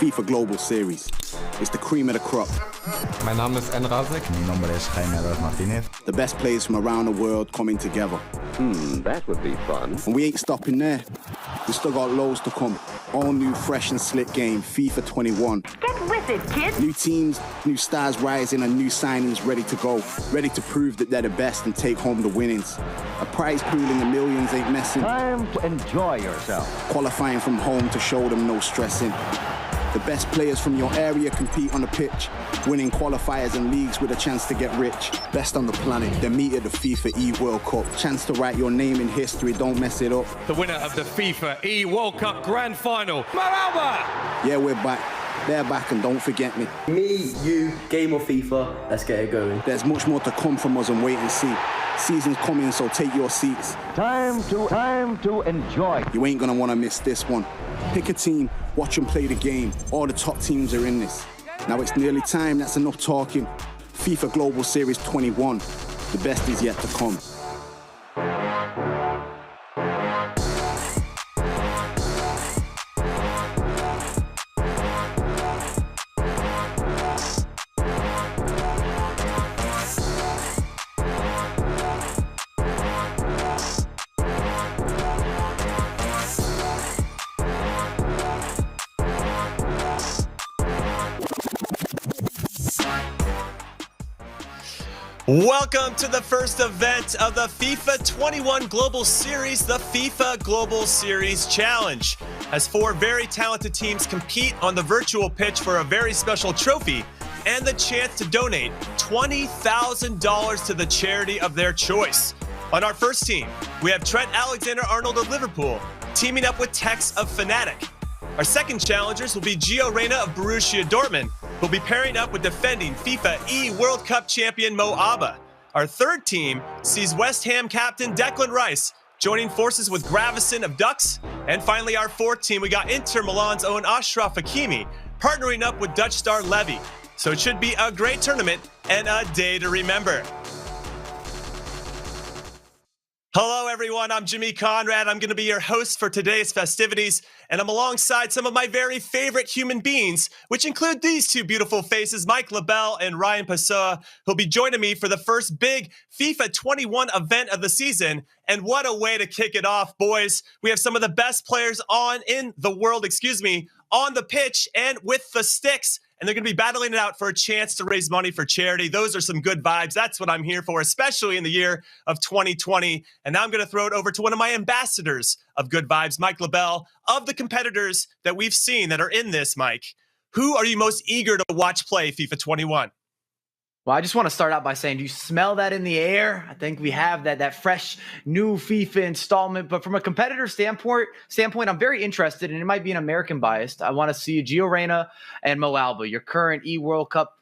FIFA Global Series. It's the cream of the crop. Mein Name ist Enrasek. Mi nombre es Jaime Martinez. The best players from around the world coming together. That would be fun. And we ain't stopping there. We still got loads to come. All new, fresh and slick game, FIFA 21. Get with it, kid. New teams, new stars rising and new signings ready to go. Ready to prove that they're the best and take home the winnings. A prize pool in the millions ain't messing. Time to enjoy yourself. Qualifying from home to show them no stressing. The best players from your area compete on the pitch, winning qualifiers and leagues with a chance to get rich. Best on the planet, they meet at the FIFA E-World Cup. Chance to write your name in history, don't mess it up. The winner of the FIFA E-World Cup Grand Final, MoAuba! Yeah, we're back. They're back and don't forget me. Me, you, game of FIFA, let's get it going. There's much more to come from us and wait and see. Season's coming, so take your seats. Time to enjoy. You ain't gonna wanna miss this one. Pick a team, watch them play the game. All the top teams are in this. Now it's nearly time, that's enough talking. FIFA Global Series 21. The best is yet to come. Welcome to the first event of the FIFA 21 Global Series, the FIFA Global Series Challenge. As four very talented teams compete on the virtual pitch for a very special trophy and the chance to donate $20,000 to the charity of their choice. On our first team, we have Trent Alexander-Arnold of Liverpool teaming up with Tekkz of Fnatic. Our second challengers will be Giovanni Reyna of Borussia Dortmund, who'll be pairing up with defending FIFA E-World Cup champion MoAuba. Our third team sees West Ham captain Declan Rice joining forces with Gravesen of Ducks. And finally, our fourth team, we got Inter Milan's own Achraf Hakimi partnering up with Dutch star Levy. So it should be a great tournament and a day to remember. Hello, everyone. I'm Jimmy Conrad. I'm going to be your host for today's festivities, and I'm alongside some of my very favorite human beings, which include these two beautiful faces, Mike LaBelle and Ryan Pessoa, who'll be joining me for the first big FIFA 21 event of the season. And what a way to kick it off, boys. We have some of the best players in the world, on the pitch and with the sticks. And they're going to be battling it out for a chance to raise money for charity. Those are some good vibes. That's what I'm here for, especially in the year of 2020. And now I'm going to throw it over to one of my ambassadors of good vibes, Mike LaBelle. Of the competitors that we've seen that are in this, Mike, who are you most eager to watch play FIFA 21? Well, I just want to start out by saying, do you smell that in the air? I think we have that fresh new FIFA installment. But from a competitor standpoint, I'm very interested, and it might be an American bias. I want to see Gio Reyna and MoAuba, your current E-World Cup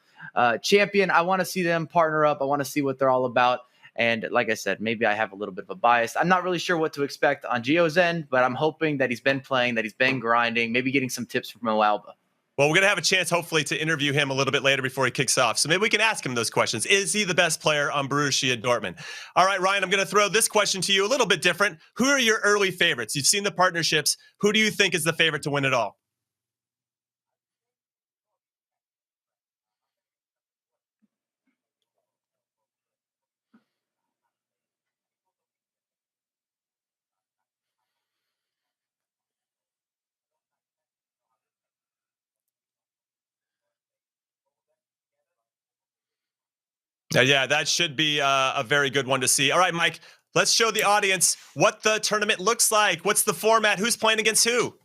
champion. I want to see them partner up. I want to see what they're all about. And like I said, maybe I have a little bit of a bias. I'm not really sure what to expect on Gio's end, but I'm hoping that he's been playing, that he's been grinding, maybe getting some tips from MoAuba. Well, we're going to have a chance, hopefully, to interview him a little bit later before he kicks off. So maybe we can ask him those questions. Is he the best player on Borussia Dortmund? All right, Ryan, I'm going to throw this question to you a little bit different. Who are your early favorites? You've seen the partnerships. Who do you think is the favorite to win it all? Yeah, that should be a very good one to see. All right, Mike, let's show the audience what the tournament looks like. What's the format? Who's playing against who?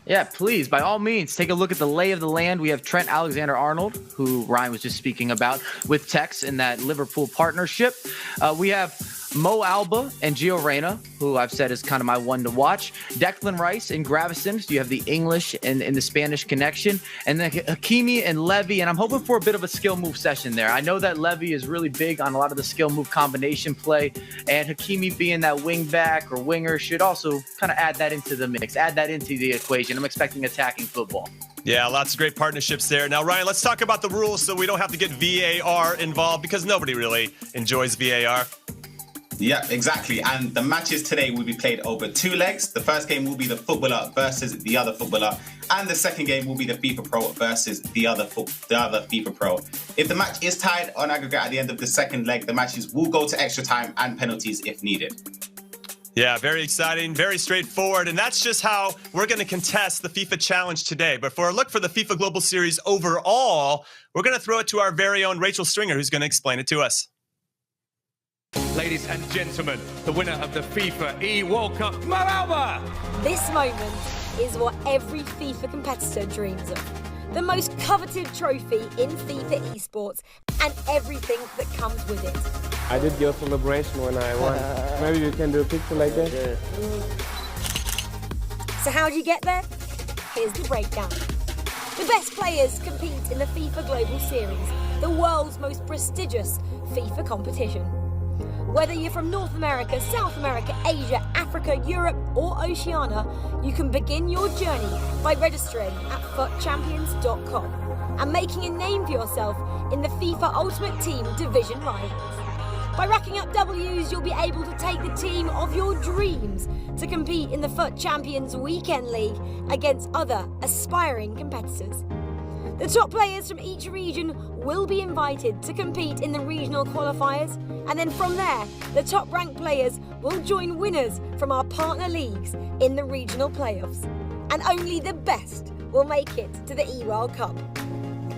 Yeah, please, by all means, take a look at the lay of the land. We have Trent Alexander-Arnold, who Ryan was just speaking about, with Tekkz in that Liverpool partnership. We have MoAuba and Gio Reyna, who I've said is kind of my one to watch. Declan Rice and Gravesen, so you have the English and the Spanish connection. And then Hakimi and Levy, and I'm hoping for a bit of a skill move session there. I know that Levy is really big on a lot of the skill move combination play, and Hakimi being that wing back or winger should also kind of add that into the mix, add that into the equation. I'm expecting attacking football. Yeah, lots of great partnerships there. Now, Ryan, let's talk about the rules so we don't have to get VAR involved because nobody really enjoys VAR. Yeah, exactly. And the matches today will be played over 2 legs. The first game will be the footballer versus the other footballer. And the second game will be the FIFA Pro versus the other FIFA Pro. If the match is tied on aggregate at the end of the second leg, the matches will go to extra time and penalties if needed. Yeah, very exciting, very straightforward. And that's just how we're going to contest the FIFA Challenge today. But for a look for the FIFA Global Series overall, we're going to throw it to our very own Rachel Stringer, who's going to explain it to us. Ladies and gentlemen, the winner of the FIFA E World Cup, MoAuba! This moment is what every FIFA competitor dreams of. The most coveted trophy in FIFA esports and everything that comes with it. I did your celebration when I won. Maybe you can do a picture like that? So how do you get there? Here's the breakdown. The best players compete in the FIFA Global Series, the world's most prestigious FIFA competition. Whether you're from North America, South America, Asia, Africa, Europe, or Oceania, you can begin your journey by registering at FUTChampions.com and making a name for yourself in the FIFA Ultimate Team Division Rivals. By racking up W's, you'll be able to take the team of your dreams to compete in the FUT Champions Weekend League against other aspiring competitors. The top players from each region will be invited to compete in the regional qualifiers, and then from there, the top-ranked players will join winners from our partner leagues in the regional playoffs. And only the best will make it to the E-World Cup.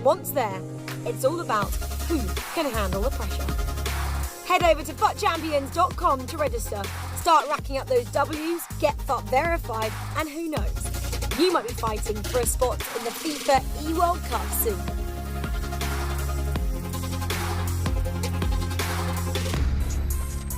Once there, it's all about who can handle the pressure. Head over to FUTChampions.com to register, start racking up those W's, get FUT verified, and who knows, you might be fighting for a spot in the FIFA E-World Cup soon.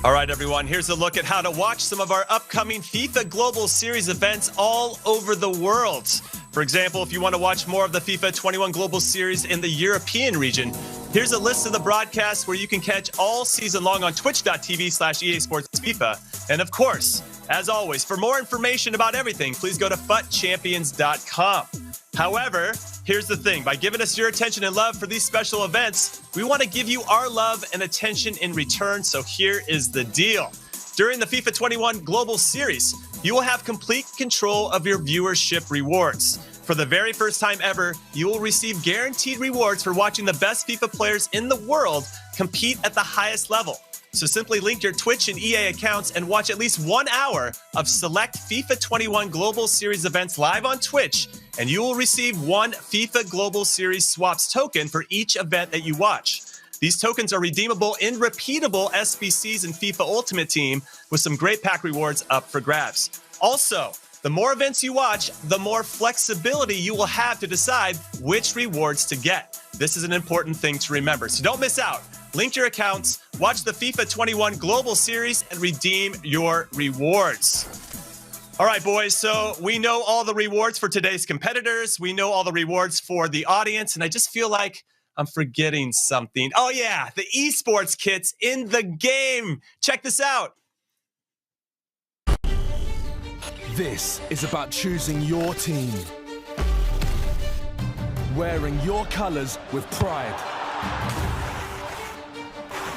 All right, everyone, here's a look at how to watch some of our upcoming FIFA Global Series events all over the world. For example, if you want to watch more of the FIFA 21 Global Series in the European region, here's a list of the broadcasts where you can catch all season long on twitch.tv/EA Sports FIFA. And of course, as always, for more information about everything, please go to FUTChampions.com. However, here's the thing. By giving us your attention and love for these special events, we want to give you our love and attention in return. So here is the deal. During the FIFA 21 Global Series, you will have complete control of your viewership rewards. For the very first time ever, you will receive guaranteed rewards for watching the best FIFA players in the world compete at the highest level. So simply link your Twitch and EA accounts and watch at least 1 hour of select FIFA 21 Global Series events live on Twitch, and you will receive 1 FIFA Global Series Swaps token for each event that you watch. These tokens are redeemable in repeatable SBCs in FIFA Ultimate Team with some great pack rewards up for grabs. Also, the more events you watch, the more flexibility you will have to decide which rewards to get. This is an important thing to remember, so don't miss out. Link your accounts, watch the FIFA 21 Global Series, and redeem your rewards. All right, boys, so we know all the rewards for today's competitors. We know all the rewards for the audience, and I just feel like I'm forgetting something. Oh, yeah, the esports kits in the game. Check this out. This is about choosing your team. Wearing your colors with pride.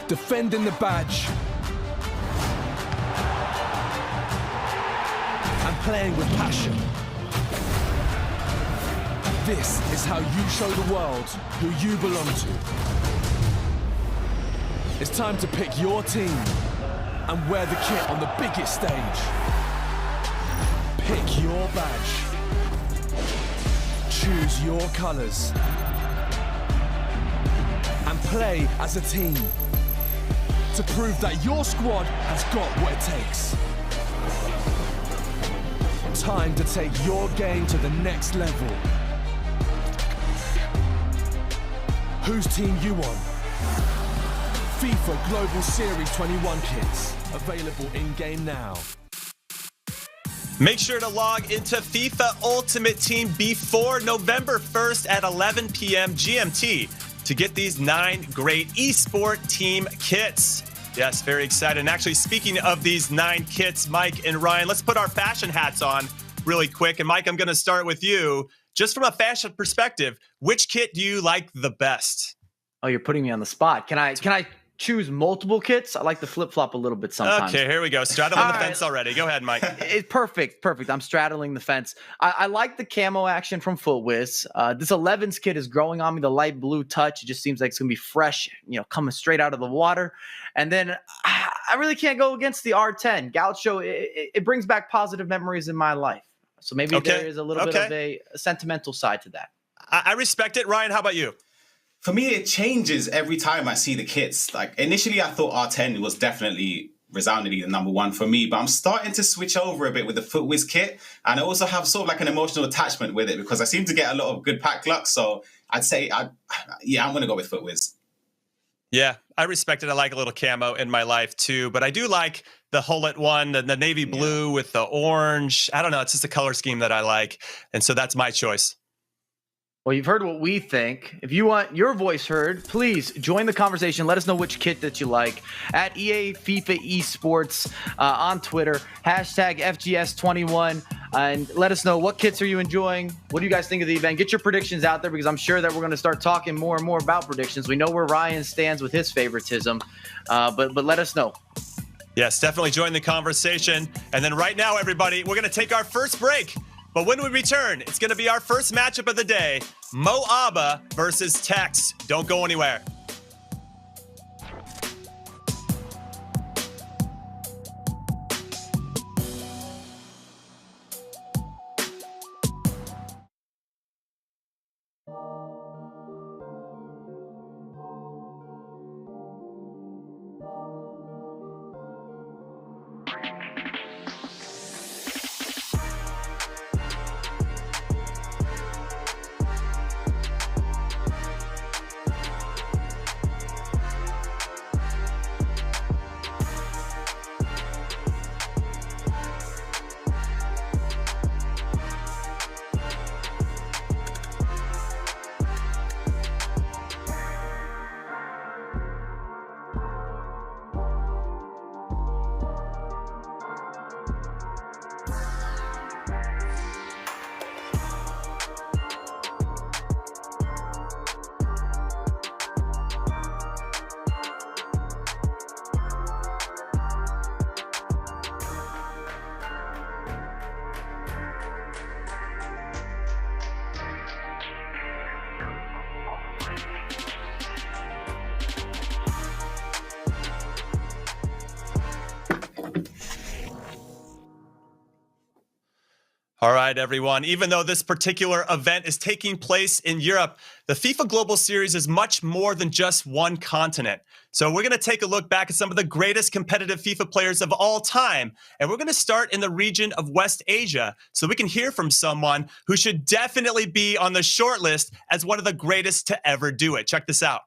Defending the badge. And playing with passion. This is how you show the world who you belong to. It's time to pick your team and wear the kit on the biggest stage. Pick your badge. Choose your colors. And play as a team to prove that your squad has got what it takes. Time to take your game to the next level. Whose team you on? FIFA Global Series 21 kits. Available in-game now. Make sure to log into FIFA Ultimate Team before November 1st at 11 p.m. GMT to get these 9 great esport team kits. Yes, very excited. And actually, speaking of these 9 kits, Mike and Ryan, let's put our fashion hats on really quick. And Mike, I'm going to start with you. Just from a fashion perspective, which kit do you like the best? Oh, you're putting me on the spot. Can I choose multiple kits. I like to flip-flop a little bit sometimes. Okay, here we go. Straddling the fence already. Go ahead, Mike. Perfect. I'm straddling the fence. I like the camo action from FootWiz. This 11's kit is growing on me, the light blue touch. It just seems like it's going to be fresh, coming straight out of the water. And then I really can't go against the R10. Gaucho, it brings back positive memories in my life. So maybe there is a little bit of a sentimental side to that. I respect it. Ryan, how about you? For me, it changes every time I see the kits. Like, initially, I thought R10 was definitely resoundingly the number one for me, but I'm starting to switch over a bit with the FootWiz kit. And I also have sort of like an emotional attachment with it because I seem to get a lot of good pack luck. So I'd say, I'm going to go with FootWiz. Yeah, I respect it. I like a little camo in my life too, but I do like the Hullet one, the navy blue with the orange. I don't know. It's just a color scheme that I like. And so that's my choice. Well, you've heard what we think. If you want your voice heard, please join the conversation. Let us know which kit that you like at EA FIFA Esports on Twitter, hashtag FGS21, and let us know what kits are you enjoying. What do you guys think of the event? Get your predictions out there because I'm sure that we're going to start talking more and more about predictions. We know where Ryan stands with his favoritism, but let us know. Yes, definitely join the conversation. And then right now, everybody, we're going to take our first break. But when we return, it's going to be our first matchup of the day, MoAuba versus Tekkz. Don't go anywhere. All right, everyone. Even though this particular event is taking place in Europe, the FIFA Global Series is much more than just one continent. So we're going to take a look back at some of the greatest competitive FIFA players of all time. And we're going to start in the region of West Asia so we can hear from someone who should definitely be on the short list as one of the greatest to ever do it. Check this out.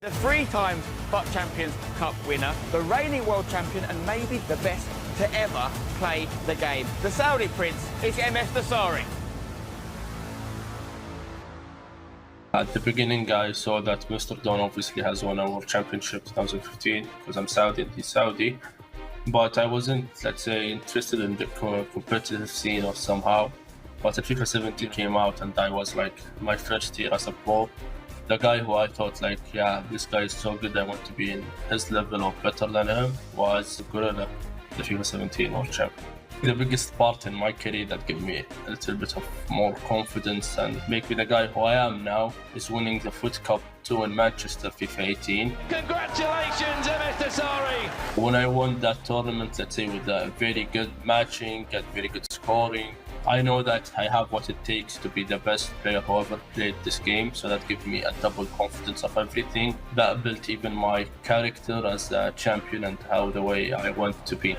The three-time FUT Champions Cup winner, the reigning world champion, and maybe the best to ever play the game. The Saudi Prince is MS Dasari. At the beginning, I saw that Mr. Don obviously has won a World Championship 2015 because I'm Saudi and he's Saudi. But I wasn't, let's say, interested in the competitive scene or somehow. But the FIFA 17 came out and I was like my first year as a pro. The guy who I thought like, yeah, this guy is so good, I want to be in his level or better than him, was Gorilla, the FIFA 17 World Champion. The biggest part in my career that gave me a little bit of more confidence and make me the guy who I am now is winning the FUT Cup 2 in Manchester FIFA 18. Congratulations, MS Dasari! When I won that tournament, let's say with a very good matching and very good scoring, I know that I have what it takes to be the best player who ever played this game, so that gives me a double confidence of everything. That built even my character as a champion and how the way I want to be.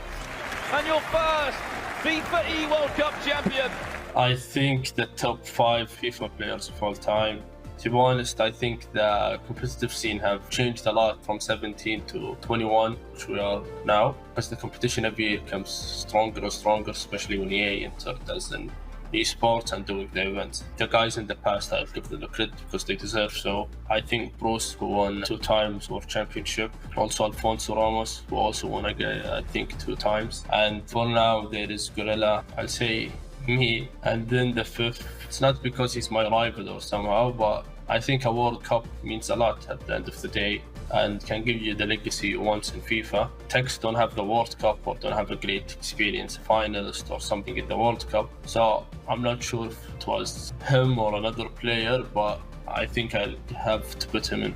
And your first FIFA E World Cup champion! I think the top 5 FIFA players of all time. To be honest, I think the competitive scene have changed a lot from 17 to 21, which we are now. Because the competition every year becomes stronger and stronger, especially when EA entered as in esports and doing the events. The guys in the past, I'll give them the credit because they deserve so. I think Bruce, who won 2 times World Championship. Also Alfonso Ramos, who also won again, I think 2 times. And for now, there is Gorilla. I'll say me, and then the 5th. It's not because he's my rival or somehow, but I think a World Cup means a lot at the end of the day. and can give you the legacy you want in FIFA. Tekkz don't have the World Cup or don't have a great experience, finalist or something in the World Cup. So I'm not sure if it was him or another player, but I think I'll have to put him in.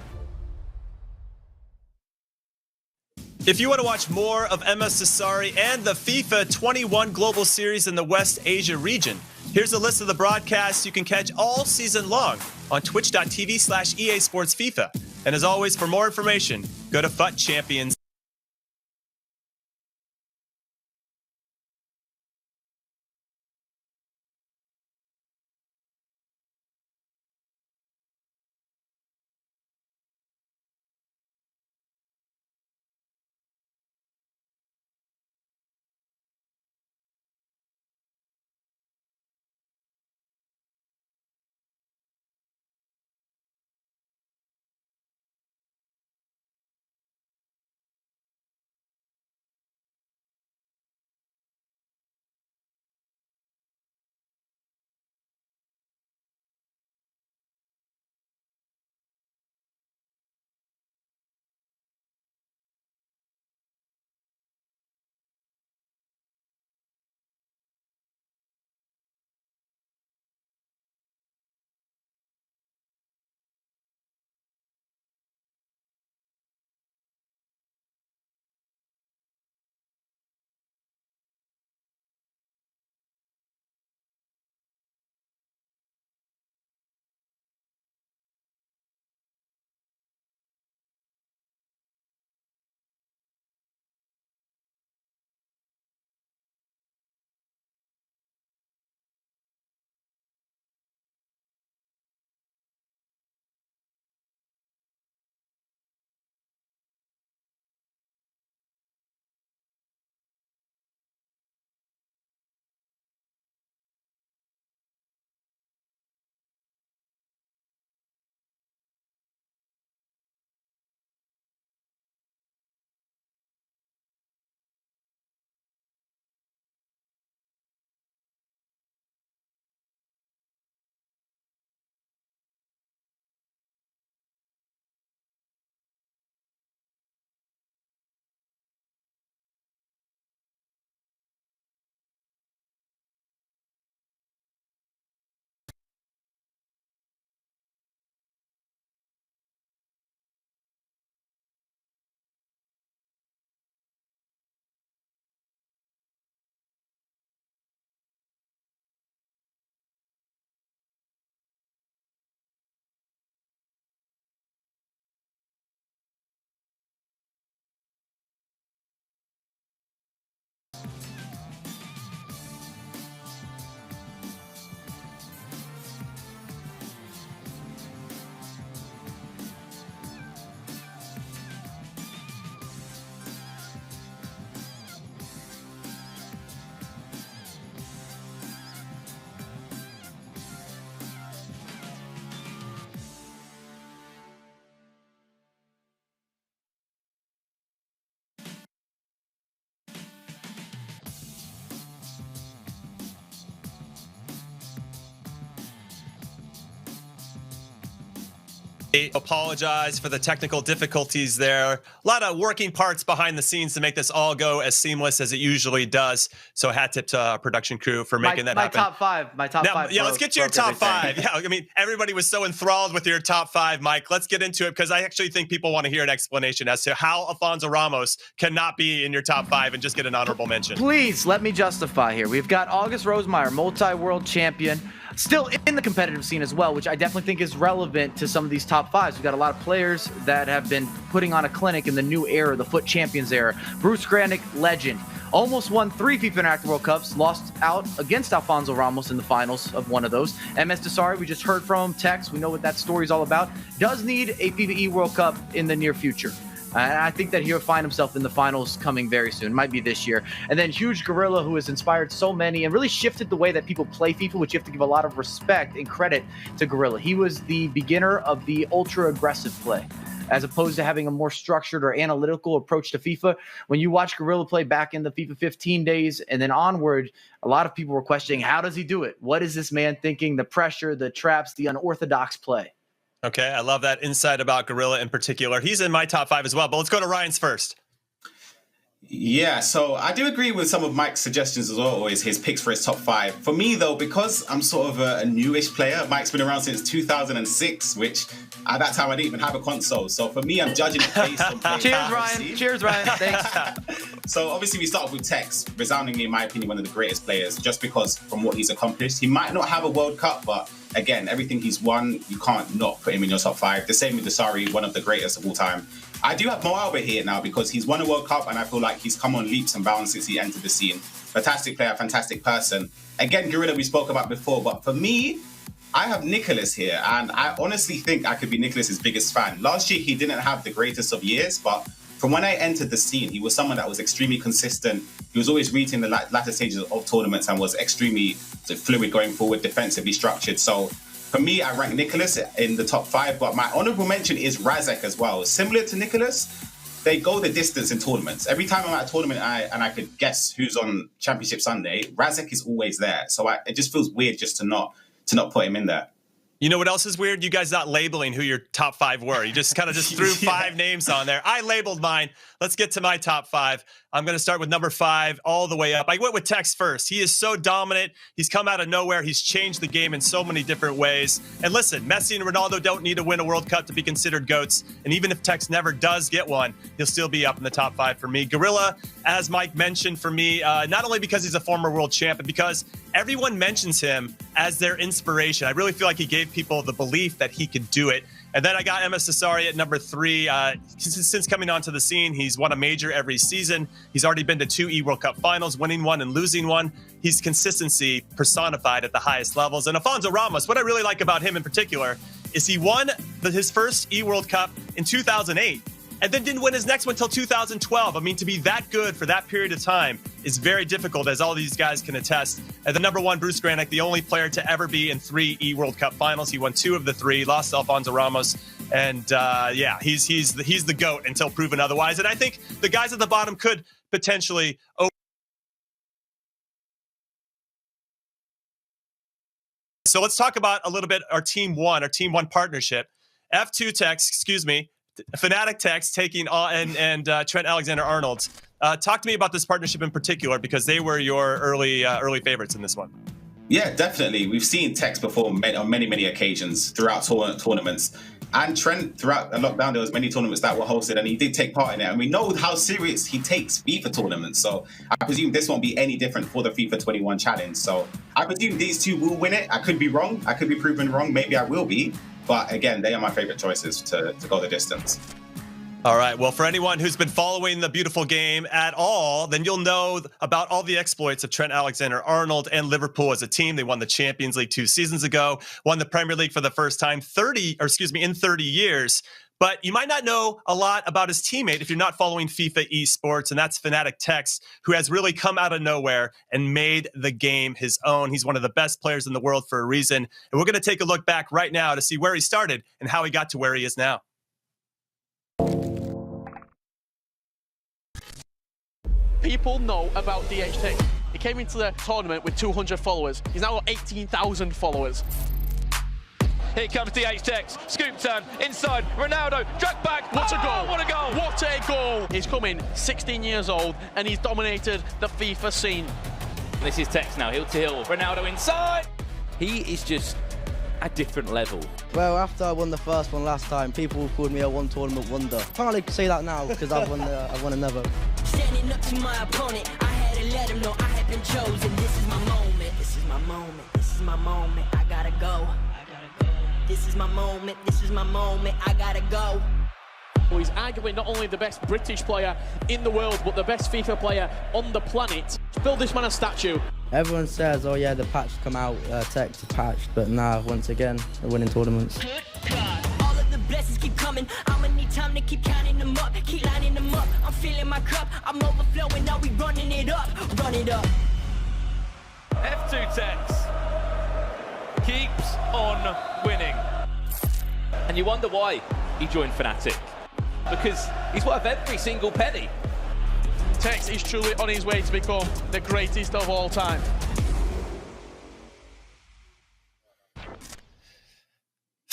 If you want to watch more of MS Desari and the FIFA 21 Global Series in the West Asia region, here's a list of the broadcasts you can catch all season long on twitch.tv/EA Sports FIFA. And as always, for more information, go to FUT Champions. Apologize for the technical difficulties there. A lot of working parts behind the scenes to make this all go as seamless as it usually does. So hat tip to our production crew for making that happen. My top five. Yeah, let's get to your top five. Yeah, I mean, everybody was so enthralled with your top five, Mike. Let's get into it because I actually think people want to hear an explanation as to how Alfonso Ramos cannot be in your top five and just get an honorable mention. Please let me justify here. We've got August Rosemeyer, multi-world champion, still in the competitive scene as well, which I definitely think is relevant to some of these top fives. We've got a lot of players that have been putting on a clinic in the new era, the FUT Champions era. Bruce Granick, legend. Almost won 3 FIFA Interactive World Cups, lost out against Alfonso Ramos in the finals of one of those. MS Desari, we just heard from him, Tekkz, we know what that story's all about. Does need a FIFA World Cup in the near future. And I think that he'll find himself in the finals coming very soon. Might be this year. And then Huge Gorilla, who has inspired so many and really shifted the way that people play FIFA, which you have to give a lot of respect and credit to Gorilla. He was the beginner of the ultra-aggressive play, as opposed to having a more structured or analytical approach to FIFA. When you watch Gorilla play back in the FIFA 15 days and then onward, a lot of people were questioning, how does he do it? What is this man thinking? The pressure, the traps, the unorthodox play. Okay, I love that insight about Gorilla in particular. He's in my top 5 as well, but let's go to Ryan's first. Yeah, so I do agree with some of Mike's suggestions as always, his picks for his top 5. For me, though, because I'm sort of a newish player, Mike's been around since 2006, which at that time I didn't even have a console. So for me, I'm judging it based on playing. Cheers, Ryan. Cheers, Ryan. Thanks. So obviously we start off with Tekkz, resoundingly, in my opinion, one of the greatest players, just because from what he's accomplished. He might not have a World Cup, but again, everything he's won, you can't not put him in your top 5. The same with Desari, one of the greatest of all time. I do have MoAuba here now because he's won a World Cup and I feel like he's come on leaps and bounds since he entered the scene. Fantastic player, fantastic person. Again, Gorilla we spoke about before, but for me, I have Nicholas here, and I honestly think I could be Nicholas's biggest fan. Last year, he didn't have the greatest of years, but from when I entered the scene, he was someone that was extremely consistent. He was always reaching the latter stages of tournaments and was extremely fluid going forward, defensively structured. So for me, I rank Nicholas in the top 5, but my honorable mention is Razek as well. Similar to Nicholas, they go the distance in tournaments. Every time I'm at a tournament and I could guess who's on Championship Sunday, Razek is always there. So it just feels weird just to not put him in there. You know what else is weird? You guys not labeling who your top 5 were. You just kind of just threw 5 names on there. I labeled mine. Let's get to my top 5. I'm going to start with number 5 all the way up. I went with Tekkz first. He is so dominant. He's come out of nowhere. He's changed the game in so many different ways. And listen, Messi and Ronaldo don't need to win a World Cup to be considered GOATs. And even if Tekkz never does get one, he'll still be up in the top 5 for me. Gorilla, as Mike mentioned, for me, not only because he's a former world champ, but because everyone mentions him as their inspiration. I really feel like he gave people the belief that he could do it. And then I got MS Desari at number 3. Since coming onto the scene, he's won a major every season. He's already been to 2 E-World Cup finals, winning one and losing one. He's consistency personified at the highest levels. And Alfonso Ramos, what I really like about him in particular is he won his first E-World Cup in 2008 and then didn't win his next one until 2012. I mean, to be that good for that period of time is very difficult, as all these guys can attest. And the number 1, Bruce Granick, the only player to ever be in 3 E-World Cup finals. He won 2 of the 3, lost to Alfonso Ramos. And yeah, he's the GOAT until proven otherwise. And I think the guys at the bottom could potentially So let's talk about a little bit our Team 1 partnership. F2 Tekkz, Fnatic Tekkz taking on and Trent Alexander-Arnold. Talk to me about this partnership in particular, because they were your early favorites in this one. Yeah, definitely. We've seen Tekkz perform on many occasions throughout tournaments. And Trent, throughout the lockdown, there was many tournaments that were hosted, and he did take part in it. And we know how serious he takes FIFA tournaments. So I presume this won't be any different for the FIFA 21 challenge. So I presume these two will win it. I could be wrong. I could be proven wrong. Maybe I will be. But again, they are my favorite choices to go the distance. All right. Well, for anyone who's been following the beautiful game at all, then you'll know about all the exploits of Trent Alexander-Arnold and Liverpool as a team. They won the Champions League 2 seasons ago, won the Premier League for the first time in 30 years. But you might not know a lot about his teammate if you're not following FIFA esports, and that's Fnatic Tekkz, who has really come out of nowhere and made the game his own. He's one of the best players in the world for a reason. And we're going to take a look back right now to see where he started and how he got to where he is now. People know about DHT. He came into the tournament with 200 followers. He's now got 18,000 followers. Here comes Tekkz. Scoop turn inside. Ronaldo drag back. What a goal! What a goal! What a goal! He's coming 16 years old and he's dominated the FIFA scene. This is Tekkz now, heel to heel. Ronaldo inside. He is just a different level. Well, after I won the first one last time, people called me a one tournament wonder. Can't really say that now because I've won another. Standing up to my opponent, I had to let him know I had been chosen. This is my moment. This is my moment. This is my moment. I gotta go. This is my moment, this is my moment, I gotta go. Well, he's arguably not only the best British player in the world, but the best FIFA player on the planet. Build this man a statue. Everyone says, oh yeah, the patch come out, Tekkz is patched, but nah, once again, they're winning tournaments. All of the blessings keep coming, I'ma need time to keep counting them up, keep lining them up. I'm filling my cup, I'm overflowing, now we running it up, run it up. F2 Tekkz keeps on winning. And you wonder why he joined Fnatic. Because he's worth every single penny. Tekkz is truly on his way to become the greatest of all time.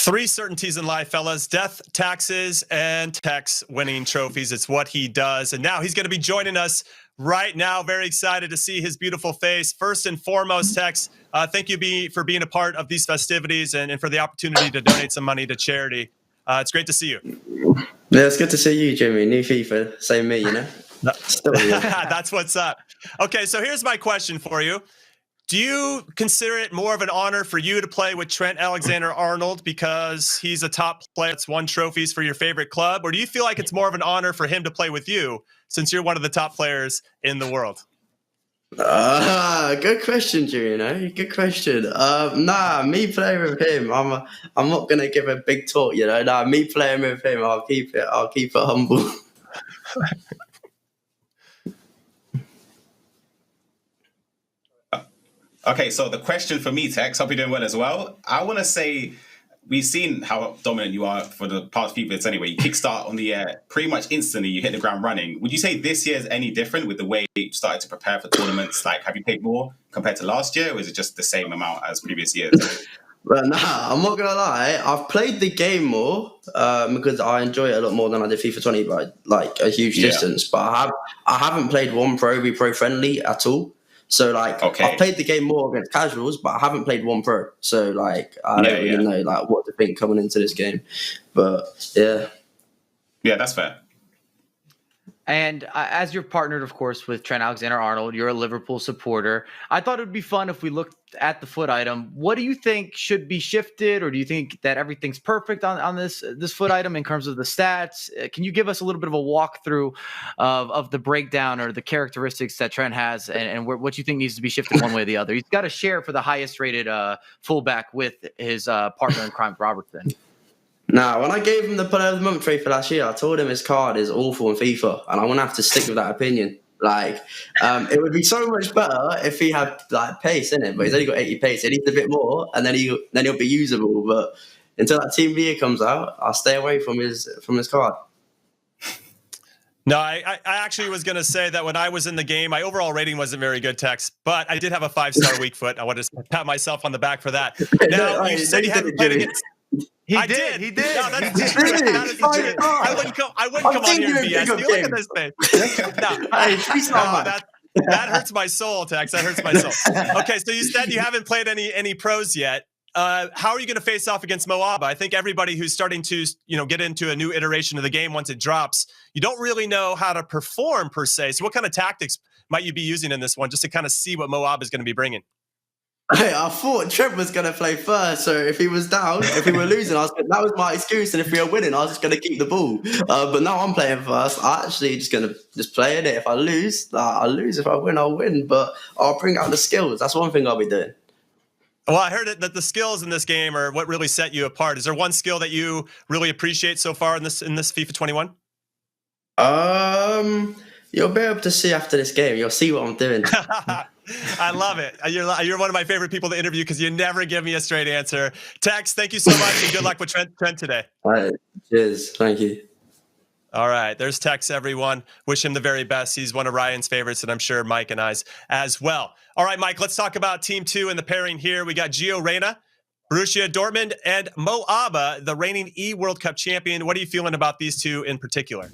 Three certainties in life, fellas: death, taxes, and Tekkz winning trophies. It's what he does. And now he's going to be joining us right now. Very excited to see his beautiful face. First and foremost, Tekkz, thank you for being a part of these festivities and for the opportunity to donate some money to charity. It's great to see you. Yeah, it's good to see you, Jimmy. New FIFA, same me, you know? That's what's up. Okay, so here's my question for you. Do you consider it more of an honor for you to play with Trent Alexander-Arnold because he's a top player that's won trophies for your favorite club? Or do you feel like it's more of an honor for him to play with you since you're one of the top players in the world? Good question, Jimmy. Good question. Nah, me playing with him, I'm not gonna give a big talk, you know. Nah, me playing with him, I'll keep it humble. Okay, so the question for me, Tekkz, hope you're doing well as well. I want to say we've seen how dominant you are for the past few bits anyway. You kickstart on the air pretty much instantly. You hit the ground running. Would you say this year is any different with the way you started to prepare for tournaments? Like, have you played more compared to last year, or is it just the same amount as previous years? Well, nah, I'm not gonna lie. I've played the game more because I enjoy it a lot more than I did FIFA 20 by like a huge distance. But I haven't played one Pro friendly at all. So like I've played the game more against casuals, but I haven't played one pro. So like I don't really know like what to think coming into this game. But yeah. Yeah, that's fair. And as you're partnered, of course, with Trent Alexander-Arnold, you're a Liverpool supporter. I thought it would be fun if we looked at the foot item. What do you think should be shifted, or do you think that everything's perfect on this foot item in terms of the stats? Can you give us a little bit of a walkthrough of the breakdown or the characteristics that Trent has, and what you think needs to be shifted one way or the other? He's got to share for the highest rated fullback with his partner in crime, Robertson. Nah, when I gave him the Player of the Month trophy for last year, I told him his card is awful in FIFA, and I'm gonna have to stick with that opinion. Like, it would be so much better if he had like pace in it, but he's only got 80 pace. He needs a bit more, and then he'll be usable. But until that Team Via comes out, I'll stay away from his card. No, I actually was going to say that when I was in the game, my overall rating wasn't very good, Tekkz, but I did have a 5-star weak foot. I want to pat myself on the back for that. Now, you said you haven't played against... He did. No, that's true. I wouldn't come on here and BS. You look at this thing. That hurts my soul, Tekkz. That hurts my soul. Okay, so you said you haven't played any pros yet. How are you going to face off against MoAuba? I think everybody who's starting to get into a new iteration of the game once it drops, you don't really know how to perform per se. So what kind of tactics might you be using in this one just to kind of see what MoAuba is going to be bringing? Hey, I thought Trent was going to play first, so if he was down, if we were losing, that was my excuse, and if we were winning, I was just going to keep the ball. But now I'm playing first. I'm actually just going to play in it. If I lose, I'll lose. If I win, I'll win. But I'll bring out the skills. That's one thing I'll be doing. Well, I heard that the skills in this game are what really set you apart. Is there one skill that you really appreciate so far in this FIFA 21? You'll be able to see after this game. You'll see what I'm doing. I love it. You're one of my favorite people to interview because you never give me a straight answer. Tekkz, thank you so much, and good luck with Trent today. All right. Cheers. Thank you. All right. There's Tekkz, everyone. Wish him the very best. He's one of Ryan's favorites, and I'm sure Mike and I's as well. All right, Mike, let's talk about Team 2 and the pairing here. We got Gio Reyna, Borussia Dortmund, and MoAuba, the reigning World Cup champion. What are you feeling about these two in particular?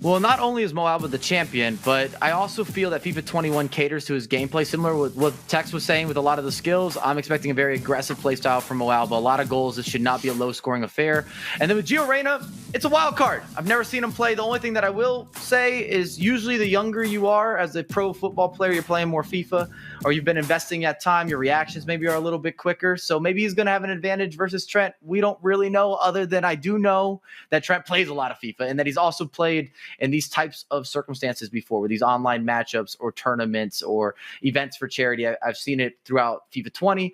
Well, not only is MoAuba the champion, but I also feel that FIFA 21 caters to his gameplay, similar with what Tekkz was saying with a lot of the skills. I'm expecting a very aggressive play style from MoAuba. A lot of goals. This should not be a low-scoring affair. And then with Gio Reyna, it's a wild card. I've never seen him play. The only thing that I will say is usually the younger you are as a pro football player, you're playing more FIFA, or you've been investing that time, your reactions maybe are a little bit quicker. So maybe he's going to have an advantage versus Trent. We don't really know, other than I do know that Trent plays a lot of FIFA and that he's also played in these types of circumstances before, with these online matchups or tournaments or events for charity. I've seen it throughout FIFA 20,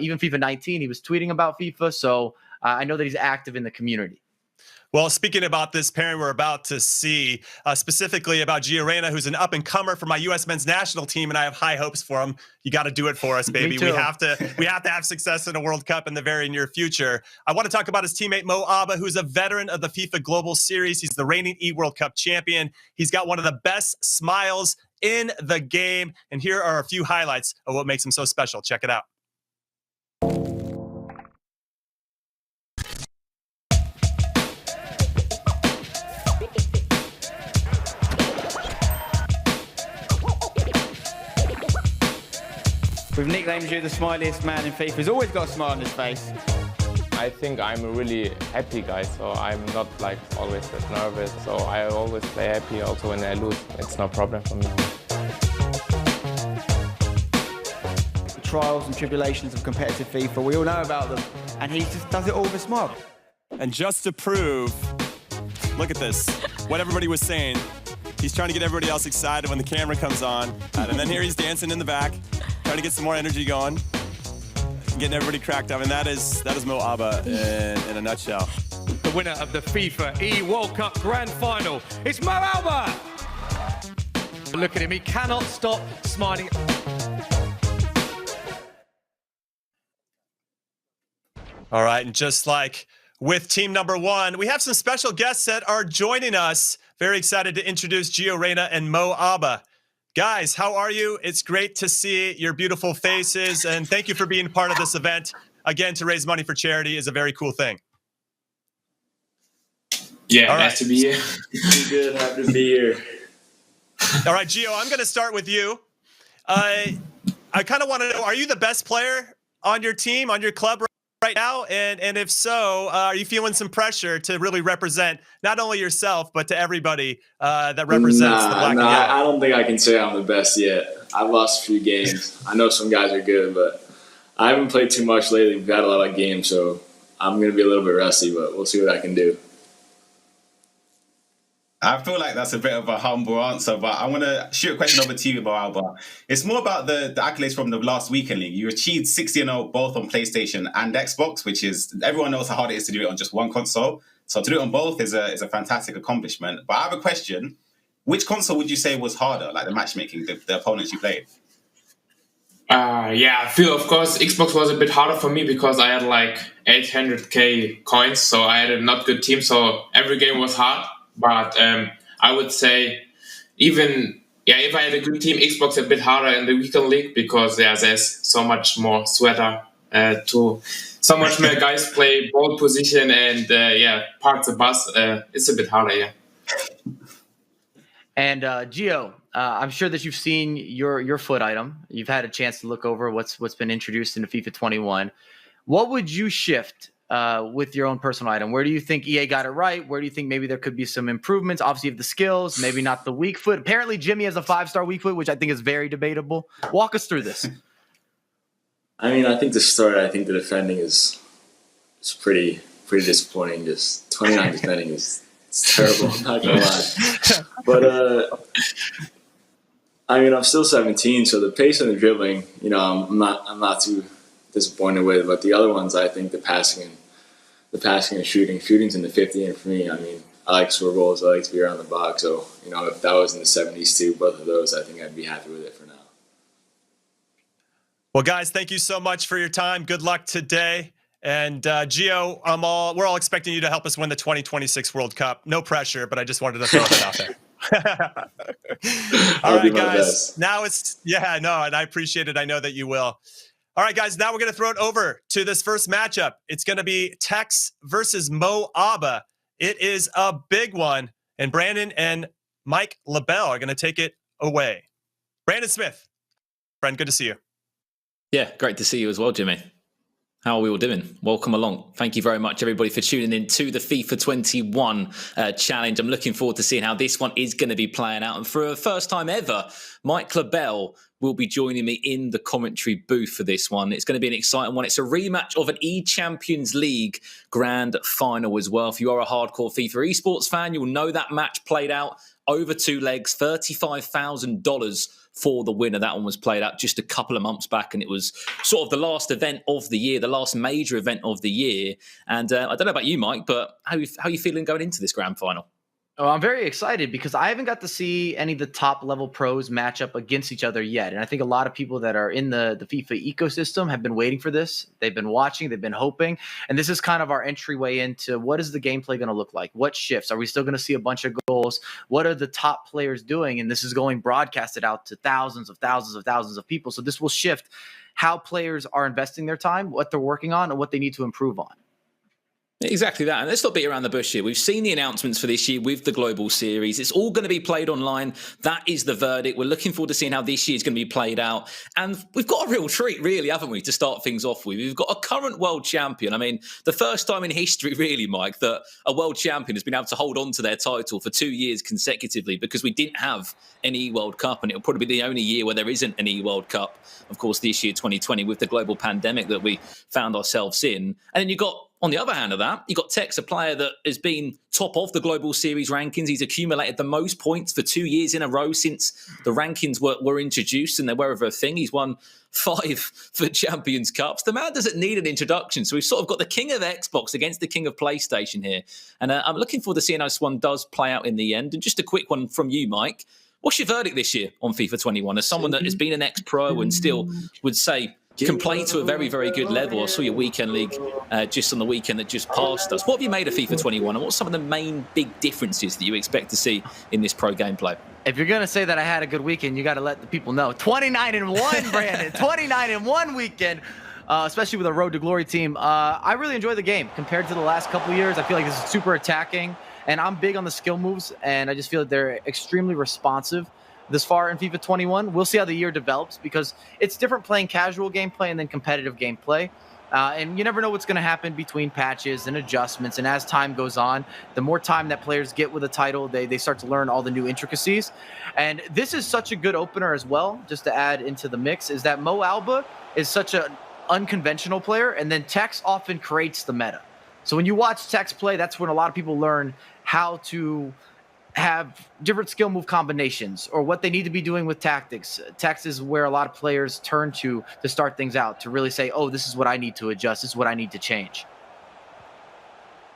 even FIFA 19. He was tweeting about FIFA, so I know that he's active in the community. Well, speaking about this pairing we're about to see, specifically about Gio Reyna, who's an up-and-comer for my U.S. men's national team, and I have high hopes for him. You got to do it for us, baby. We have to have success in a World Cup in the very near future. I want to talk about his teammate MoAuba, who's a veteran of the FIFA Global Series. He's the reigning World Cup champion. He's got one of the best smiles in the game, and here are a few highlights of what makes him so special. Check it out. We've nicknamed you the smiliest man in FIFA. He's always got a smile on his face. I think I'm a really happy guy, so I'm not like always that nervous. So I always play happy also when I lose. It's no problem for me. The trials and tribulations of competitive FIFA, we all know about them. And he just does it all with a smile. And just to prove, look at this, what everybody was saying. He's trying to get everybody else excited when the camera comes on. And then here he's dancing in the back, trying to get some more energy going. Getting everybody cracked up, and that is MoAuba in a nutshell. The winner of the FIFA E World Cup Grand Final, it's MoAuba! Look at him, he cannot stop smiling. All right, and just like with team number one, we have some special guests that are joining us. Very excited to introduce Giovanni Reyna and MoAuba. Guys, how are you? It's great to see your beautiful faces, and thank you for being part of this event. Again, to raise money for charity is a very cool thing. Yeah, nice to be here. Good, happy to be here. All right, Gio, I'm going to start with you. I kind of want to know, are you the best player on your team, on your club right now? And if so, are you feeling some pressure to really represent not only yourself, but to everybody that represents the black and yellow? I don't think I can say I'm the best yet. I've lost a few games. I know some guys are good, but I haven't played too much lately. We've had a lot of games, so I'm going to be a little bit rusty, but we'll see what I can do. I feel like that's a bit of a humble answer, but I want to shoot a question over to you, MoAuba. It's more about the accolades from the last weekend league. You achieved 60-0 both on PlayStation and Xbox, which is, everyone knows how hard it is to do it on just one console. So to do it on both is a fantastic accomplishment. But I have a question. Which console would you say was harder, like the matchmaking, the opponents you played? Yeah, I feel, of course, Xbox was a bit harder for me because I had like 800k coins, so I had a not good team, so every game was hard. But I would say even, if I had a good team, Xbox a bit harder in the weekend league because there's so much more sweater so much more guys play ball position and, park the bus. It's a bit harder, yeah. And Gio, I'm sure that you've seen your foot item. You've had a chance to look over what's been introduced into FIFA 21. What would you shift with your own personal item? Where do you think EA got it right? Where do you think maybe there could be some improvements? Obviously, you have the skills, maybe not the weak foot. Apparently, Jimmy has a 5-star weak foot, which I think is very debatable. Walk us through this. I mean, I think to start, I think the defending is pretty disappointing. Just 29 defending is terrible. I'm not gonna lie. But I mean, I'm still 17, so the pace and the dribbling, I'm not too disappointed with. But the other ones, I think the passing and shooting's in the 50. And for me, I mean, I like score goals. I like to be around the box. So if that was in the 70s too, both of those, I think I'd be happy with it for now. Well, guys, thank you so much for your time. Good luck today. And Gio, we're all expecting you to help us win the 2026 World Cup. No pressure, but I just wanted to throw that out there. All right, guys. Now and I appreciate it. I know that you will. All right, guys, now we're going to throw it over to this first matchup. It's going to be Tekkz versus MoAuba. It is a big one, and Brandon and Mike LaBelle are going to take it away. Brandon Smith, friend, good to see you. Yeah, great to see you as well, Jimmy. How are we all doing? Welcome along. Thank you very much, everybody, for tuning in to the FIFA 21 challenge. I'm looking forward to seeing how this one is going to be playing out. And for a first time ever, Mike LaBelle will be joining me in the commentary booth for this one. It's going to be an exciting one. It's a rematch of an E-Champions League grand final as well. If you are a hardcore FIFA esports fan, you'll know that match played out over 2 legs, $35,000 for the winner. That one was played out just a couple of months back, and it was sort of the last event of the year, the last major event of the year. And I don't know about you, Mike, but how are you feeling going into this grand final? Oh, I'm very excited because I haven't got to see any of the top level pros match up against each other yet. And I think a lot of people that are in the FIFA ecosystem have been waiting for this. They've been watching, they've been hoping. And this is kind of our entryway into what is the gameplay going to look like? What shifts? Are we still going to see a bunch of goals? What are the top players doing? And this is going broadcasted out to thousands of people. So this will shift how players are investing their time, what they're working on, and what they need to improve on. Exactly that. And let's not beat around the bush here. We've seen the announcements for this year with the Global Series. It's all going to be played online. That is the verdict. We're looking forward to seeing how this year is going to be played out. And we've got a real treat, really, haven't we, to start things off with. We've got a current world champion. I mean, the first time in history, really, Mike, that a world champion has been able to hold on to their title for 2 years consecutively, because we didn't have an E-World Cup, and it'll probably be the only year where there isn't an E-World Cup. Of course, this year, 2020, with the global pandemic that we found ourselves in. And then you've got, on the other hand of that, you've got Tekkz, a player that has been top of the Global Series rankings. He's accumulated the most points for 2 years in a row since the rankings were introduced and they were ever a thing. He's won 5 for Champions Cups. The man doesn't need an introduction. So we've sort of got the king of Xbox against the king of PlayStation here. And I'm looking forward to seeing how this one does play out in the end. And just a quick one from you, Mike. What's your verdict this year on FIFA 21? As someone that has been an ex-pro and still would say can play to a very, very good level. I saw your weekend league just on the weekend that just passed us. What have you made of FIFA 21 and what's some of the main big differences that you expect to see in this pro gameplay? If you're going to say that I had a good weekend, you got to let the people know. 29-1, Brandon. 29-1 weekend, especially with a Road to Glory team. I really enjoy the game compared to the last couple of years. I feel like this is super attacking, and I'm big on the skill moves, and I just feel that they're extremely responsive this far in FIFA 21. We'll see how the year develops because it's different playing casual gameplay and then competitive gameplay. And you never know what's going to happen between patches and adjustments. And as time goes on, the more time that players get with a title, they start to learn all the new intricacies. And this is such a good opener as well, just to add into the mix, is that MoAuba is such an unconventional player, and then Tekkz often creates the meta. So when you watch Tekkz play, that's when a lot of people learn how to have different skill move combinations or what they need to be doing with tactics. Tekkz is where a lot of players turn to start things out, to really say, oh, this is what I need to adjust. This is what I need to change.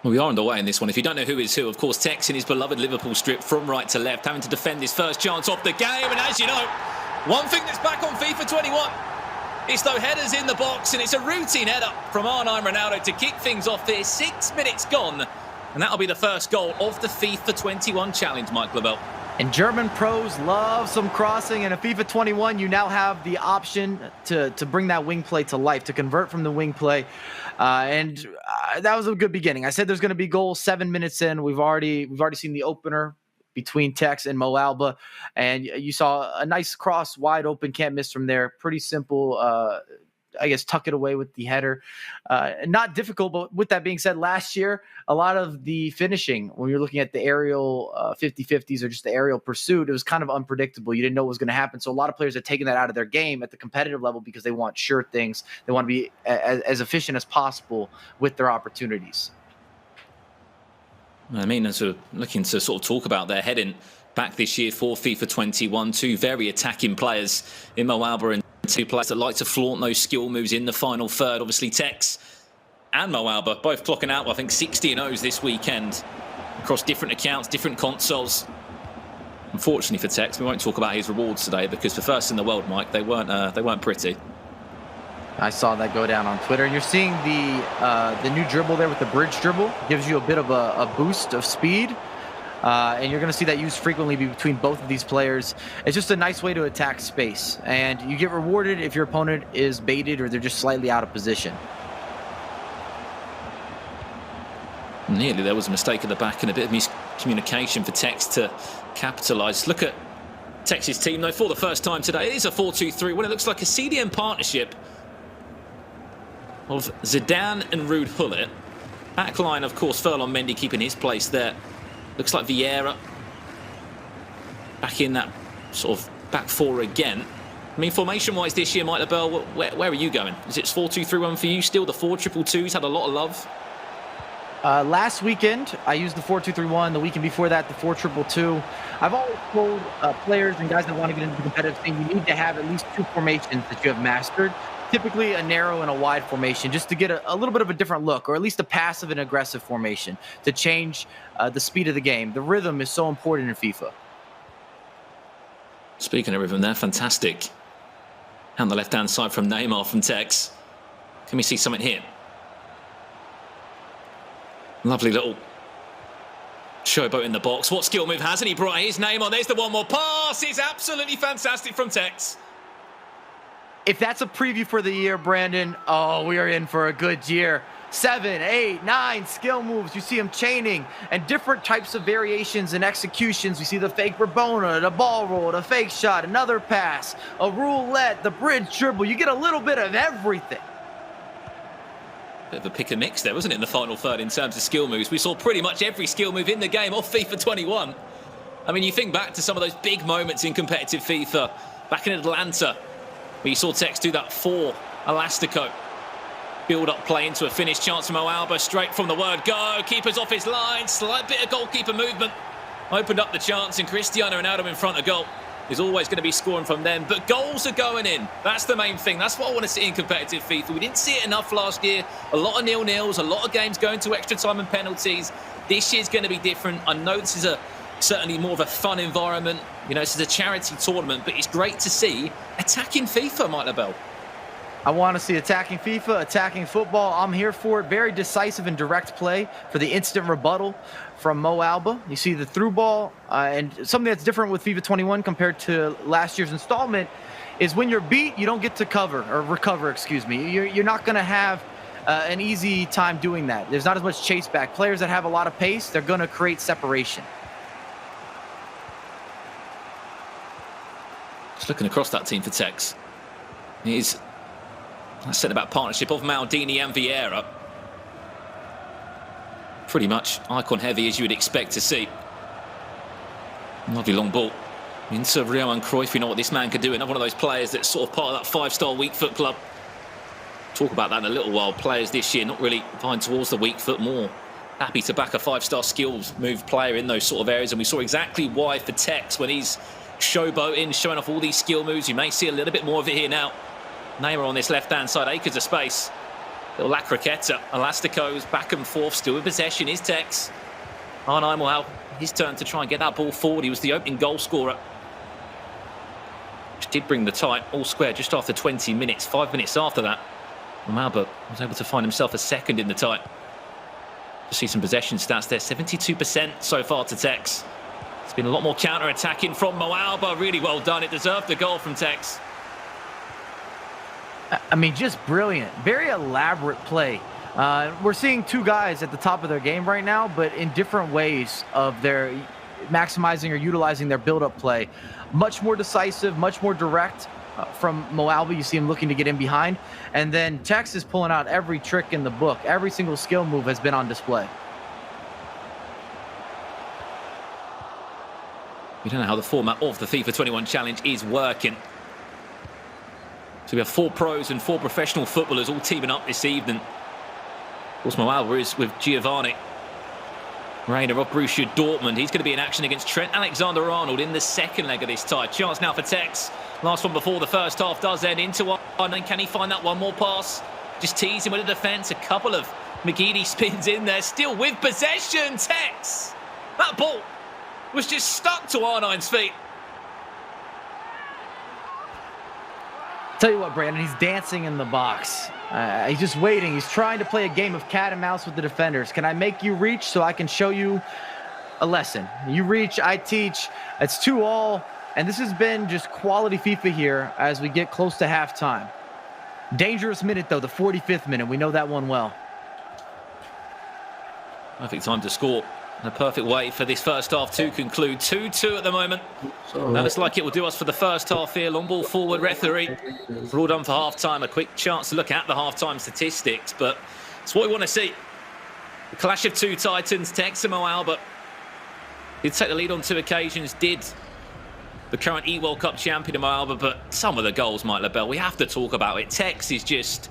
Well, we are underway in this one. If you don't know who is who, of course, Tekkz in his beloved Liverpool strip from right to left, having to defend his first chance off the game. And as you know, one thing that's back on FIFA 21, it's those headers in the box, and it's a routine header from R9 Ronaldo to kick things off there. 6 minutes gone. And that'll be the first goal of the FIFA 21 challenge, Mike Lavelle. And German pros love some crossing. And in FIFA 21, you now have the option to bring that wing play to life, to convert from the wing play. And that was a good beginning. I said there's going to be goals 7 minutes in. We've already seen the opener between Tekkz and MoAuba. And you saw a nice cross, wide open, can't miss from there. Pretty simple, I guess, tuck it away with the header. Not difficult, but with that being said, last year, a lot of the finishing, when you're looking at the aerial 50-50s or just the aerial pursuit, it was kind of unpredictable. You didn't know what was going to happen. So a lot of players have taken that out of their game at the competitive level because they want sure things. They want to be as efficient as possible with their opportunities. I mean, sort of looking to sort of talk about their heading back this year for FIFA 21, two very attacking players in MoAuba and two players that like to flaunt those skill moves in the final third. Obviously, Tekkz and MoAuba both clocking out, I think, 60 0s this weekend across different accounts, different consoles. Unfortunately for Tekkz, we won't talk about his rewards today because for first in the world, Mike, they weren't pretty. I saw that go down on Twitter. And you're seeing the new dribble there with the bridge dribble. Gives you a bit of a boost of speed. And you're going to see that used frequently between both of these players. It's just a nice way to attack space. And you get rewarded if your opponent is baited or they're just slightly out of position. Nearly there was a mistake at the back and a bit of miscommunication for Tekkz to capitalise. Look at Tekkz's team, though, for the first time today. It is a 4-2-3, when it looks like a CDM partnership of Zidane and Ruud Gullit. Backline, of course, Ferland Mendy keeping his place there. Looks like Vieira back in that sort of back four again. I mean, formation-wise this year, Mike LaBelle, where are you going? Is it 4-2-3-1 for you still? The 4-2-2-2's had a lot of love. Last weekend, I used the 4-2-3-1. The weekend before that, the 4-2-2-2. I've always told players and guys that want to get into the competitive thing, you need to have at least two formations that you have mastered. Typically a narrow and a wide formation, just to get a little bit of a different look, or at least a passive and aggressive formation to change the speed of the game. The rhythm is so important in FIFA. Speaking of rhythm there, fantastic. On the left-hand side from Neymar from Tekkz. Can we see something here? Lovely little showboat in the box. What skill move hasn't he brought his name on? There's the one more pass. It's absolutely fantastic from Tekkz. If that's a preview for the year, Brandon, oh, we are in for a good year. 7, 8, 9 skill moves. You see him chaining and different types of variations and executions. We see the fake Rabona, the ball roll, the fake shot, another pass, a roulette, the bridge dribble. You get a little bit of everything. Bit of a pick and mix there, wasn't it, in the final third in terms of skill moves? We saw pretty much every skill move in the game off FIFA 21. I mean, you think back to some of those big moments in competitive FIFA, back in Atlanta, where you saw Tekkz do that 4 Elastico. Build-up play into a finish chance from MoAuba, straight from the word go. Keeper's off his line, slight bit of goalkeeper movement. Opened up the chance, and Cristiano Ronaldo in front of goal is always going to be scoring from them. But goals are going in. That's the main thing. That's what I want to see in competitive FIFA. We didn't see it enough last year. A lot of nil-nils, a lot of games going to extra time and penalties. This year's going to be different. I know this is certainly more of a fun environment. You know, this is a charity tournament, but it's great to see attacking FIFA, Mike LaBelle. I want to see attacking FIFA, attacking football. I'm here for it. Very decisive and direct play for the instant rebuttal from MoAuba. You see the through ball, and something that's different with FIFA 21 compared to last year's installment is when you're beat, you don't get to recover, excuse me. You're not going to have an easy time doing that. There's not as much chase back. Players that have a lot of pace, they're going to create separation. Just looking across that team for Tekkz. It is a centre-back partnership of Maldini and Vieira. Pretty much icon-heavy as you would expect to see. Lovely long ball into Rio and Cruyff. We know what this man could do. Another one of those players that's sort of part of that 5-star weak foot club. Talk about that in a little while. Players this year not really vying towards the weak foot, more happy to back a 5-star skills move player in those sort of areas. And we saw exactly why for Tekkz when he's showboating, showing off all these skill moves. You may see a little bit more of it here now. Neymar on this left-hand side, acres of space. Little La Croqueta, Elastico's back and forth, still with possession is Tekkz. Arnheim will have his turn to try and get that ball forward. He was the opening goal scorer. Which did bring the tie all square just after 20 minutes. 5 minutes after that, MoAuba was able to find himself a second in the tie. Just see some possession stats there, 72% so far to Tekkz. It's been a lot more counter-attacking from MoAuba. Really well done. It deserved a goal from Tekkz. I mean, just brilliant. Very elaborate play. We're seeing two guys at the top of their game right now, but in different ways of their maximizing or utilizing their build-up play. Much more decisive, much more direct from MoAuba. You see him looking to get in behind. And then Tekkz is pulling out every trick in the book. Every single skill move has been on display. We don't know how the format of the FIFA 21 Challenge is working. So we have 4 pros and 4 professional footballers all teaming up this evening. Of course, MoAuba is with Giovanni Reyna of Borussia Dortmund. He's going to be in action against Trent Alexander-Arnold in the second leg of this tie. Chance now for Tekkz. Last one before the first half does end into one. And can he find that one more pass? Just teasing with the defence. A couple of McGeady spins in there. Still with possession. Tekkz. That ball was just stuck to R9's feet. Tell you what, Brandon, he's dancing in the box. He's just waiting. He's trying to play a game of cat and mouse with the defenders. Can I make you reach so I can show you a lesson? You reach, I teach. It's 2-2. And this has been just quality FIFA here as we get close to halftime. Dangerous minute, though, the 45th minute. We know that one well. Perfect time to score. And a perfect way for this first half to conclude. 2-2 at the moment. That looks like it will do us for the first half here. Long ball forward, referee. We're all done for half-time. A quick chance to look at the half-time statistics, but it's what we want to see. The clash of two titans, Tekkz and MoAuba. Did take the lead on 2 occasions, did the current E-World Cup champion MoAuba, but some of the goals, Mike LaBelle, we have to talk about it. Tekkz is just,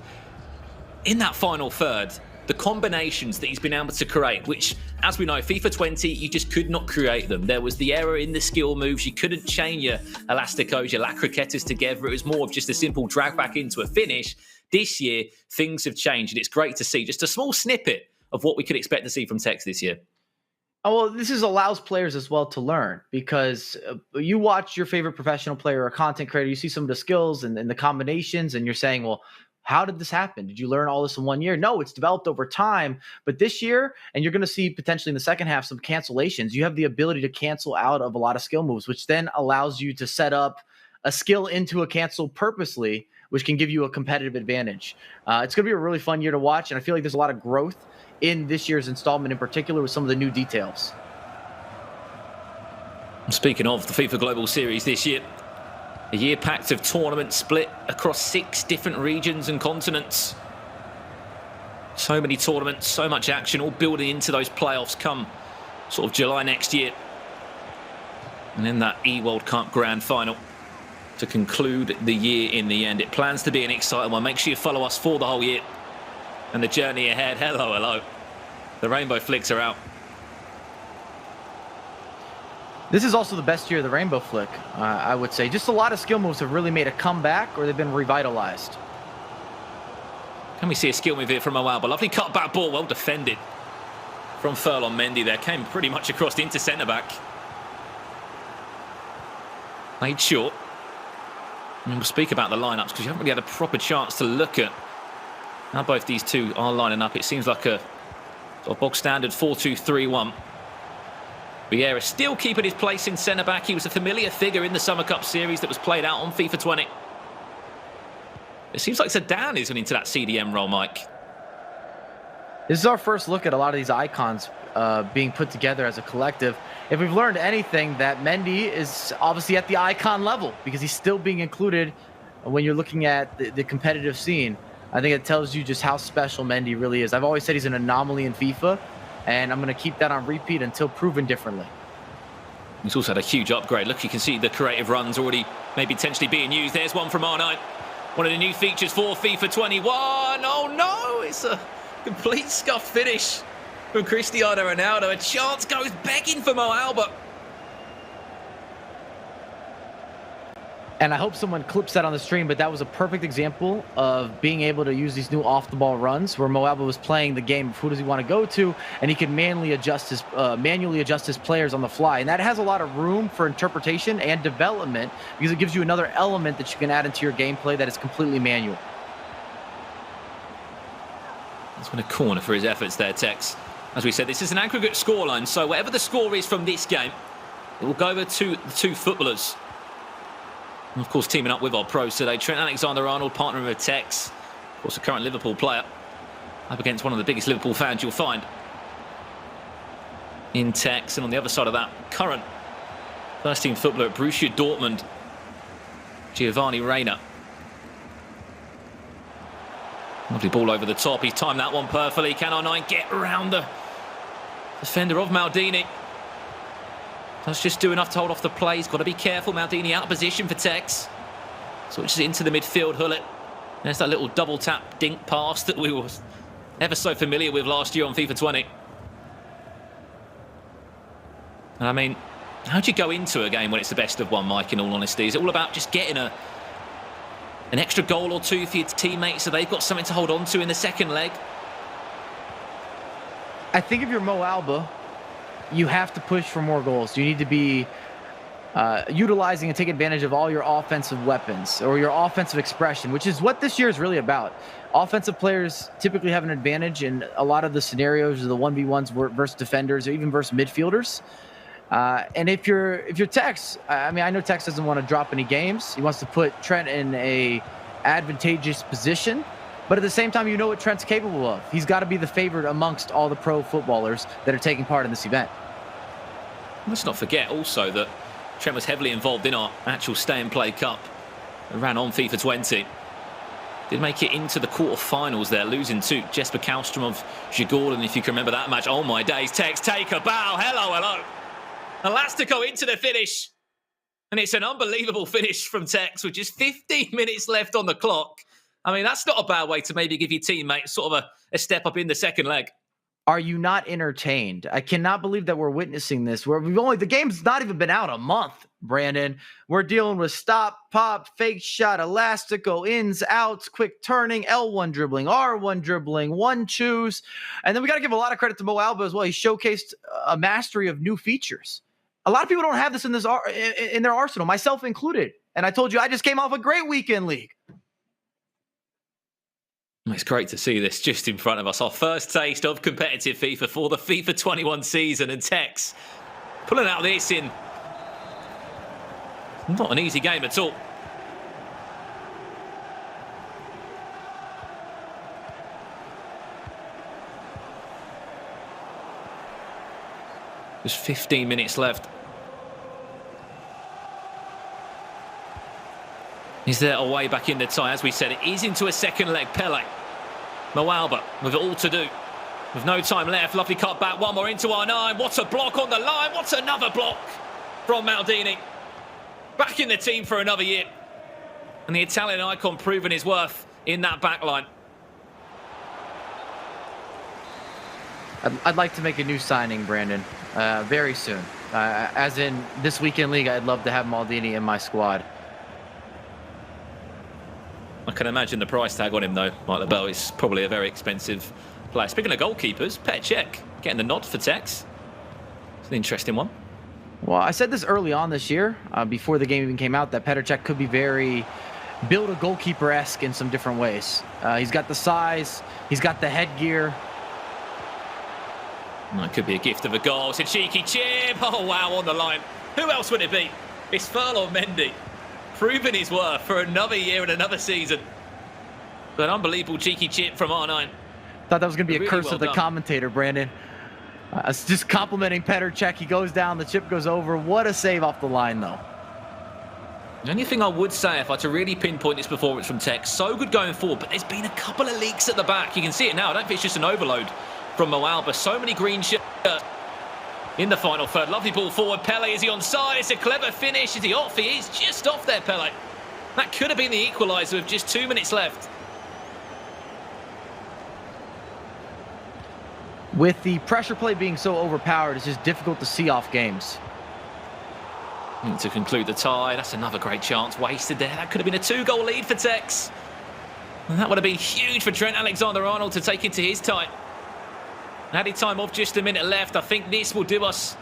in that final third, the combinations that he's been able to create, which, as we know, FIFA 20, you just could not create them. There was the error in the skill moves. You couldn't chain your Elasticos, your La Croquetas together. It was more of just a simple drag back into a finish. This year, things have changed, and it's great to see just a small snippet of what we could expect to see from Tekkz this year. Oh, well, this allows players as well to learn, because you watch your favorite professional player or content creator, you see some of the skills and the combinations, and you're saying, well, how did this happen? Did you learn all this in 1 year? No, it's developed over time. But this year, and you're going to see potentially in the second half some cancellations, you have the ability to cancel out of a lot of skill moves, which then allows you to set up a skill into a cancel purposely, which can give you a competitive advantage. It's going to be a really fun year to watch, and I feel like there's a lot of growth in this year's installment in particular with some of the new details. Speaking of the FIFA Global Series this year, a year packed of tournaments split across 6 different regions and continents. So many tournaments, so much action, all building into those playoffs come sort of July next year. And then that E-World Cup Grand Final to conclude the year in the end. It plans to be an exciting one. Make sure you follow us for the whole year and the journey ahead. Hello, hello. The rainbow flicks are out. This is also the best year of the rainbow flick, I would say. Just a lot of skill moves have really made a comeback, or they've been revitalized. Can we see a skill move here from MoAuba? Lovely cut-back ball, well defended from Ferland Mendy there. Came pretty much across into centre-back. Played short. And we'll speak about the lineups because you haven't really had a proper chance to look at how both these two are lining up. It seems like a sort of bog-standard 4-2-3-1. Vieira still keeping his place in centre-back. He was a familiar figure in the Summer Cup series that was played out on FIFA 20. It seems like Zidane is into that CDM role, Mike. This is our first look at a lot of these icons being put together as a collective. If we've learned anything, that Mendy is obviously at the icon level because he's still being included when you're looking at the competitive scene. I think it tells you just how special Mendy really is. I've always said he's an anomaly in FIFA, and I'm going to keep that on repeat until proven differently. He's also had a huge upgrade. Look, you can see the creative runs already maybe potentially being used. There's one from R9. One of the new features for FIFA 21. Oh no, it's a complete scuffed finish from Cristiano Ronaldo. A chance goes begging for MoAuba. And I hope someone clips that on the stream, but that was a perfect example of being able to use these new off-the-ball runs where MoAuba was playing the game of who does he want to go to, and he can manually adjust his players on the fly. And that has a lot of room for interpretation and development because it gives you another element that you can add into your gameplay that is completely manual. That's been a corner for his efforts there, Tekkz. As we said, this is an aggregate scoreline, so whatever the score is from this game, it will go over to the two footballers. And of course, teaming up with our pros today, Trent Alexander-Arnold, partnering with Tekkz, of course, a current Liverpool player, up against one of the biggest Liverpool fans you'll find in Tekkz. And on the other side of that, current first-team footballer at Borussia Dortumund, Giovanni Reyna. Lovely ball over the top. He's timed that one perfectly. Can R9 get around the defender of Maldini? That's just do enough to hold off the play. He's got to be careful. Maldini out of position for Tekkz. Switches into the midfield. Hullet. There's that little double tap dink pass that we were ever so familiar with last year on FIFA 20. And I mean, how do you go into a game when it's the best of one, Mike, in all honesty? Is it all about just getting an extra goal or two for your teammates so they've got something to hold on to in the second leg? I think if you're MoAuba, you have to push for more goals. You need to be utilizing and take advantage of all your offensive weapons or your offensive expression, which is what this year is really about. Offensive players typically have an advantage in a lot of the scenarios, the 1v1s versus defenders or even versus midfielders. And if you're Tekkz, I mean, I know Tekkz doesn't want to drop any games. He wants to put Trent in a advantageous position. But at the same time, you know what Trent's capable of. He's got to be the favorite amongst all the pro footballers that are taking part in this event. Let's not forget also that Trent was heavily involved in our actual Stay and Play Cup. It ran on FIFA 20. Did make it into the quarterfinals there, losing to Jesper Kallstrom of Djurgården, if you can remember that match. Oh my days, Tekkz, take a bow. Hello, hello. Elastico into the finish. And it's an unbelievable finish from Tekkz with just 15 minutes left on the clock. I mean, that's not a bad way to maybe give your teammates sort of a step up in the second leg. Are you not entertained? I cannot believe that we're witnessing this. Where the game's not even been out a month, Brandon. We're dealing with stop, pop, fake shot, elastico, ins, outs, quick turning, L1 dribbling, R1 dribbling, one choose. And then we got to give a lot of credit to MoAuba as well. He showcased a mastery of new features. A lot of people don't have this in their arsenal, myself included. And I told you, I just came off a great weekend league. It's great to see this just in front of us. Our first taste of competitive FIFA for the FIFA 21 season. And Tekkz pulling out this in not an easy game at all. There's 15 minutes left. Is there a way back in the tie? As we said, it is into a second leg. Pele. MoAuba with it all to do. With no time left. Lovely cut back. One more into R9. What a block on the line. What's another block from Maldini. Back in the team for another year. And the Italian icon proving his worth in that back line. I'd like to make a new signing, Brandon, very soon. As in this weekend league, I'd love to have Maldini in my squad. I can imagine the price tag on him, though. Like the Bell is probably a very expensive player. Speaking of goalkeepers, Petr Cech getting the nod for Tekkz. It's an interesting one. Well, I said this early on this year, before the game even came out, that Petr Cech could be very build a goalkeeper-esque in some different ways. He's got the size, he's got the headgear. That could be a gift of a goal. It's a cheeky chip. Oh, wow, on the line. Who else would it be? It's Ferland Mendy. Proving his worth for another year and another season. An unbelievable cheeky chip from R9. Thought that was going to be Really a curse well of the done. commentator, Brandon. It's just complimenting Petr Cech. He goes down, the chip goes over. What a save off the line, though. The only thing I would say, if I had to really pinpoint this performance from Tekkz, so good going forward, but there's been a couple of leaks at the back. You can see it now. I don't think it's just an overload from MoAuba. So many green shirts in the final third. Lovely ball forward. Pele, is he onside? It's a clever finish. Is he off? He is just off there, Pele. That could have been the equaliser with just 2 minutes left. With the pressure play being so overpowered, it's just difficult to see off games. And to conclude the tie, that's another great chance wasted there. That could have been a 2-goal lead for Tekkz. And that would have been huge for Trent Alexander-Arnold to take into his tie. Added time off, just a minute left. I think this will do us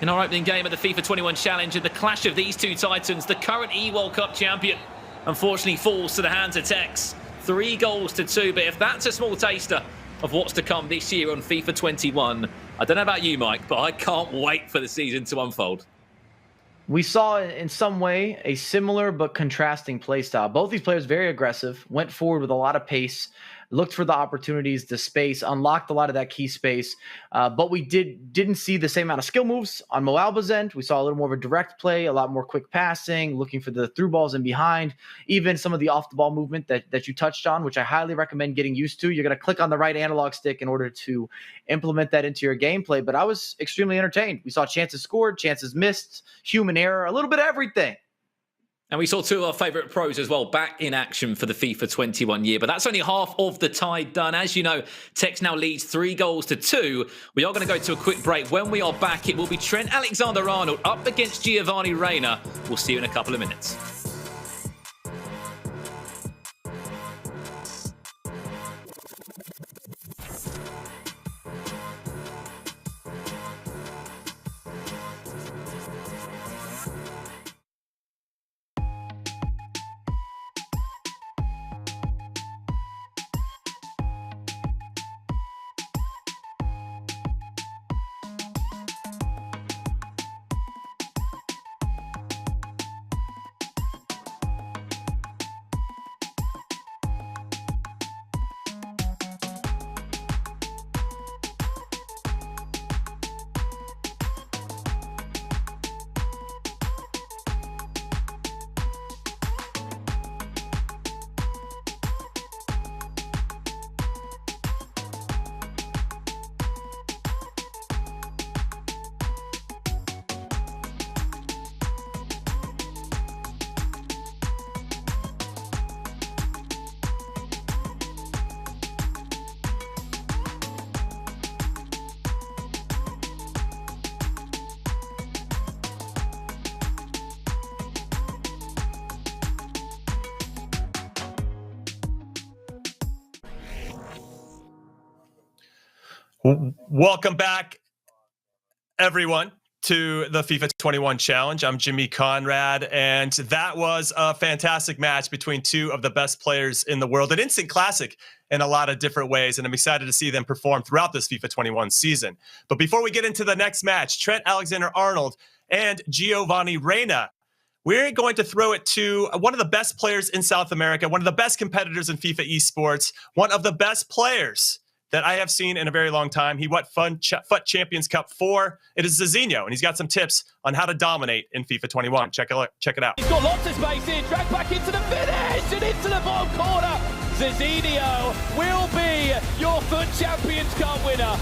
in our opening game of the FIFA 21 Challenge. And the clash of these two titans, the current E-World Cup champion, unfortunately falls to the hands of Tekkz. 3-2. But if that's a small taster of what's to come this year on FIFA 21, I don't know about you, Mike, but I can't wait for the season to unfold. We saw in some way a similar but contrasting play style. Both these players very aggressive, went forward with a lot of pace, looked for the opportunities, the space, unlocked a lot of that key space. But we didn't see the same amount of skill moves on MoAuba's end. We saw a little more of a direct play, a lot more quick passing, looking for the through balls and behind, even some of the off-the-ball movement that you touched on, which I highly recommend getting used to. You're going to click on the right analog stick in order to implement that into your gameplay. But I was extremely entertained. We saw chances scored, chances missed, human error, a little bit of everything. And we saw two of our favourite pros as well back in action for the FIFA 21 year. But that's only half of the tie done. As you know, Tekkz now leads 3-2. We are going to go to a quick break. When we are back, it will be Trent Alexander-Arnold up against Giovanni Reyna. We'll see you in a couple of minutes. Welcome back, everyone, to the FIFA 21 Challenge. I'm Jimmy Conrad, and that was a fantastic match between two of the best players in the world. An instant classic in a lot of different ways, and I'm excited to see them perform throughout this FIFA 21 season. But before we get into the next match, Trent Alexander-Arnold and Giovanni Reyna, we're going to throw it to one of the best players in South America, one of the best competitors in FIFA esports, one of the best players that I have seen in a very long time. He won FUT Champions Cup 4. It is Zizinho, and he's got some tips on how to dominate in FIFA 21. Check it out. He's got lots of space here, dragged back into the finish and into the bottom corner. Zizinho will be your FUT Champions Cup winner.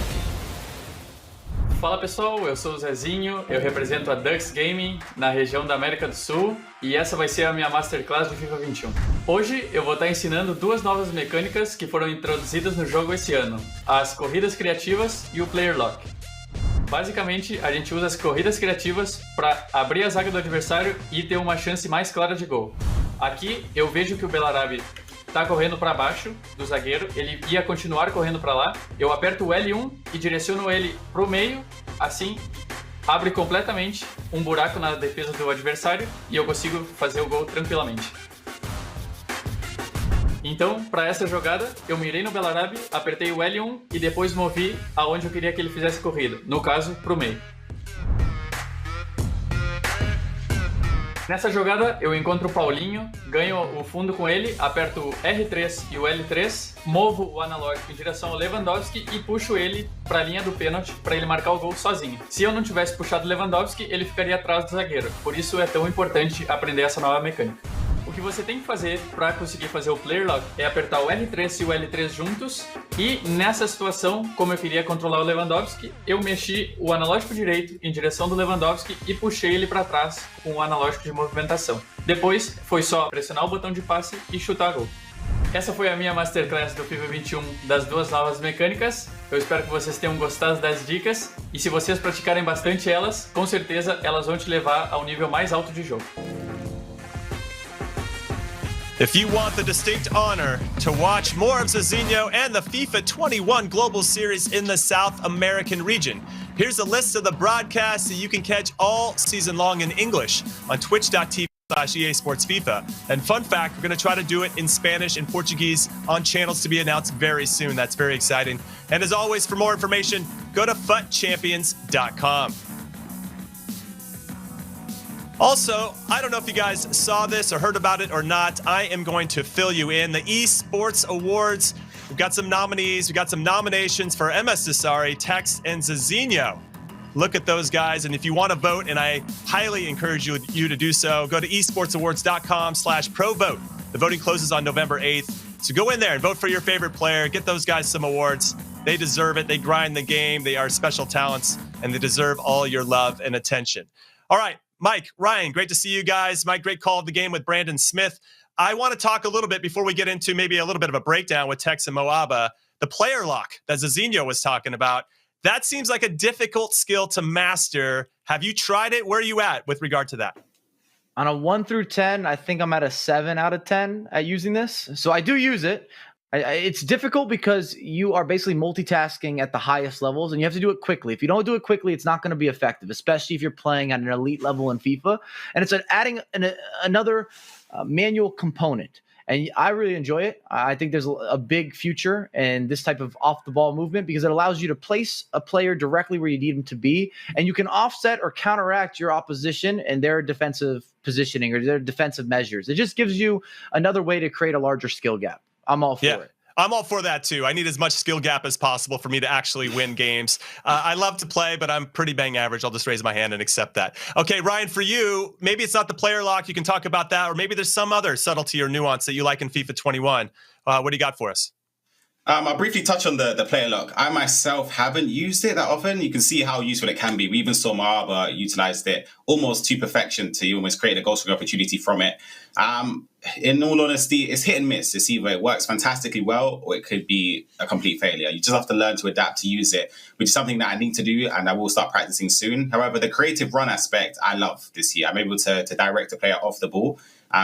Fala pessoal, eu sou o Zezinho, eu represento a Dux Gaming na região da América do Sul e essa vai ser a minha Masterclass de FIFA 21. Hoje eu vou estar ensinando duas novas mecânicas que foram introduzidas no jogo esse ano, as corridas criativas e o Player Lock. Basicamente, a gente usa as corridas criativas para abrir a zaga do adversário e ter uma chance mais clara de gol. Aqui eu vejo que o Belarabe tá correndo para baixo do zagueiro, ele ia continuar correndo para lá, eu aperto o L1 e direciono ele pro meio, assim abre completamente um buraco na defesa do adversário e eu consigo fazer o gol tranquilamente. Então, para essa jogada, eu mirei no Belarabe, apertei o L1 e depois movi aonde eu queria que ele fizesse corrida, no caso, pro meio. Nessa jogada, eu encontro o Paulinho, ganho o fundo com ele, aperto o R3 e o L3, movo o analógico em direção ao Lewandowski e puxo ele para a linha do pênalti para ele marcar o gol sozinho. Se eu não tivesse puxado o Lewandowski, ele ficaria atrás do zagueiro. Por isso é tão importante aprender essa nova mecânica. O que você tem que fazer para conseguir fazer o Player Lock é apertar o R3 e o L3 juntos e nessa situação, como eu queria controlar o Lewandowski, eu mexi o analógico direito em direção do Lewandowski e puxei ele para trás com o analógico de movimentação. Depois foi só pressionar o botão de passe e chutar gol. Essa foi a minha Masterclass do FIFA 21 das duas novas mecânicas. Eu espero que vocês tenham gostado das dicas e se vocês praticarem bastante elas, com certeza elas vão te levar ao nível mais alto de jogo. If you want the distinct honor to watch more of Zizinho and the FIFA 21 Global Series in the South American region, here's a list of the broadcasts that you can catch all season long in English on twitch.tv/EA Sports FIFA. And fun fact, we're going to try to do it in Spanish and Portuguese on channels to be announced very soon. That's very exciting. And as always, for more information, go to futchampions.com. Also, I don't know if you guys saw this or heard about it or not. I am going to fill you in. The Esports Awards, we've got some nominees. We've got some nominations for MS Sassari, Tekkz, and Zizinho. Look at those guys. And if you want to vote, and I highly encourage you to do so, go to esportsawards.com/pro-vote. The voting closes on November 8th. So go in there and vote for your favorite player. Get those guys some awards. They deserve it. They grind the game. They are special talents, and they deserve all your love and attention. All right. Mike, Ryan, great to see you guys. Mike, great call of the game with Brandon Smith. I want to talk a little bit before we get into maybe a little bit of a breakdown with Tekkz and MoAuba. The player lock that Zizinho was talking about, that seems like a difficult skill to master. Have you tried it? Where are you at with regard to that? On a 1 through 10, I think I'm at a 7 out of 10 at using this. So I do use it. It's difficult because you are basically multitasking at the highest levels and you have to do it quickly. If you don't do it quickly, it's not going to be effective, especially if you're playing at an elite level in FIFA. And it's adding another manual component. And I really enjoy it. I think there's a big future in this type of off-the-ball movement because it allows you to place a player directly where you need him to be. And you can offset or counteract your opposition and their defensive positioning or their defensive measures. It just gives you another way to create a larger skill gap. I'm all for it. I'm all for that too. I need as much skill gap as possible for me to actually win games. I love to play, but I'm pretty bang average. I'll just raise my hand and accept that. Okay, Ryan, for you, maybe it's not the player lock. You can talk about that, or maybe there's some other subtlety or nuance that you like in FIFA 21. What do you got for us? I'll briefly touch on the player lock. I myself haven't used it that often. You can see how useful it can be. We even saw MoAuba utilized it almost to perfection to almost create a goal scoring opportunity from it. In all honesty, it's hit and miss. It's either it works fantastically well or it could be a complete failure. You just have to learn to adapt to use it, which is something that I need to do and I will start practicing soon. However, the creative run aspect, I love this year. I'm able to direct a player off the ball,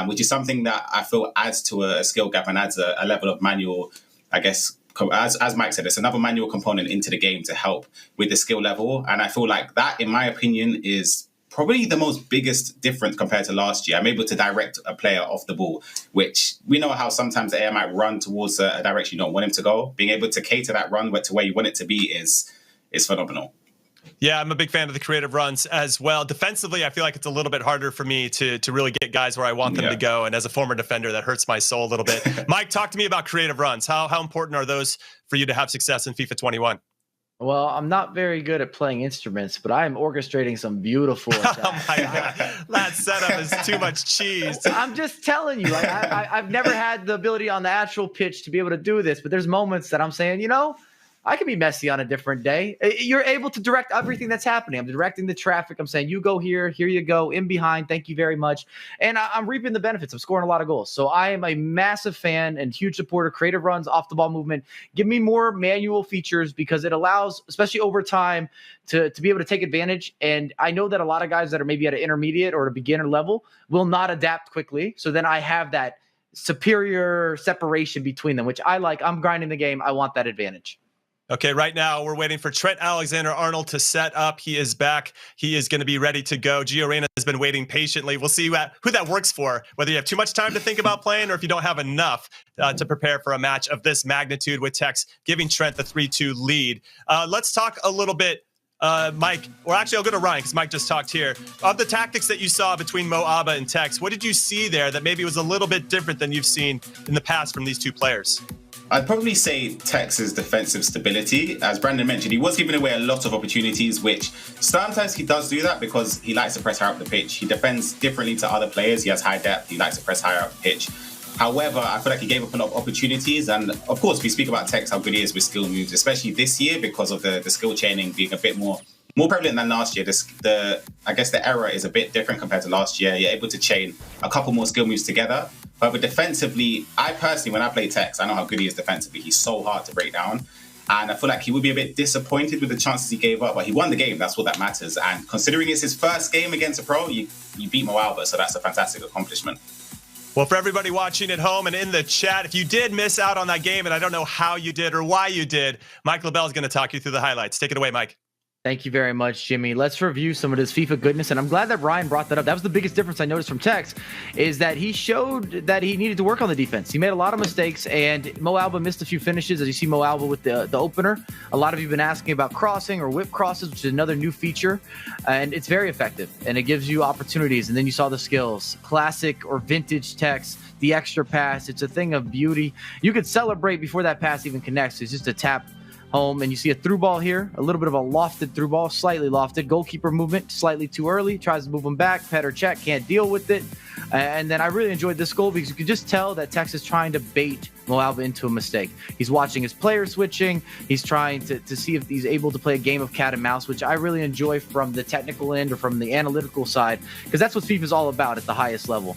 which is something that I feel adds to a skill gap and adds a level of manual, I guess, as Mike said, it's another manual component into the game to help with the skill level. And I feel like that, in my opinion, is probably the most biggest difference compared to last year. I'm able to direct a player off the ball, which we know how sometimes the AIR might run towards a direction you don't want him to go. Being able to cater that run to where you want it to be is phenomenal. Yeah, I'm a big fan of the creative runs as well. Defensively, I feel like it's a little bit harder for me to really get guys where I want them to go. And as a former defender, that hurts my soul a little bit. Mike, talk to me about creative runs. How important are those for you to have success in FIFA 21? Well, I'm not very good at playing instruments, but I am orchestrating some beautiful attacks. Oh my God. That setup is too much cheese. I'm just telling you, like, I've never had the ability on the actual pitch to be able to do this, but there's moments that I'm saying, you know, I can be messy on a different day. You're able to direct everything that's happening. I'm directing the traffic. I'm saying, you go here, here you go, in behind. Thank you very much. And I'm reaping the benefits. I'm scoring a lot of goals. So I am a massive fan and huge supporter. Creative runs, off the ball movement. Give me more manual features because it allows, especially over time, to be able to take advantage. And I know that a lot of guys that are maybe at an intermediate or a beginner level will not adapt quickly. So then I have that superior separation between them, which I like. I'm grinding the game. I want that advantage. Okay, right now we're waiting for Trent Alexander-Arnold to set up. He is back. He is going to be ready to go. Gio Reyna has been waiting patiently. We'll see who that works for, whether you have too much time to think about playing or if you don't have enough to prepare for a match of this magnitude with Tekkz giving Trent the 3-2 lead. Let's talk a little bit, Mike, or actually I'll go to Ryan because Mike just talked here. Of the tactics that you saw between MoAuba and Tekkz, what did you see there that maybe was a little bit different than you've seen in the past from these two players? I'd probably say Tektz's defensive stability. As Brandon mentioned, he was giving away a lot of opportunities, which sometimes he does do that because he likes to press higher up the pitch. He defends differently to other players. He has high depth. He likes to press higher up the pitch. However, I feel like he gave up a lot of opportunities. And of course, we speak about Tekkz, how good he is with skill moves, especially this year because of the skill chaining being a bit more prevalent than last year. I guess the error is a bit different compared to last year. You're able to chain a couple more skill moves together. But defensively, I personally, when I play Tekkz, I know how good he is defensively. He's so hard to break down. And I feel like he would be a bit disappointed with the chances he gave up. But he won the game. That's what that matters. And considering it's his first game against a pro, you beat MoAuba. So that's a fantastic accomplishment. Well, for everybody watching at home and in the chat, if you did miss out on that game, and I don't know how you did or why you did, Mike LaBelle is going to talk you through the highlights. Take it away, Mike. Thank you very much, Jimmy. Let's review some of this FIFA goodness, and I'm glad that Ryan brought that up. That was the biggest difference I noticed from Tekkz, is that he showed that he needed to work on the defense. He made a lot of mistakes, and MoAuba missed a few finishes, as you see MoAuba with the opener. A lot of you have been asking about crossing or whip crosses, which is another new feature, and it's very effective, and it gives you opportunities. And then you saw the skills, classic or vintage Tekkz, the extra pass. It's a thing of beauty. You could celebrate before that pass even connects. It's just a tap home, and you see a through ball here, a little bit of a lofted through ball, slightly lofted. Goalkeeper movement, slightly too early, tries to move him back, pet or check, can't deal with it. And then I really enjoyed this goal because you could just tell that Tekkz is trying to bait MoAuba into a mistake. He's watching his player switching. He's trying to see if he's able to play a game of cat and mouse, which I really enjoy from the technical end or from the analytical side, because that's what FIFA is all about at the highest level.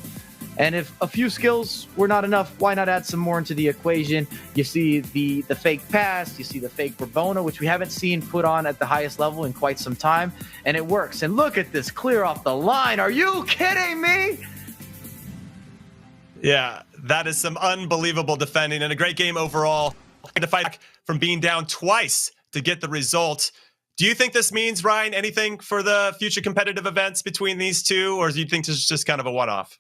And if a few skills were not enough, why not add some more into the equation? You see the fake pass, you see the fake Rabona, which we haven't seen put on at the highest level in quite some time, and it works. And look at this clear off the line. Are you kidding me? Yeah, that is some unbelievable defending and a great game overall. To fight back from being down twice to get the result. Do you think this means, Ryan, anything for the future competitive events between these two, or do you think this is just kind of a one-off?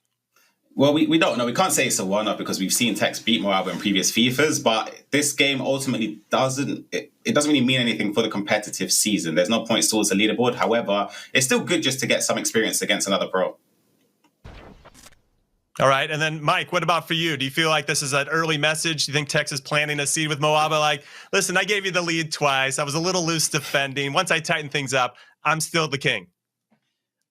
Well, we don't know. We can't say it's a one-off because we've seen Tekkz beat MoAuba in previous FIFAs, but this game ultimately doesn't really mean anything for the competitive season. There's no points towards the leaderboard. However, it's still good just to get some experience against another pro. All right. And then, Mike, what about for you? Do you feel like this is an early message? Do you think Tekkz is planting a seed with MoAuba? Like, listen, I gave you the lead twice. I was a little loose defending. Once I tighten things up, I'm still the king.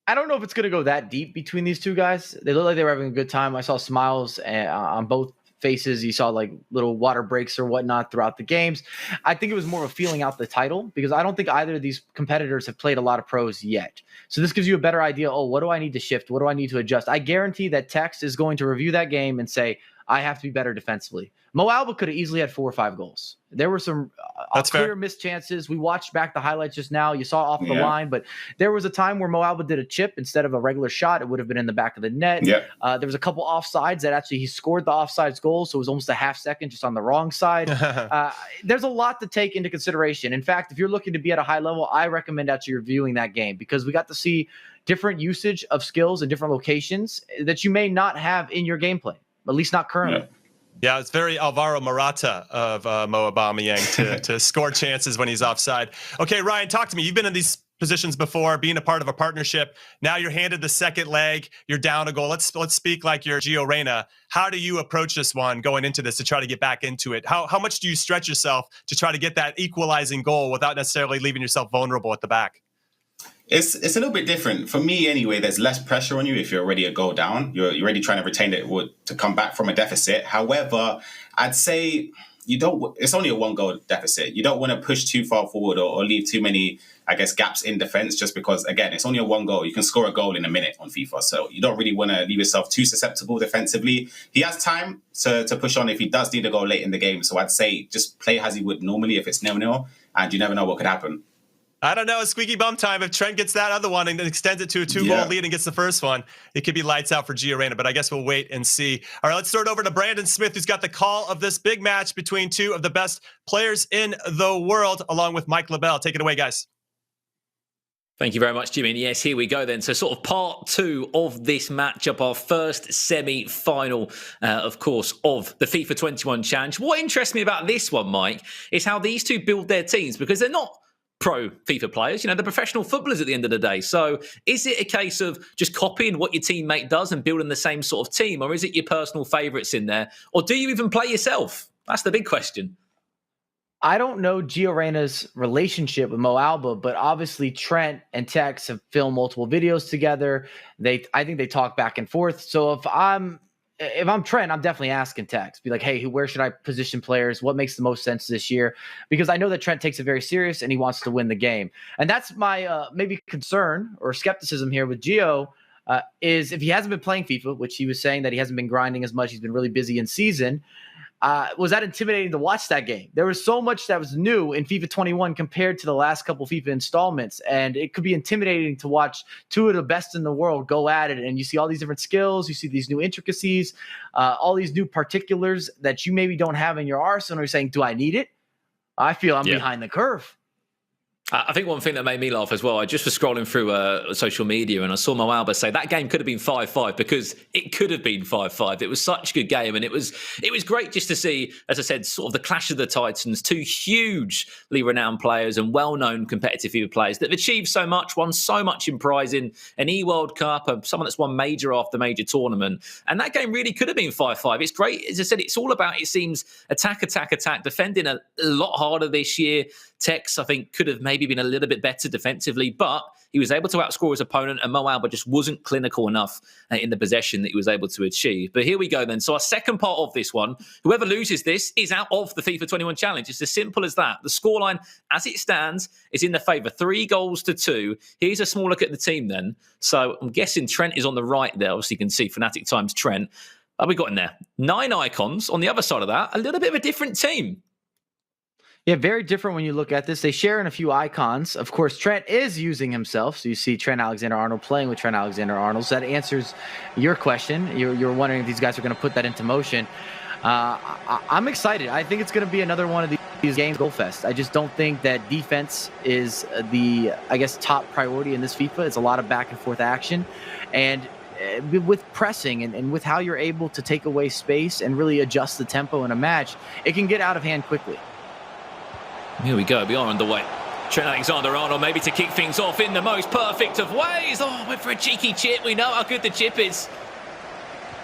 I don't know if it's going to go that deep between these two guys. They look like they were having a good time. I saw smiles on both faces. You saw like little water breaks or whatnot throughout the games. I think it was more of feeling out the title because I don't think either of these competitors have played a lot of pros yet. So this gives you a better idea. Oh, what do I need to shift? What do I need to adjust? I guarantee that Tekkz is going to review that game and say, I have to be better defensively. MoAuba could have easily had 4 or 5 goals. There were some clear missed chances. We watched back the highlights just now. You saw off the line, but there was a time where MoAuba did a chip instead of a regular shot. It would have been in the back of the net. There was a couple offsides that actually he scored the offsides goal, so it was almost a half second just on the wrong side. There's a lot to take into consideration. In fact, if you're looking to be at a high level, I recommend actually reviewing that game because we got to see different usage of skills in different locations that you may not have in your gameplay, at least not currently. Yeah, it's very Alvaro Morata of Mo Aubameyang to score chances when he's offside. Okay, Ryan, talk to me. You've been in these positions before, being a part of a partnership. Now you're handed the second leg, you're down a goal. Let's speak like you're Gio Reyna. How do you approach this one going into this to try to get back into it? How much do you stretch yourself to try to get that equalizing goal without necessarily leaving yourself vulnerable at the back? It's a little bit different. For me, anyway, there's less pressure on you if you're already a goal down. You're already trying to retain it to come back from a deficit. However, I'd say it's only a 1-goal deficit. You don't want to push too far forward or leave too many, I guess, gaps in defense, just because, again, it's only a 1 goal. You can score a goal in a minute on FIFA. So you don't really want to leave yourself too susceptible defensively. He has time to push on if he does need a goal late in the game. So I'd say just play as he would normally if it's 0-0, and you never know what could happen. I don't know. Squeaky bum time. If Trent gets that other one and extends it to a 2-goal lead and gets the first one, it could be lights out for Gio Reyna, but I guess we'll wait and see. All right, let's throw it over to Brandon Smith, who's got the call of this big match between two of the best players in the world, along with Mike LaBelle. Take it away, guys. Thank you very much, Jimmy. And yes, here we go then. So sort of part 2 of this matchup, our first semi-final, of course, of the FIFA 21 Challenge. What interests me about this one, Mike, is how these two build their teams, because they're not pro FIFA players, they're professional footballers at the end of the day. So is it a case of just copying what your teammate does and building the same sort of team, or is it your personal favourites in there, or do you even play yourself? That's the big question. I don't know Gio Reyna's relationship with MoAuba, but obviously Trent and Tekkz have filmed multiple videos together. I think they talk back and forth. So if I'm Trent, I'm definitely asking Tekkz, be like, hey, where should I position players? What makes the most sense this year? Because I know that Trent takes it very serious and he wants to win the game. And that's my maybe concern or skepticism here with Gio, is if he hasn't been playing FIFA, which he was saying that he hasn't been grinding as much, he's been really busy in season. Was that intimidating to watch that game? There was so much that was new in FIFA 21 compared to the last couple FIFA installments, and it could be intimidating to watch two of the best in the world go at it, and you see all these different skills, you see these new intricacies, all these new particulars that you maybe don't have in your arsenal. You're saying, do I need it? I feel I'm behind the curve. I think one thing that made me laugh as well, I just was scrolling through social media and I saw MoAuba say that game could have been 5-5, because it could have been 5-5. It was such a good game, and it was great just to see, as I said, sort of the clash of the titans, two hugely renowned players and well-known competitive FIFA players that have achieved so much, won so much in prizing, an E-World Cup, someone that's won major after major tournament. And that game really could have been 5-5. It's great. As I said, it's all about, it seems, attack, defending a lot harder this year. Tekkz, I think, could have maybe been a little bit better defensively, but he was able to outscore his opponent, and MoAuba just wasn't clinical enough in the possession that he was able to achieve. But here we go then. So our second part of this one, whoever loses this is out of the FIFA 21 Challenge. It's as simple as that. The scoreline, as it stands, is in the favour. 3-2. Here's a small look at the team then. So I'm guessing Trent is on the right there. Obviously, you can see Fnatic times Trent. We got in there 9 icons. On the other side of that, a little bit of a different team. Yeah, very different when you look at this. They share in a few icons. Of course, Trent is using himself. So you see Trent Alexander-Arnold playing with Trent Alexander-Arnold. So that answers your question. You're wondering if these guys are going to put that into motion. I'm excited. I think it's going to be another one of these games, Goal Fest. I just don't think that defense is the, I guess, top priority in this FIFA. It's a lot of back and forth action. And with pressing and with how you're able to take away space and really adjust the tempo in a match, it can get out of hand quickly. Here we go. We are underway. Trent Alexander-Arnold maybe to kick things off in the most perfect of ways. Oh, went for a cheeky chip. We know how good the chip is.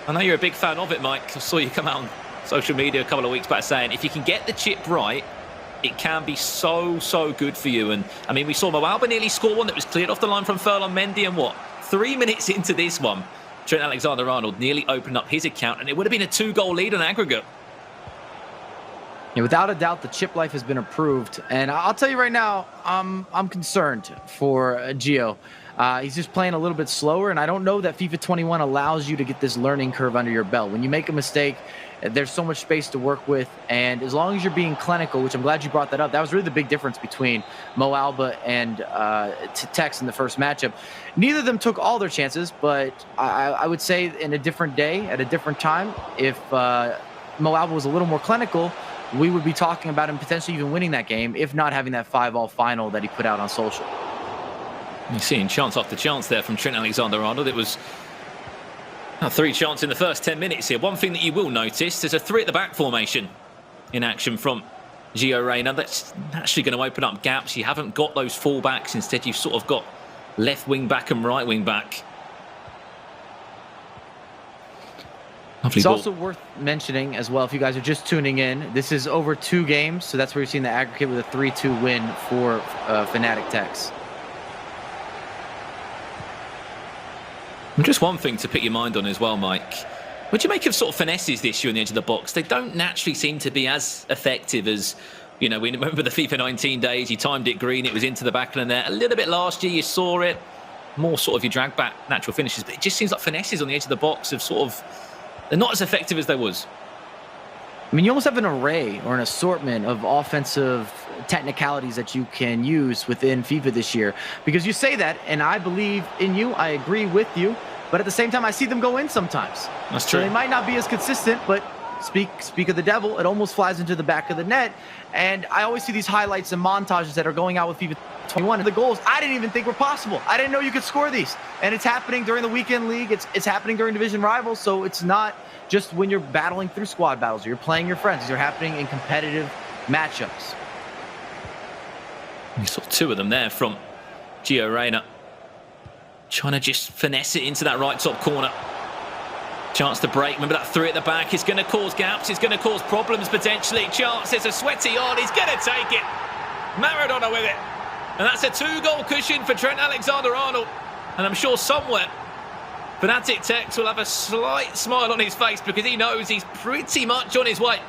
I know you're a big fan of it, Mike. I saw you come out on social media a couple of weeks back saying if you can get the chip right, it can be so good for you. And I mean, we saw MoAuba nearly score one that was cleared off the line from Ferland Mendy, and 3 minutes into this one, Trent Alexander-Arnold nearly opened up his account, and it would have been a 2-goal lead on aggregate. Yeah, without a doubt, the chip life has been improved. And I'll tell you right now, I'm concerned for Gio. He's just playing a little bit slower, and I don't know that FIFA 21 allows you to get this learning curve under your belt. When you make a mistake, there's so much space to work with, and as long as you're being clinical, which I'm glad you brought that up, that was really the big difference between MoAuba and Tekkz in the first matchup. Neither of them took all their chances, but I would say in a different day, at a different time, if MoAuba was a little more clinical, we would be talking about him potentially even winning that game, if not having that 5-all final that he put out on social. You're seeing chance after chance there from Trent Alexander-Arnold. It was 3 chances in the first 10 minutes here. One thing that you will notice, there's a 3 at the back formation in action from Gio Reyna. That's naturally going to open up gaps. You haven't got those fullbacks. Instead, you've sort of got left wing back and right wing back. Lovely it's ball. Also worth mentioning as well, if you guys are just tuning in, this is over 2 games, so that's where you're seeing the aggregate with a 3-2 win for Fnatic Tekkz. And just one thing to put your mind on as well, Mike. What do you make of sort of finesses this year on the edge of the box? They don't naturally seem to be as effective as, you know, we remember the FIFA 19 days. You timed it green, it was into the back of the net. A little bit last year, you saw it. More sort of your drag back natural finishes. But it just seems like finesses on the edge of the box have sort of... They're not as effective as they was. I mean, you almost have an array or an assortment of offensive technicalities that you can use within FIFA this year. Because you say that, and I believe in you, I agree with you, but at the same time, I see them go in sometimes. That's true. So they might not be as consistent, but speak of the devil, it almost flies into the back of the net. And I always see these highlights and montages that are going out with FIFA 21. The goals I didn't even think were possible. I didn't know you could score these. And it's happening during the weekend league. It's happening during division rivals. So it's not just when you're battling through squad battles or you're playing your friends. These are happening in competitive matchups. You saw 2 of them there from Gio Reyna. Trying to just finesse it into that right top corner. Chance to break. Remember that 3 at the back. It's going to cause gaps. It's going to cause problems potentially. Chance, there's a sweaty on. He's going to take it. Maradona with it. And that's a 2-goal cushion for Trent Alexander-Arnold. And I'm sure somewhere Fnatic Tekkz will have a slight smile on his face because he knows he's pretty much on his way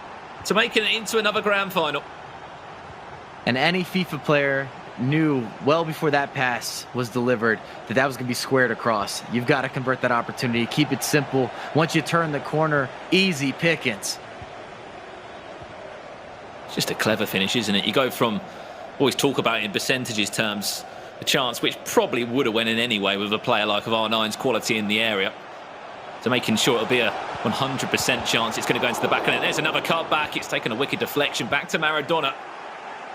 to making it into another grand final. And any FIFA player knew well before that pass was delivered that that was going to be squared across. You've got to convert that opportunity. Keep it simple. Once you turn the corner, easy pickings. It's just a clever finish, isn't it? You go from, always talk about it in percentages terms, a chance which probably would have went in anyway with a player like of R9's quality in the area, to making sure it'll be a 100% chance it's going to go into the back of it. There's another cut back. It's taken a wicked deflection back to Maradona.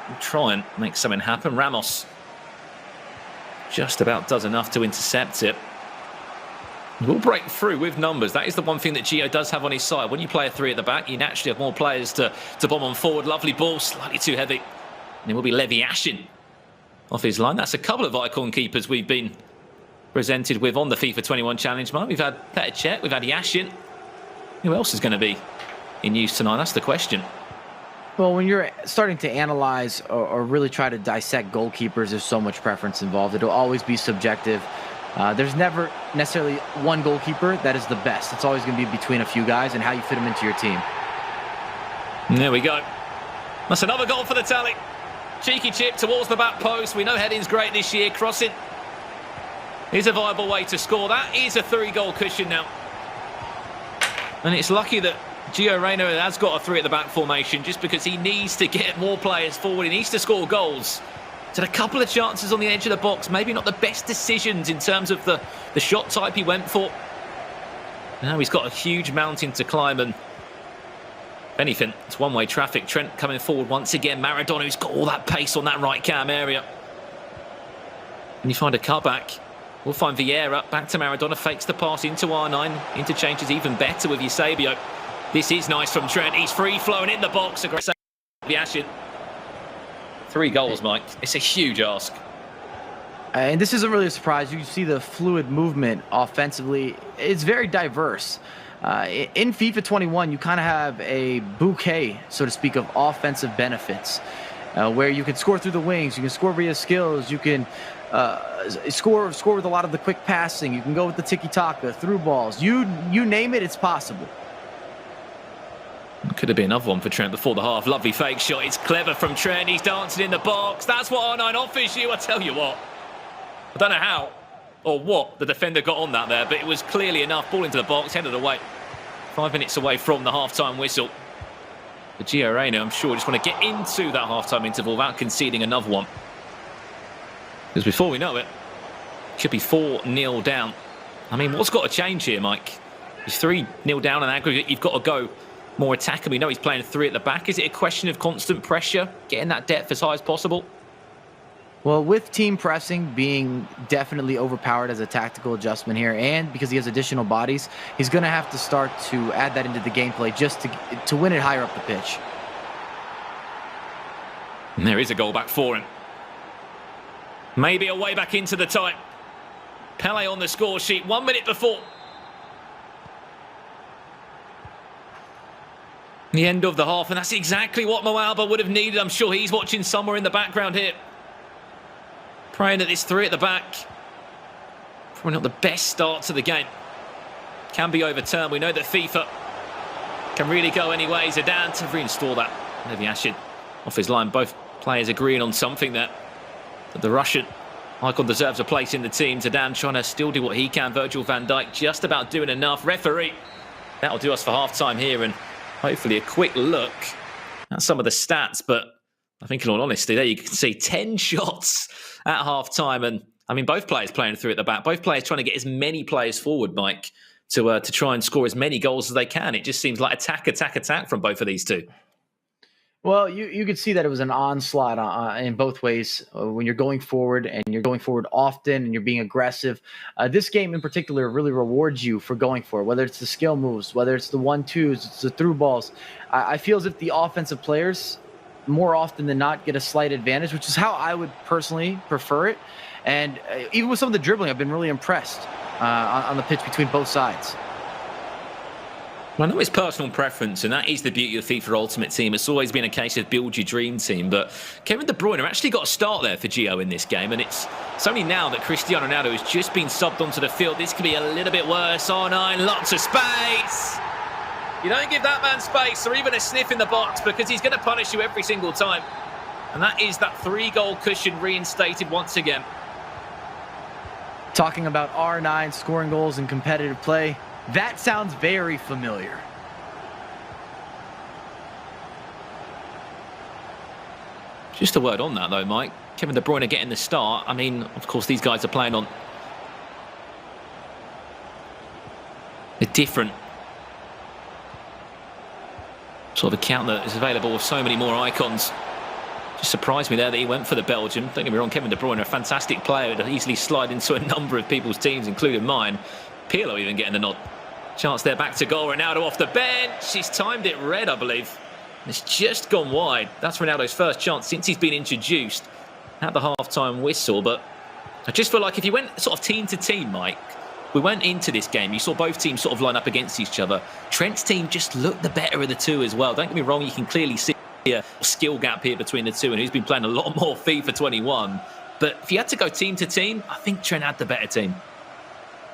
We'll try and make something happen. Ramos just about does enough to intercept it. We'll break through with numbers. That is the one thing that Gio does have on his side. When you play a 3 at the back, you naturally have more players to bomb on forward. Lovely ball, slightly too heavy. And it will be Levi Ashin off his line. That's a couple of icon keepers we've been presented with on the FIFA 21 Challenge, Mark. We've had Petr Cech, we've had Yashin. Who else is going to be in use tonight? That's the question. Well, when you're starting to analyze or really try to dissect goalkeepers, there's so much preference involved. It'll always be subjective. There's never necessarily one goalkeeper that is the best. It's always going to be between a few guys and how you fit them into your team. There we go. That's another goal for the tally. Cheeky chip towards the back post. We know heading's great this year. Crossing is a viable way to score. That is a 3-goal cushion now. And it's lucky that Gio Reyna has got a 3 at the back formation just because he needs to get more players forward. He needs to score goals. He's had a couple of chances on the edge of the box. Maybe not the best decisions in terms of the shot type he went for. Now he's got a huge mountain to climb, and if anything, it's one-way traffic. Trent coming forward once again. Maradona, who's got all that pace on that right cam area. And you find a cutback. We'll find Vieira. Back to Maradona. Fakes the pass into R9. Interchanges even better with Eusebio. This is nice from Trent. He's free-flowing in the box. A great save. Yashin. 3 goals, Mike. It's a huge ask. And this isn't really a surprise. You see the fluid movement offensively. It's very diverse. In FIFA 21, you kind of have a bouquet, so to speak, of offensive benefits, where you can score through the wings, you can score via skills, you can score with a lot of the quick passing, you can go with the tiki-taka, through balls. You name it, it's possible. Could have been another one for Trent before the half. Lovely fake shot. It's clever from Trent. He's dancing in the box. That's what R9 offers you. I tell you what. I don't know how or what the defender got on that there, but it was clearly enough. Ball into the box, headed away. 5 minutes away from the half-time whistle. The Gio Reyna, I'm sure, just want to get into that half-time interval without conceding another one. Because before we know it, it could be 4-0 down. I mean, what's got to change here, Mike? It's 3-0 down in aggregate. You've got to go more attacking. We know he's playing 3 at the back. Is it a question of constant pressure, getting that depth as high as possible? Well, with team pressing being definitely overpowered as a tactical adjustment here, and because he has additional bodies, he's going to have to start to add that into the gameplay just to win it higher up the pitch. And there is a goal back for him. Maybe a way back into the tie. Pele on the score sheet 1 minute before the end of the half, and that's exactly what MoAuba would have needed. I'm sure he's watching somewhere in the background here, praying that this 3 at the back. Probably not the best start to the game. Can be overturned. We know that FIFA can really go any way. Zidane to reinstall that. Maybe Ashid off his line. Both players agreeing on something there. That the Russian icon deserves a place in the team. Zidane trying to still do what he can. Virgil van Dijk just about doing enough. Referee. That'll do us for half-time here, and hopefully a quick look at some of the stats. But I think in all honesty, there you can see 10 shots at half-time. And I mean, both players playing through at the back. Both players trying to get as many players forward, Mike, to try and score as many goals as they can. It just seems like attack from both of these two. Well, you could see that it was an onslaught in both ways when you're going forward, and you're going forward often and you're being aggressive. This game in particular really rewards you for going for it, whether it's the skill moves, whether it's the 1-2s, it's the through balls. I feel as if the offensive players more often than not get a slight advantage, which is how I would personally prefer it. And even with some of the dribbling, I've been really impressed on the pitch between both sides. Well, I know it's personal preference, and that is the beauty of FIFA Ultimate Team. It's always been a case of build your dream team, but Kevin De Bruyne actually got a start there for Gio in this game, and it's only now that Cristiano Ronaldo has just been subbed onto the field. This could be a little bit worse. R9, lots of space. You don't give that man space or even a sniff in the box, because he's going to punish you every single time. And that is that 3-goal cushion reinstated once again. Talking about R9 scoring goals in competitive play, that sounds very familiar. Just a word on that, though, Mike. Kevin De Bruyne getting the start. I mean, of course, these guys are playing on a different sort of account that is available with so many more icons. Just surprised me there that he went for the Belgian. Don't get me wrong, Kevin De Bruyne, a fantastic player, would easily slide into a number of people's teams, including mine. Pirlo even getting the nod. Chance there, back to goal. Ronaldo off the bench. He's timed it red, I believe. It's just gone wide. That's Ronaldo's first chance since he's been introduced at the half-time whistle. But I just feel like if you went sort of team to team, Mike, we went into this game, you saw both teams sort of line up against each other. Trent's team just looked the better of the two as well. Don't get me wrong, you can clearly see a skill gap here between the two, and who's been playing a lot more FIFA 21. But if you had to go team to team, I think Trent had the better team.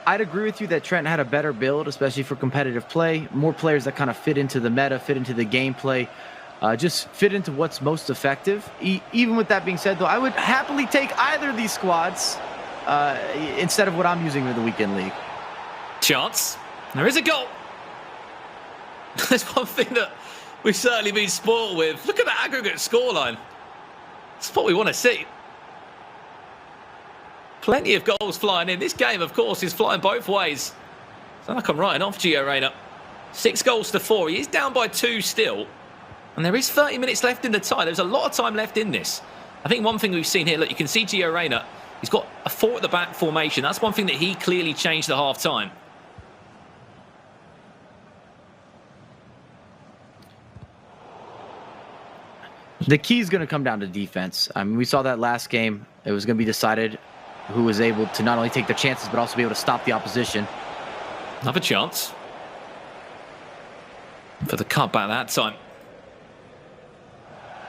I'd agree with you that Trent had a better build, especially for competitive play. More players that kind of fit into the meta, fit into the gameplay, just fit into what's most effective. Even with that being said, though, I would happily take either of these squads instead of what I'm using in the weekend league. Chance. There is a goal. There's one thing that we've certainly been spoiled with. Look at that aggregate scoreline. That's what we want to see. Plenty of goals flying in. This game, of course, is flying both ways. It's not like I'm writing off Gio Reyna. 6 goals to 4. He is down by 2 still. And there is 30 minutes left in the tie. There's a lot of time left in this. I think one thing we've seen here, look, you can see Gio Reyna. He's got a 4 at the back formation. That's one thing that he clearly changed at half-time. The key is going to come down to defense. I mean, we saw that last game. It was going to be decided who was able to not only take their chances, but also be able to stop the opposition. Another chance for the cutback that time.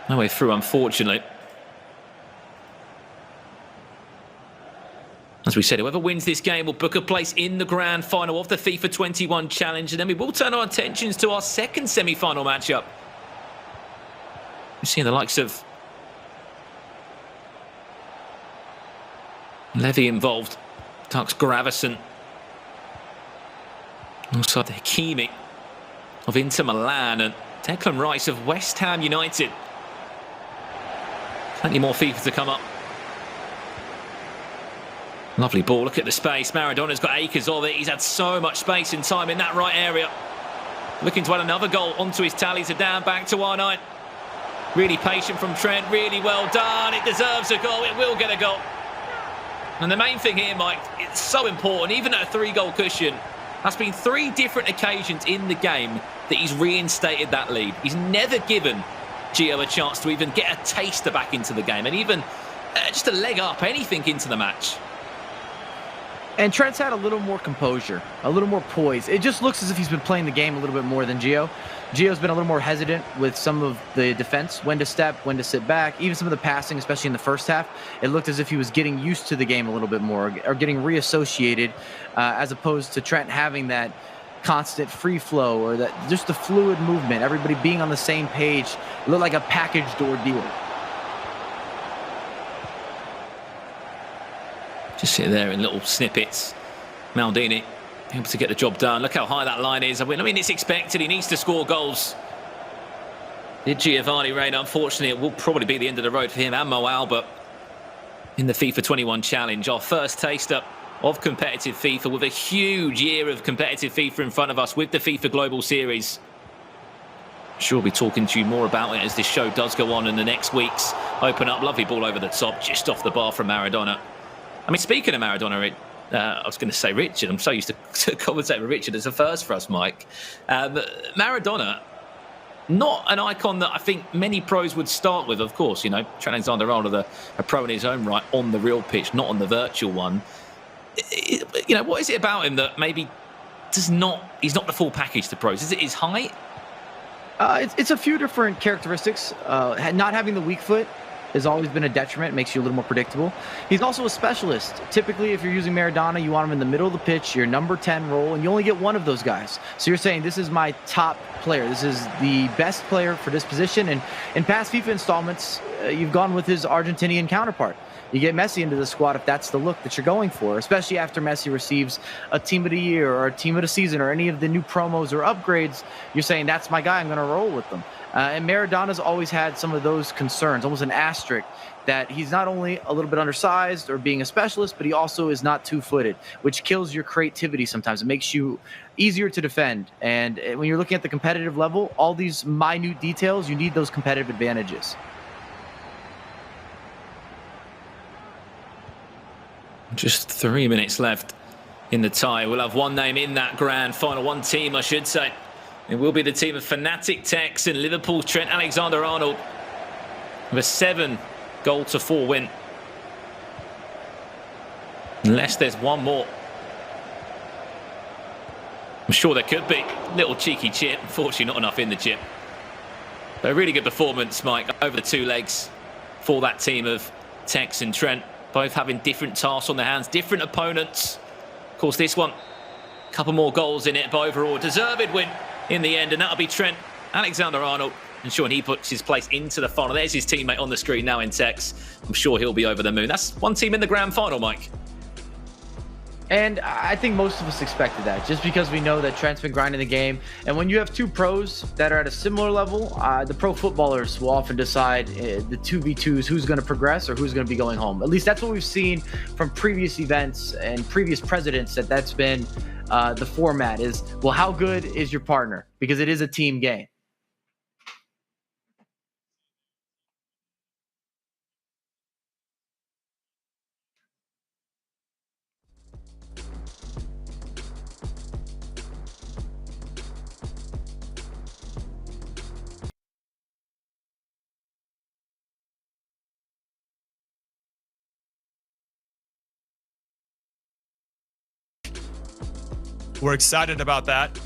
No way through, unfortunately. As we said, whoever wins this game will book a place in the grand final of the FIFA 21 Challenge, and then we will turn our attentions to our second semi-final matchup. We're seeing the likes of Levy involved, Tekkz and Gravesen, also the Hakimi of Inter Milan, and Declan Rice of West Ham United. Plenty more FIFA to come up. Lovely ball, look at the space. Maradona's got acres of it. He's had so much space and time in that right area. Looking to add another goal onto his tally. Zidane back to R9. Really patient from Trent, really well done. It deserves a goal, it will get a goal. And the main thing here, Mike, it's so important, even at a 3-goal cushion, that's been 3 different occasions in the game that he's reinstated that lead. He's never given Gio a chance to even get a taster back into the game and even just a leg up, anything into the match. And Trent's had a little more composure, a little more poise. It just looks as if he's been playing the game a little bit more than Gio. Gio's been a little more hesitant with some of the defense, when to step, when to sit back, even some of the passing, especially in the first half. It looked as if he was getting used to the game a little bit more, or getting reassociated, as opposed to Trent having that constant free flow, or that just the fluid movement, everybody being on the same page. It looked like a packaged ordeal. Just sit there in little snippets. Maldini able to get the job done. Look how high that line is. I mean, it's expected. He needs to score goals. Did Giovanni Reyna. Unfortunately, it will probably be the end of the road for him and MoAuba in the FIFA 21 challenge. Our first taster of competitive FIFA, with a huge year of competitive FIFA in front of us with the FIFA Global Series. I'm sure we'll be talking to you more about it as this show does go on in the next weeks. Open up, lovely ball over the top, just off the bar from Maradona. I mean, speaking of Maradona, I was going to say Richard. I'm so used to commentate with Richard. It's a first for us, Mike. Maradona, not an icon that I think many pros would start with, of course. You know, Trent Alexander-Arnold, a pro in his own right on the real pitch, not on the virtual one. You know, what is it about him that maybe he's not the full package to pros? Is it his height? It's a few different characteristics. Not having the weak foot has always been a detriment. It makes you a little more predictable. He's also a specialist. Typically, if you're using Maradona, you want him in the middle of the pitch, your number 10 role, and you only get one of those guys. So you're saying, this is my top player. This is the best player for this position. And in past FIFA installments, you've gone with his Argentinian counterpart. You get Messi into the squad if that's the look that you're going for, especially after Messi receives a team of the year or a team of the season or any of the new promos or upgrades. You're saying, that's my guy, I'm going to roll with them. And Maradona's always had some of those concerns, almost an asterisk, that he's not only a little bit undersized or being a specialist, but he also is not two-footed, which kills your creativity sometimes. It makes you easier to defend. And when you're looking at the competitive level, all these minute details, you need those competitive advantages. Just 3 minutes left in the tie. We'll have one name in that grand final, one team, I should say. It will be the team of Fnatic, Tekkz and Liverpool's Trent Alexander-Arnold with a 7-4 win. Unless there's one more. I'm sure there could be. Little cheeky chip. Unfortunately, not enough in the chip. But a really good performance, Mike, over the two legs for that team of Tekkz and Trent. Both having different tasks on their hands, different opponents. Of course, this one, a couple more goals in it, but overall, deserved win in the end. And that'll be Trent Alexander-Arnold, ensuring he puts his place into the final. There's his teammate on the screen now in Tekkz. I'm sure he'll be over the moon. That's one team in the grand final, Mike. And I think most of us expected that, just because we know that Trent's been grinding the game. And when you have two pros that are at a similar level, the pro footballers will often decide the 2v2s, who's going to progress or who's going to be going home. At least that's what we've seen from previous events and previous presidents, that's been the format is, well, how good is your partner? Because it is a team game. We're excited about that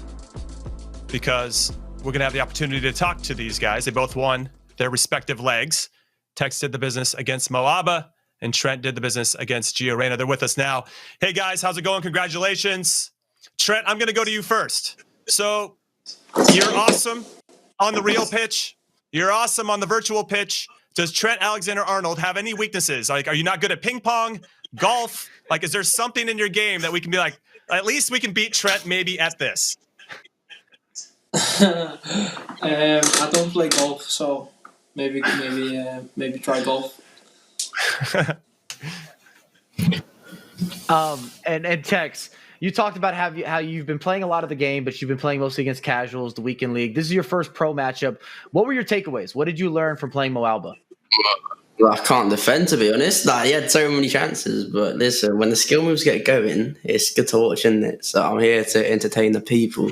because we're going to have the opportunity to talk to these guys. They both won their respective legs. Tekkz did the business against MoAuba, and Trent did the business against Gio Reyna. They're with us now. Hey, guys, how's it going? Congratulations. Trent, I'm going to go to you first. So you're awesome on the real pitch. You're awesome on the virtual pitch. Does Trent Alexander-Arnold have any weaknesses? Like, are you not good at ping pong, golf? Like, is there something in your game that we can be like, at least we can beat Trent maybe at this? I don't play golf, so maybe try golf. And Tekkz, you talked about how you've been playing a lot of the game, but you've been playing mostly against casuals, the weekend league. This is your first pro matchup. What were your takeaways? What did you learn from playing MoAuba? I can't defend, to be honest. Like, he had so many chances, but listen, when the skill moves get going, it's good to watch, isn't it? So I'm here to entertain the people.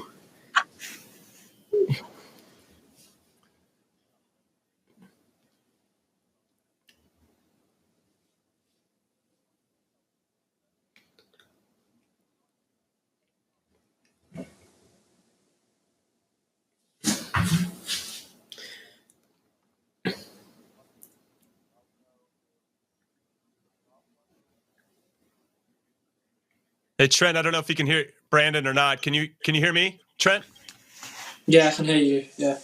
Hey Trent, I don't know if you can hear Brandon or not. Can you hear me, Trent? Yeah, I can hear you. Yeah.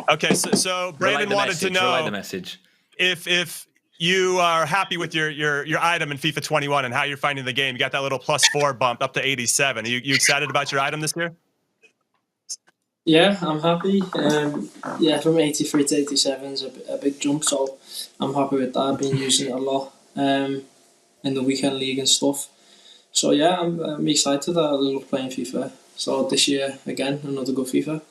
Okay, so Brandon wanted to know the message. if you are happy with your item in FIFA 21 and how you're finding the game. You got that little +4 bump up to 87. Are you excited about your item this year? Yeah, I'm happy. Yeah, from 83 to 87 is a big jump, so I'm happy with that. I've been using it a lot in the weekend league and stuff. So yeah, I'm excited. I love playing FIFA. So this year, again, another good FIFA.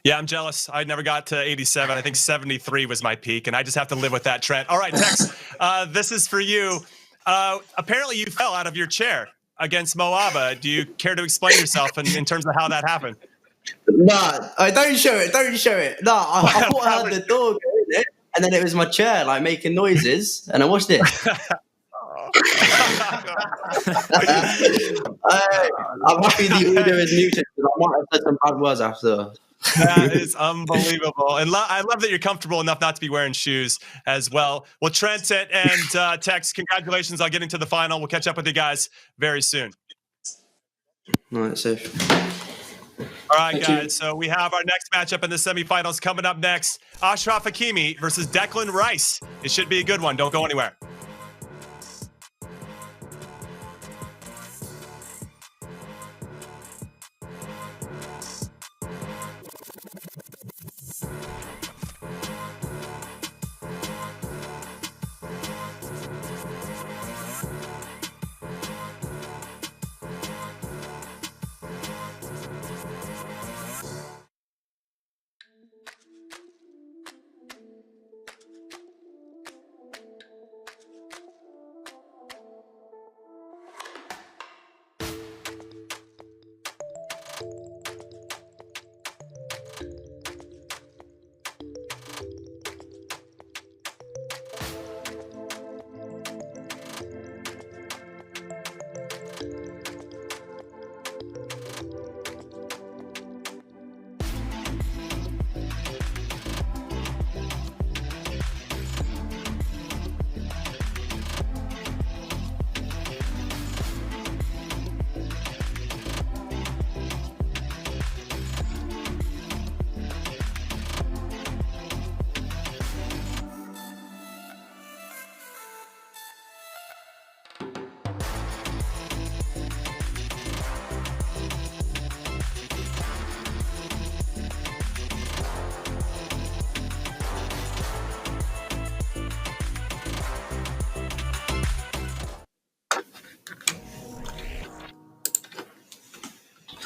Yeah, I'm jealous. I never got to 87. I think 73 was my peak, and I just have to live with that, Trent. All right, Tekkz, this is for you. Apparently, you fell out of your chair against MoAuba. Do you care to explain yourself in terms of how that happened? Nah, don't show it. Don't show it. No, I thought I heard the door going in, and then it was my chair like making noises, and I watched it. I'm happy the audio is muted because I might have said some bad words after. That is unbelievable. And I love that you're comfortable enough not to be wearing shoes as well. Well, Trent and Tekkz, congratulations on getting to the final. We'll catch up with you guys very soon. All right, safe. All right, guys. So we have our next matchup in the semifinals coming up next. Achraf Hakimi versus Declan Rice. It should be a good one. Don't go anywhere.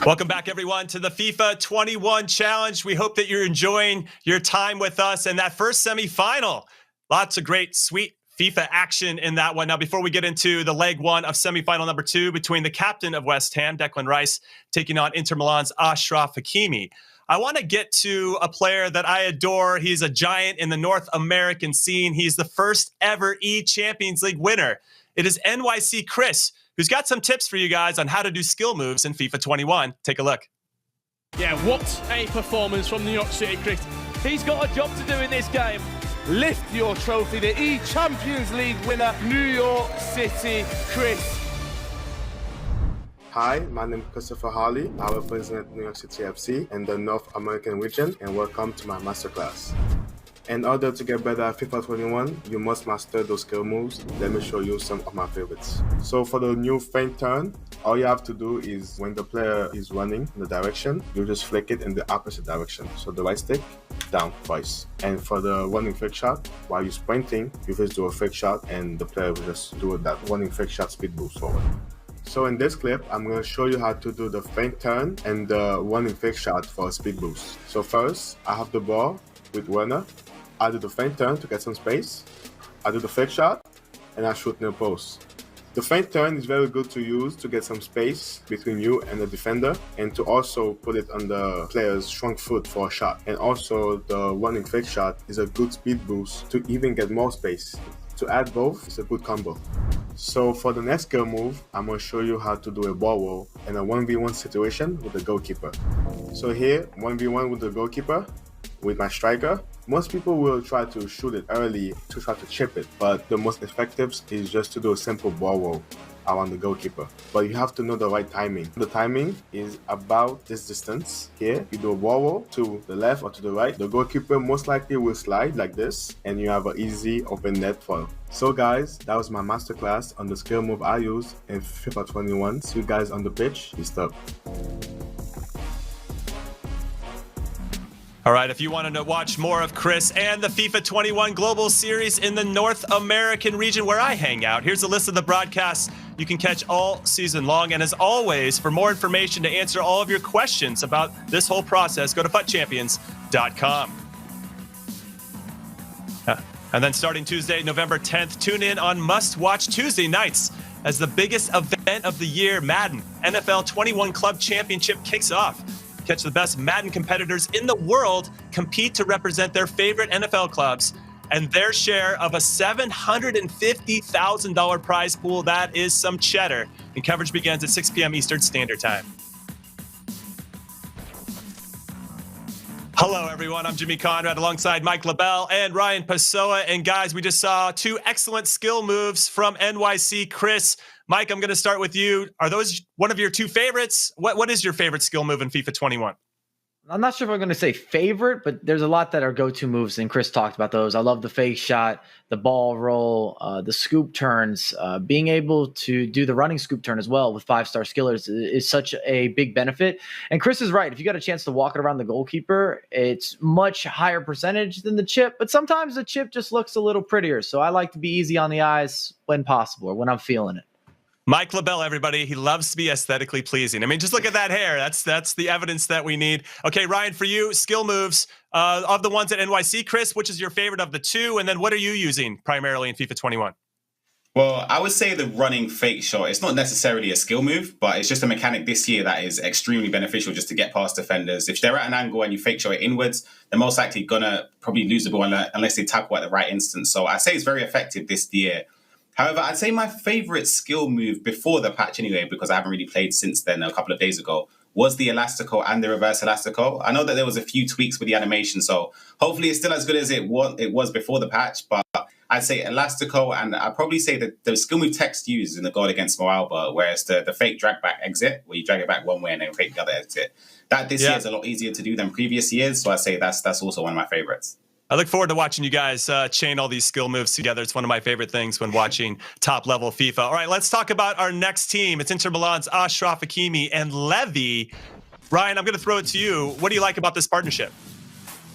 Welcome back, everyone, to the FIFA 21 Challenge. We hope that you're enjoying your time with us in that first semifinal. Lots of great, sweet FIFA action in that one. Now, before we get into the leg one of semifinal number 2 between the captain of West Ham, Declan Rice, taking on Inter Milan's Achraf Hakimi, I want to get to a player that I adore. He's a giant in the North American scene. He's the first ever E-Champions League winner. It is NYC Chris, who's got some tips for you guys on how to do skill moves in FIFA 21. Take a look. Yeah, what a performance from New York City Chris. He's got a job to do in this game. Lift your trophy, the E-Champions League winner, New York City Chris. Hi, my name is Christopher Harley. I represent New York City FC in the North American region, and welcome to my masterclass. In order to get better at FIFA 21, you must master those skill moves. Let me show you some of my favorites. So for the new feint turn, all you have to do is when the player is running in the direction, you just flick it in the opposite direction. So the right stick, down twice. And for the running flick shot, while you're sprinting, you just do a flick shot and the player will just do that running flick shot speed boost forward. So in this clip, I'm going to show you how to do the feint turn and the running flick shot for a speed boost. So first, I have the ball with Werner. I do the feint turn to get some space, I do the flick shot, and I shoot near post. The feint turn is very good to use to get some space between you and the defender, and to also put it on the player's shrunk foot for a shot. And also the running flick shot is a good speed boost to even get more space. To add both is a good combo. So for the next skill move, I'm going to show you how to do a ball roll in a 1v1 situation with the goalkeeper. So here, 1v1 with the goalkeeper, with my striker. Most people will try to shoot it early to try to chip it, but the most effective is just to do a simple ball roll. around the goalkeeper. But you have to know the right timing. The timing is about this distance here. You do a wall to the left or to the right. The goalkeeper most likely will slide like this, and you have an easy open net for. So guys, that was my masterclass on the skill move I use in FIFA 21. See you guys on the pitch. Peace up. All right, if you want to watch more of Chris and the FIFA 21 Global Series in the North American region where I hang out, here's a list of the broadcasts you can catch all season long. And as always, for more information to answer all of your questions about this whole process, go to FUTChampions.com. And then starting Tuesday, November 10th, tune in on Must Watch Tuesday nights as the biggest event of the year, Madden NFL 21 Club Championship kicks off. Catch the best Madden competitors in the world compete to represent their favorite NFL clubs and their share of a $750,000 prize pool. That is some cheddar. And coverage begins at 6 p.m. Eastern Standard Time. Hello, everyone. I'm Jimmy Conrad alongside Mike LaBelle and Ryan Pessoa. And guys, we just saw two excellent skill moves from NYC. Chris, Mike, I'm going to start with you. Are those one of your two favorites? What is your favorite skill move in FIFA 21? I'm not sure if I'm going to say favorite, but there's a lot that are go-to moves, and Chris talked about those. I love the fake shot, the ball roll, the scoop turns. Being able to do the running scoop turn as well with 5-star skillers is such a big benefit. And Chris is right. If you got a chance to walk it around the goalkeeper, it's much higher percentage than the chip, but sometimes the chip just looks a little prettier. So I like to be easy on the eyes when possible or when I'm feeling it. Mike LaBelle, everybody, he loves to be aesthetically pleasing. I mean, just look at that hair. That's the evidence that we need. Okay, Ryan, for you, skill moves of the ones at NYC. Chris, which is your favorite of the two? And then what are you using primarily in FIFA 21? Well, I would say the running fake shot, it's not necessarily a skill move, but it's just a mechanic this year that is extremely beneficial just to get past defenders. If they're at an angle and you fake shot it inwards, they're most likely going to probably lose the ball unless they tackle at the right instance. So I say it's very effective this year. However, I'd say my favorite skill move before the patch anyway, because I haven't really played since then a couple of days ago, was the Elastico and the reverse Elastico. I know that there was a few tweaks with the animation, so hopefully it's still as good as it was before the patch, but I'd say Elastico, and I'd probably say that the skill move Tekkz used in the goal against MoAuba, where it's the fake drag back exit, where you drag it back one way and then fake the other exit. That this year is a lot easier to do than previous years, so I'd say that's also one of my favorites. I look forward to watching you guys chain all these skill moves together. It's one of my favorite things when watching top-level FIFA. All right, let's talk about our next team. It's Inter Milan's Achraf Hakimi and Levy. Ryan, I'm going to throw it to you. What do you like about this partnership?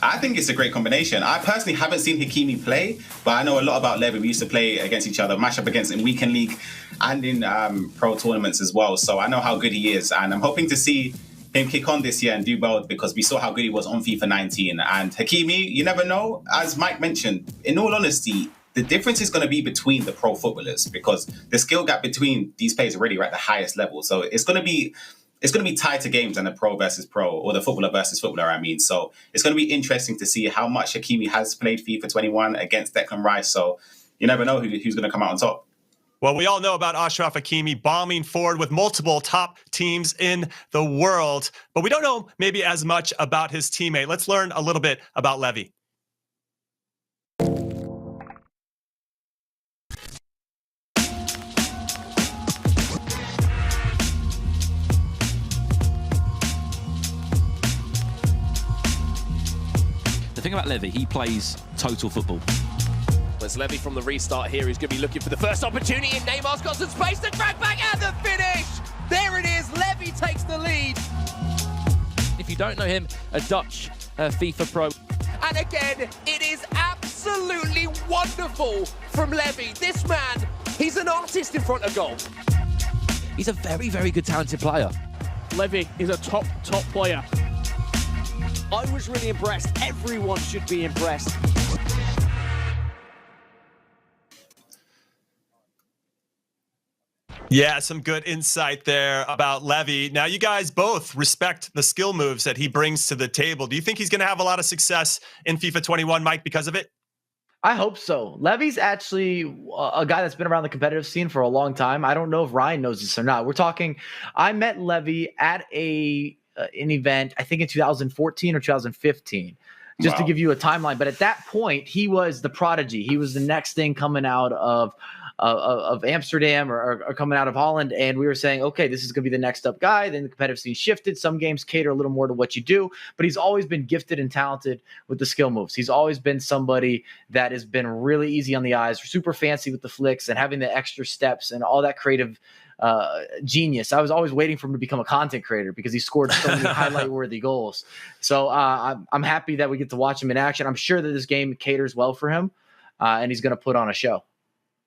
I think it's a great combination. I personally haven't seen Hakimi play, but I know a lot about Levy. We used to play against each other, match up against in weekend league and in pro tournaments as well. So I know how good he is, and I'm hoping to see him kick on this year and do well because we saw how good he was on FIFA 19. And Hakimi, you never know. As Mike mentioned, in all honesty, the difference is going to be between the pro footballers because the skill gap between these players already are at the highest level. So it's going to be tighter games than the pro versus pro or the footballer versus footballer, I mean. So it's going to be interesting to see how much Hakimi has played FIFA 21 against Declan Rice. So you never know who's going to come out on top. Well, we all know about Achraf Hakimi bombing forward with multiple top teams in the world, but we don't know maybe as much about his teammate. Let's learn a little bit about Levy. The thing about Levy, he plays total football. There's Levy from the restart here. He's going to be looking for the first opportunity, and Neymar's got some space to drag back and the finish. There it is. Levy takes the lead. If you don't know him, a Dutch FIFA pro. And again, it is absolutely wonderful from Levy. This man, he's an artist in front of goal. He's a very, very good talented player. Levy is a top player. I was really impressed. Everyone should be impressed. Yeah, some good insight there about Levy. Now, you guys both respect the skill moves that he brings to the table. Do you think he's going to have a lot of success in FIFA 21, Mike, because of it? I hope so. Levy's actually a guy that's been around the competitive scene for a long time. I don't know if Ryan knows this or not. I met Levy at an event, I think in 2014 or 2015, just to give you a timeline. But at that point, he was the prodigy. He was the next thing coming out of of Amsterdam or coming out of Holland, and we were saying, okay, this is going to be the next up guy. Then the competitive scene shifted. Some games cater a little more to what you do, but he's always been gifted and talented with the skill moves. He's always been somebody that has been really easy on the eyes, super fancy with the flicks and having the extra steps and all that creative genius. I was always waiting for him to become a content creator because he scored so many highlight-worthy goals. So I'm happy that we get to watch him in action. I'm sure that this game caters well for him, and he's going to put on a show.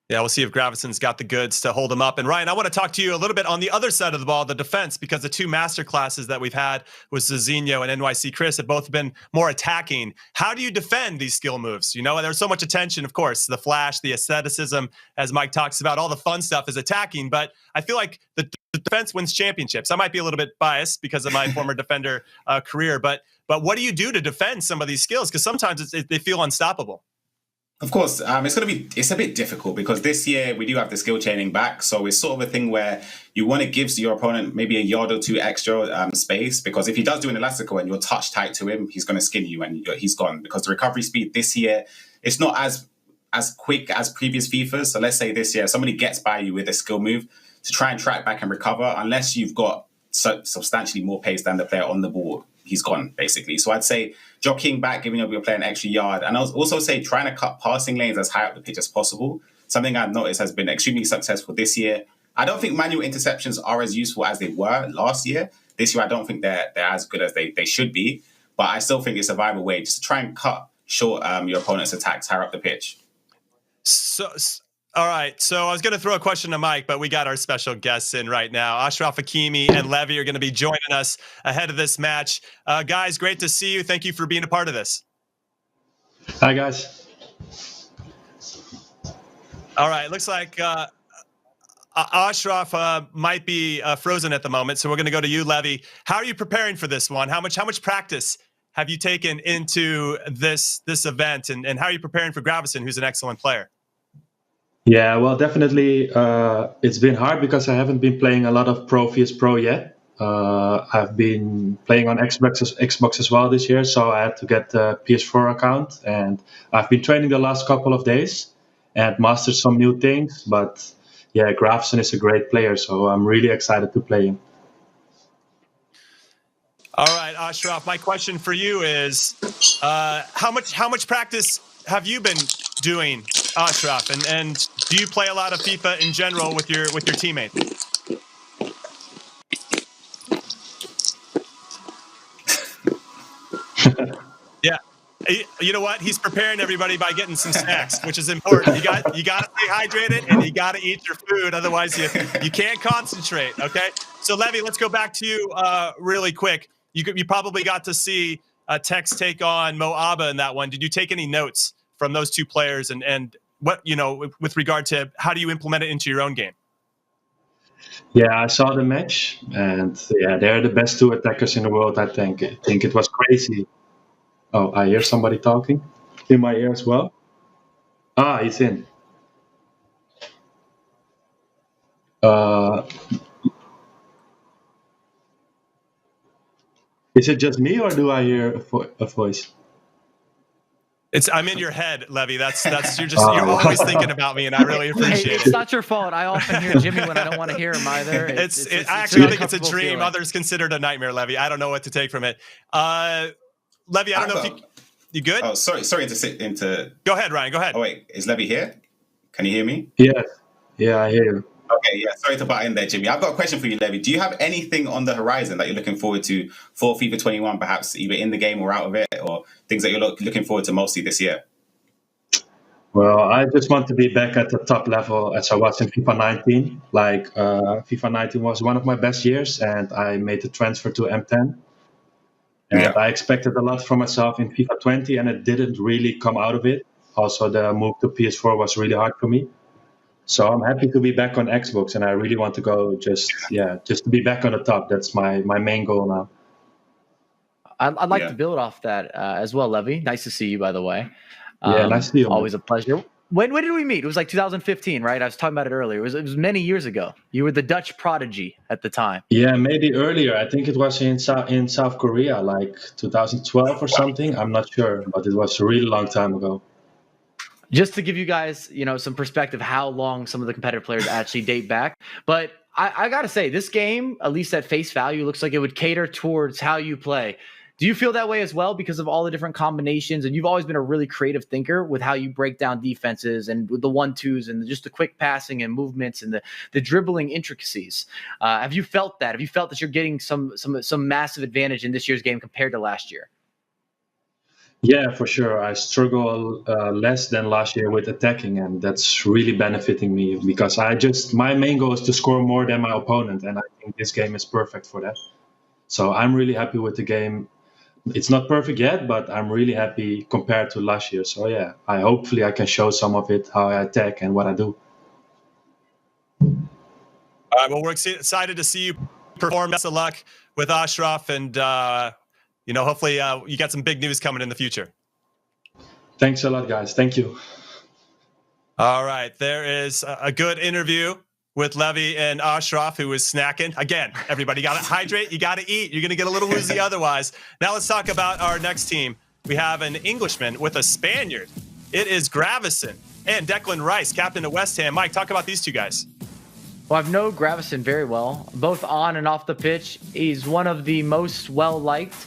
Yeah, we'll see if Gravesen's got the goods to hold him up. And Ryan, I want to talk to you a little bit on the other side of the ball, the defense, because the two master classes that we've had with Zizinho and NYC Chris have both been more attacking. How do you defend these skill moves? You know, there's so much attention, of course, the flash, the aestheticism, as Mike talks about, all the fun stuff is attacking. But I feel like the defense wins championships. I might be a little bit biased because of my former defender career, but what do you do to defend some of these skills? Because sometimes they feel unstoppable. Of course, it's a bit difficult because this year we do have the skill chaining back. So it's sort of a thing where you want to give your opponent maybe a yard or two extra space, because if he does do an elastical and you're touch tight to him, he's going to skin you and he's gone, because the recovery speed this year, it's not as quick as previous FIFAs. So let's say this year somebody gets by you with a skill move to try and track back and recover, unless you've got substantially more pace than the player on the ball, he's gone, basically. So I'd say jockeying back, giving your player an extra yard. And I'll also say trying to cut passing lanes as high up the pitch as possible. Something I've noticed has been extremely successful this year. I don't think manual interceptions are as useful as they were last year. This year, I don't think they're as good as they should be. But I still think it's a viable way just to try and cut short your opponent's attacks higher up the pitch. All right, so I was going to throw a question to Mike, but we got our special guests in right now. Achraf Hakimi and Levy are going to be joining us ahead of this match. Guys, great to see you. Thank you for being a part of this. Hi, guys. All right, looks like Achraf might be frozen at the moment, so we're going to go to you, Levy. How are you preparing for this one? How much practice have you taken into this event, and how are you preparing for Gravesen, who's an excellent player? Yeah, well, definitely it's been hard because I haven't been playing a lot of vs Pro yet. I've been playing on Xbox as well this year, so I had to get the PS4 account, and I've been training the last couple of days and mastered some new things. But yeah, Gravesen is a great player, so I'm really excited to play him. All right, Achraf, my question for you is, how much practice have you been doing, Achraf, and do you play a lot of FIFA in general with your teammates? Yeah, you know what? He's preparing everybody by getting some snacks, which is important. You got to stay hydrated and you got to eat your food, otherwise you can't concentrate. Okay, so Levy, let's go back to you really quick. You probably got to see Tekkz take on MoAuba in that one. Did you take any notes from those two players, and what, with regard to how do you implement it into your own game? Yeah, I saw the match, and yeah, they're the best two attackers in the world, I think. I think it was crazy. Oh, I hear somebody talking in my ear as well. Ah, he's in. Is it just me, or do I hear a voice? I'm in your head, Levy. You're always thinking about me, and I really appreciate it. It's not your fault. I often hear Jimmy when I don't want to hear him either. I actually think it's a dream. Feeling. Others consider it a nightmare, Levy. I don't know what to take from it. Levy, I don't know if you good? Oh, sorry to sit into. Go ahead, Ryan. Go ahead. Oh wait, is Levy here? Can you hear me? Yes. Yeah, I hear you. Okay, yeah, sorry to butt in there, Jimmy. I've got a question for you, Levy. Do you have anything on the horizon that you're looking forward to for FIFA 21, perhaps either in the game or out of it, or things that you're looking forward to mostly this year? Well, I just want to be back at the top level as I was in FIFA 19. FIFA 19 was one of my best years, and I made the transfer to M10. And I expected a lot from myself in FIFA 20, and it didn't really come out of it. Also, the move to PS4 was really hard for me. So I'm happy to be back on Xbox, and I really want to go just to be back on the top. That's my main goal now. I'd like to build off that as well, Levy. Nice to see you, by the way. Yeah, nice to see you. Always a pleasure. When did we meet? It was like 2015, right? I was talking about it earlier. It was many years ago. You were the Dutch prodigy at the time. Yeah, maybe earlier. I think it was in South Korea, like 2012 or something. I'm not sure, but it was a really long time ago. just to give you guys, some perspective how long some of the competitive players actually date back. But I got to say, this game, at least at face value, looks like it would cater towards how you play. Do you feel that way as well because of all the different combinations? And you've always been a really creative thinker with how you break down defenses and with the 1-2s and just the quick passing and movements and the dribbling intricacies. Have you felt that? Have you felt that you're getting some massive advantage in this year's game compared to last year? Yeah, for sure. I struggle less than last year with attacking, and that's really benefiting me because my main goal is to score more than my opponent, and I think this game is perfect for that. So I'm really happy with the game. It's not perfect yet, but I'm really happy compared to last year. So yeah, hopefully I can show some of it, how I attack and what I do. All right, well, we're excited to see you perform. Best of luck with Ashraf, and hopefully you got some big news coming in the future. Thanks a lot, guys. Thank you. All right, there is a good interview with Levy and Ashraf, who was snacking. Again, everybody got to hydrate. You got to eat. You're going to get a little woozy otherwise. Now let's talk about our next team. We have an Englishman with a Spaniard. It is Gravesen and Declan Rice, captain of West Ham. Mike, talk about these two guys. Well, I've known Gravesen very well, both on and off the pitch. He's one of the most well-liked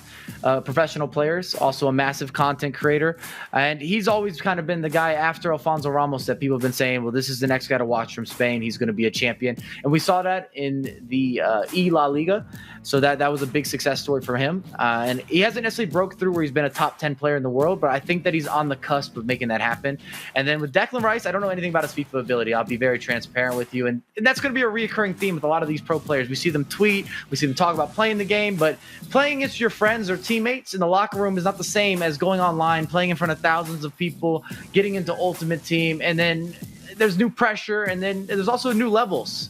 professional players, also a massive content creator. And he's always kind of been the guy after Alfonso Ramos that people have been saying, well, this is the next guy to watch from Spain. He's going to be a champion. And we saw that in the La Liga. So that was a big success story for him. And he hasn't necessarily broke through where he's been a top 10 player in the world, but I think that he's on the cusp of making that happen. And then with Declan Rice, I don't know anything about his FIFA ability. I'll be very transparent with you. And that's going to be a reoccurring theme with a lot of these pro players. We see them tweet, we see them talk about playing the game, but playing against your friends or teammates in the locker room is not the same as going online, playing in front of thousands of people, getting into Ultimate Team, and then there's new pressure, and then there's also new levels.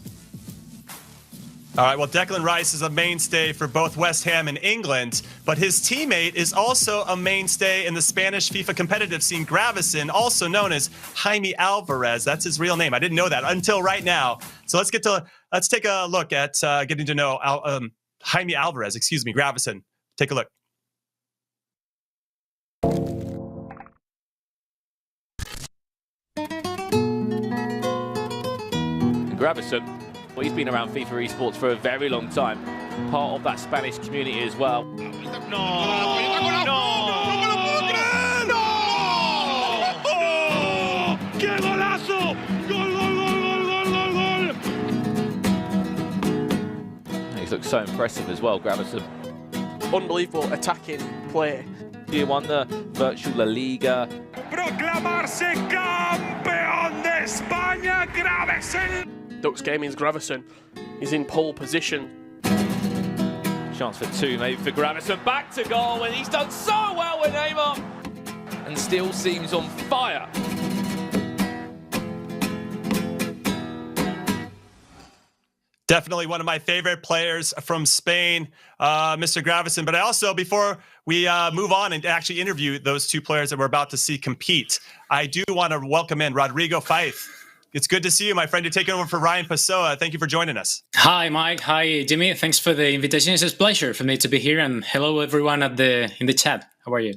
All right, well, Declan Rice is a mainstay for both West Ham and England, but his teammate is also a mainstay in the Spanish FIFA competitive scene, Gravesen, also known as Jaime Alvarez. That's his real name. I didn't know that until right now. So let's take a look at getting to know Jaime Alvarez, Gravesen. Take a look. Gravesen, well, he's been around FIFA esports for a very long time, part of that Spanish community as well. ¡Qué golazo! ¡Gol, gol, gol, gol, gol, gol! He's looked so impressive as well, Gravesen. Unbelievable attacking play. He won the virtual La Liga. Proclamarse campeón de España, Gravesen! Ducks Gaming's Gravesen. He's in pole position. Chance for two, maybe for Gravesen. Back to goal, and he's done so well with Neymar. And still seems on fire. Definitely one of my favorite players from Spain, Mr. Gravesen. But I also, before we move on and actually interview those two players that we're about to see compete, I do want to welcome in Rodrigo Fife. It's good to see you, my friend. You're taking over for Ryan Pessoa. Thank you for joining us. Hi, Mike. Hi, Jimmy. Thanks for the invitation. It's a pleasure for me to be here. And hello, everyone in the chat. How are you?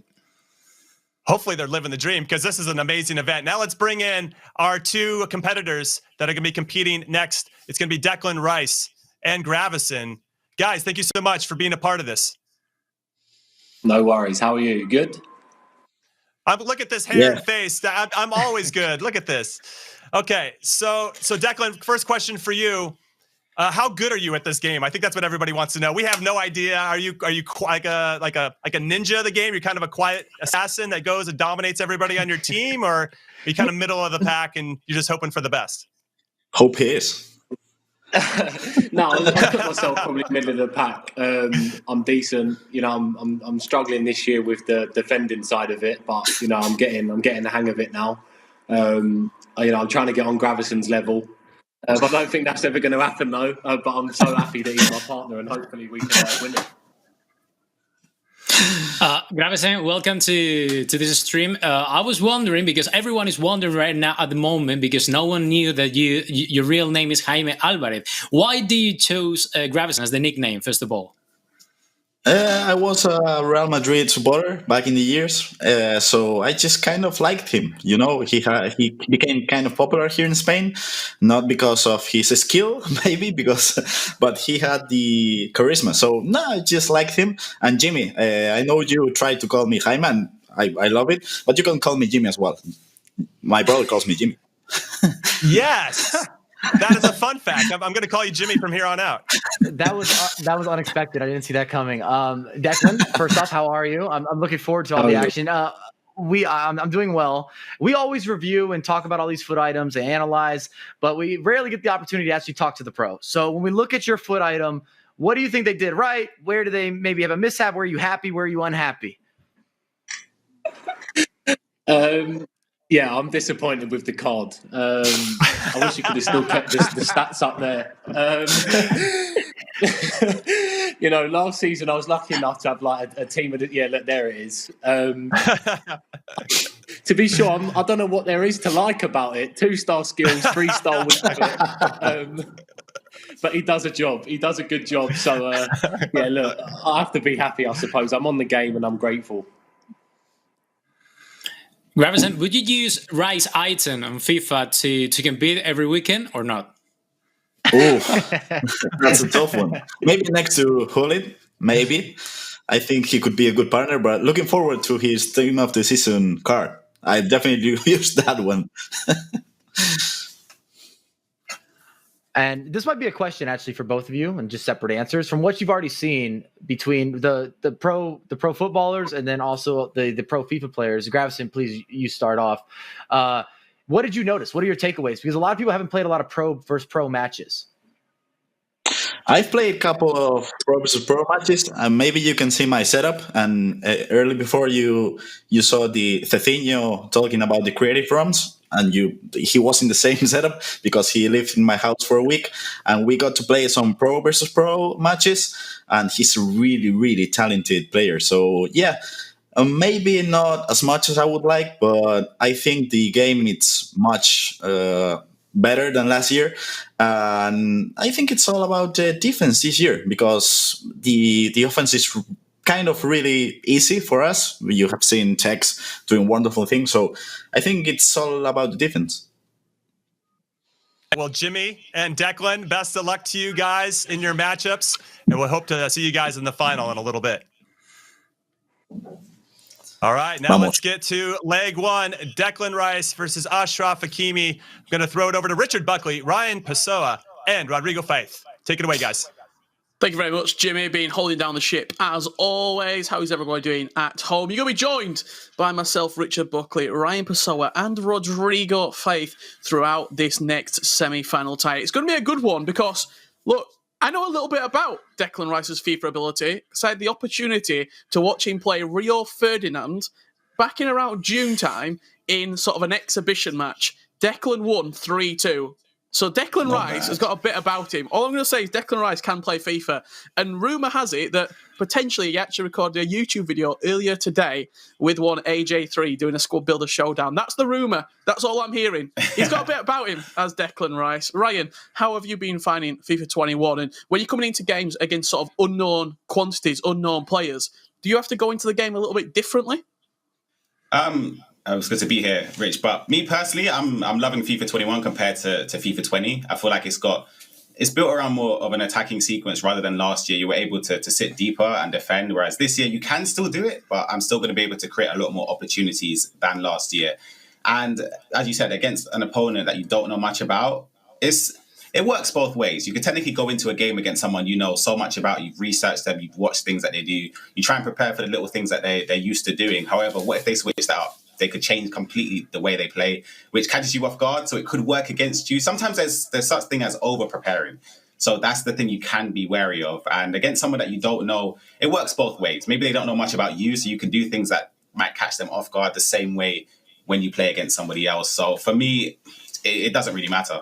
Hopefully they're living the dream because this is an amazing event. Now let's bring in our two competitors that are going to be competing next. It's going to be Declan Rice and Gravesen. Guys, thank you so much for being a part of this. No worries. How are you? Good? Look at this hair and face. I'm always good. Look at this. Okay, so Declan, first question for you. How good are you at this game? I think that's what everybody wants to know. We have no idea. Are you like a ninja of the game? You're kind of a quiet assassin that goes and dominates everybody on your team, or are you kind of middle of the pack and you're just hoping for the best? Hope is. No, I put myself probably middle of the pack. I'm decent. I'm struggling this year with the defending side of it, but I'm getting the hang of it now. I'm trying to get on Gravesen's level. I don't think that's ever going to happen, though. But I'm so happy that he's my partner, and hopefully we can win it. Gravesen, welcome to this stream. I was wondering, because everyone is wondering right now at the moment, because no one knew that your real name is Jaime Alvarez. Why do you choose Gravesen as the nickname, first of all? I was a Real Madrid supporter back in the years, so I just kind of liked him. You know, he became kind of popular here in Spain, not because of his skill, maybe but he had the charisma. So no, I just liked him. And Jimmy, I know you tried to call me Jaime, and I love it, but you can call me Jimmy as well. My brother calls me Jimmy. Yes. That is a fun fact. I'm going to call you Jimmy from here on out. That was unexpected. I didn't see that coming. Declan, first off, how are you? I'm looking forward to all the action. I'm doing well. We always review and talk about all these foot items and analyze, but we rarely get the opportunity to actually talk to the pro. So when we look at your foot item, what do you think they did right? Where do they maybe have a mishap? Where are you happy? Where are you unhappy? Yeah, I'm disappointed with the card. I wish you could have still kept the stats up there. Last season I was lucky enough to have like a team of look, there it is. To be sure, I don't know what there is to like about it. 2-star skills, 3-star whatever. But he does a job. He does a good job. So look, I have to be happy, I suppose. I'm on the game and I'm grateful. Gravesen, would you use Rice item on FIFA to compete every weekend or not? Oh, that's a tough one. Maybe next to Hullet, maybe. I think he could be a good partner, but looking forward to his team of the season card. I definitely use that one. And this might be a question actually for both of you, and just separate answers. From what you've already seen between the pro footballers and then also the pro FIFA players, Gravesen, please, you start off. What did you notice? What are your takeaways? Because a lot of people haven't played a lot of pro versus pro matches. I've played a couple of pro versus pro matches, and maybe you can see my setup. And early before you saw the Cecinho talking about the creative ROMs, and he was in the same setup because he lived in my house for a week, and we got to play some pro versus pro matches, and he's a really, really talented player. So yeah, maybe not as much as I would like, but I think the game is much better than last year. And I think it's all about defense this year, because the offense is kind of really easy for us. You have seen Tekkz doing wonderful things. So I think it's all about the defense. Well, Jimmy and Declan, best of luck to you guys in your matchups. And we'll hope to see you guys in the final in a little bit. All right, now let's get to leg one. Declan Rice versus Achraf Hakimi. I'm going to throw it over to Richard Buckley, Ryan Pessoa, and Rodrigo Faith. Take it away, guys. Thank you very much, Jimmy, being holding down the ship as always. How is everybody doing at home? You're going to be joined by myself, Richard Buckley, Ryan Pessoa, and Rodrigo Faith throughout this next semi-final tie. It's going to be a good one because, look, I know a little bit about Declan Rice's FIFA ability because I had the opportunity to watch him play Rio Ferdinand back in around June time in sort of an exhibition match. Declan won 3-2. So Declan Rice has got a bit about him. All I'm going to say is Declan Rice can play FIFA. And rumour has it that potentially he actually recorded a YouTube video earlier today with one AJ3 doing a squad builder showdown. That's the rumour. That's all I'm hearing. He's got a bit about him as Declan Rice. Ryan, how have you been finding FIFA 21? And when you're coming into games against sort of unknown quantities, unknown players, do you have to go into the game a little bit differently? It was good to be here, Rich. But me personally, I'm loving FIFA 21 compared to FIFA 20. I feel like it's built around more of an attacking sequence rather than last year. You were able to sit deeper and defend, whereas this year you can still do it, but I'm still going to be able to create a lot more opportunities than last year. And as you said, against an opponent that you don't know much about, it works both ways. You could technically go into a game against someone you know so much about, you've researched them, you've watched things that they do, you try and prepare for the little things that they're used to doing. However, what if they switch that up? They could change completely the way they play, which catches you off guard, so it could work against you. Sometimes there's such thing as over-preparing. So that's the thing you can be wary of. And against someone that you don't know, it works both ways. Maybe they don't know much about you, so you can do things that might catch them off guard the same way when you play against somebody else. So for me, it doesn't really matter.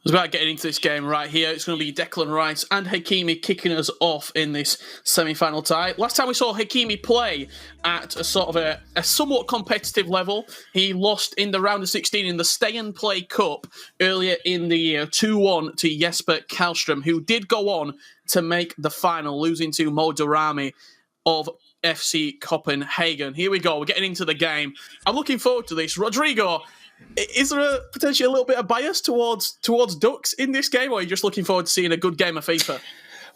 It's about getting into this game right here. It's going to be Declan Rice and Hakimi kicking us off in this semi-final tie. Last time we saw Hakimi play at a sort of a somewhat competitive level, he lost in the round of 16 in the Stay and Play Cup earlier in the year, 2-1 to Jesper Karlström, who did go on to make the final, losing to Mo Darami of FC Copenhagen. Here we go. We're getting into the game. I'm looking forward to this. Rodrigo, is there potentially a little bit of bias towards Ducks in this game, or are you just looking forward to seeing a good game of FIFA?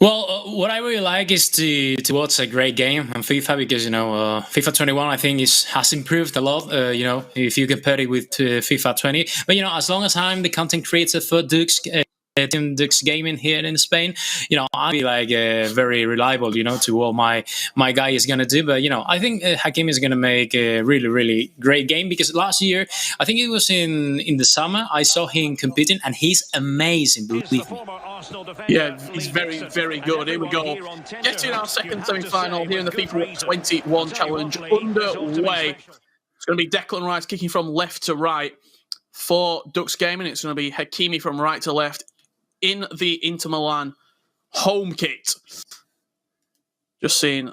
Well, what I really like is to watch a great game on FIFA because, FIFA 21, I think, has improved a lot, if you compare it with FIFA 20. But, as long as I'm the content creator for Ducks, Team Dux Gaming here in Spain, I'll be very reliable, to what my guy is going to do. But, I think Hakimi is going to make a really, really great game because last year, I think it was in the summer, I saw him competing and he's amazing, believe me. Yeah, he's very, very good. Here we go. Getting our second semi-final here in the FIFA 21 challenge underway. It's going to be Declan Rice kicking from left to right for Dux Gaming. It's going to be Hakimi from right to left in the Inter Milan home kit. Just seeing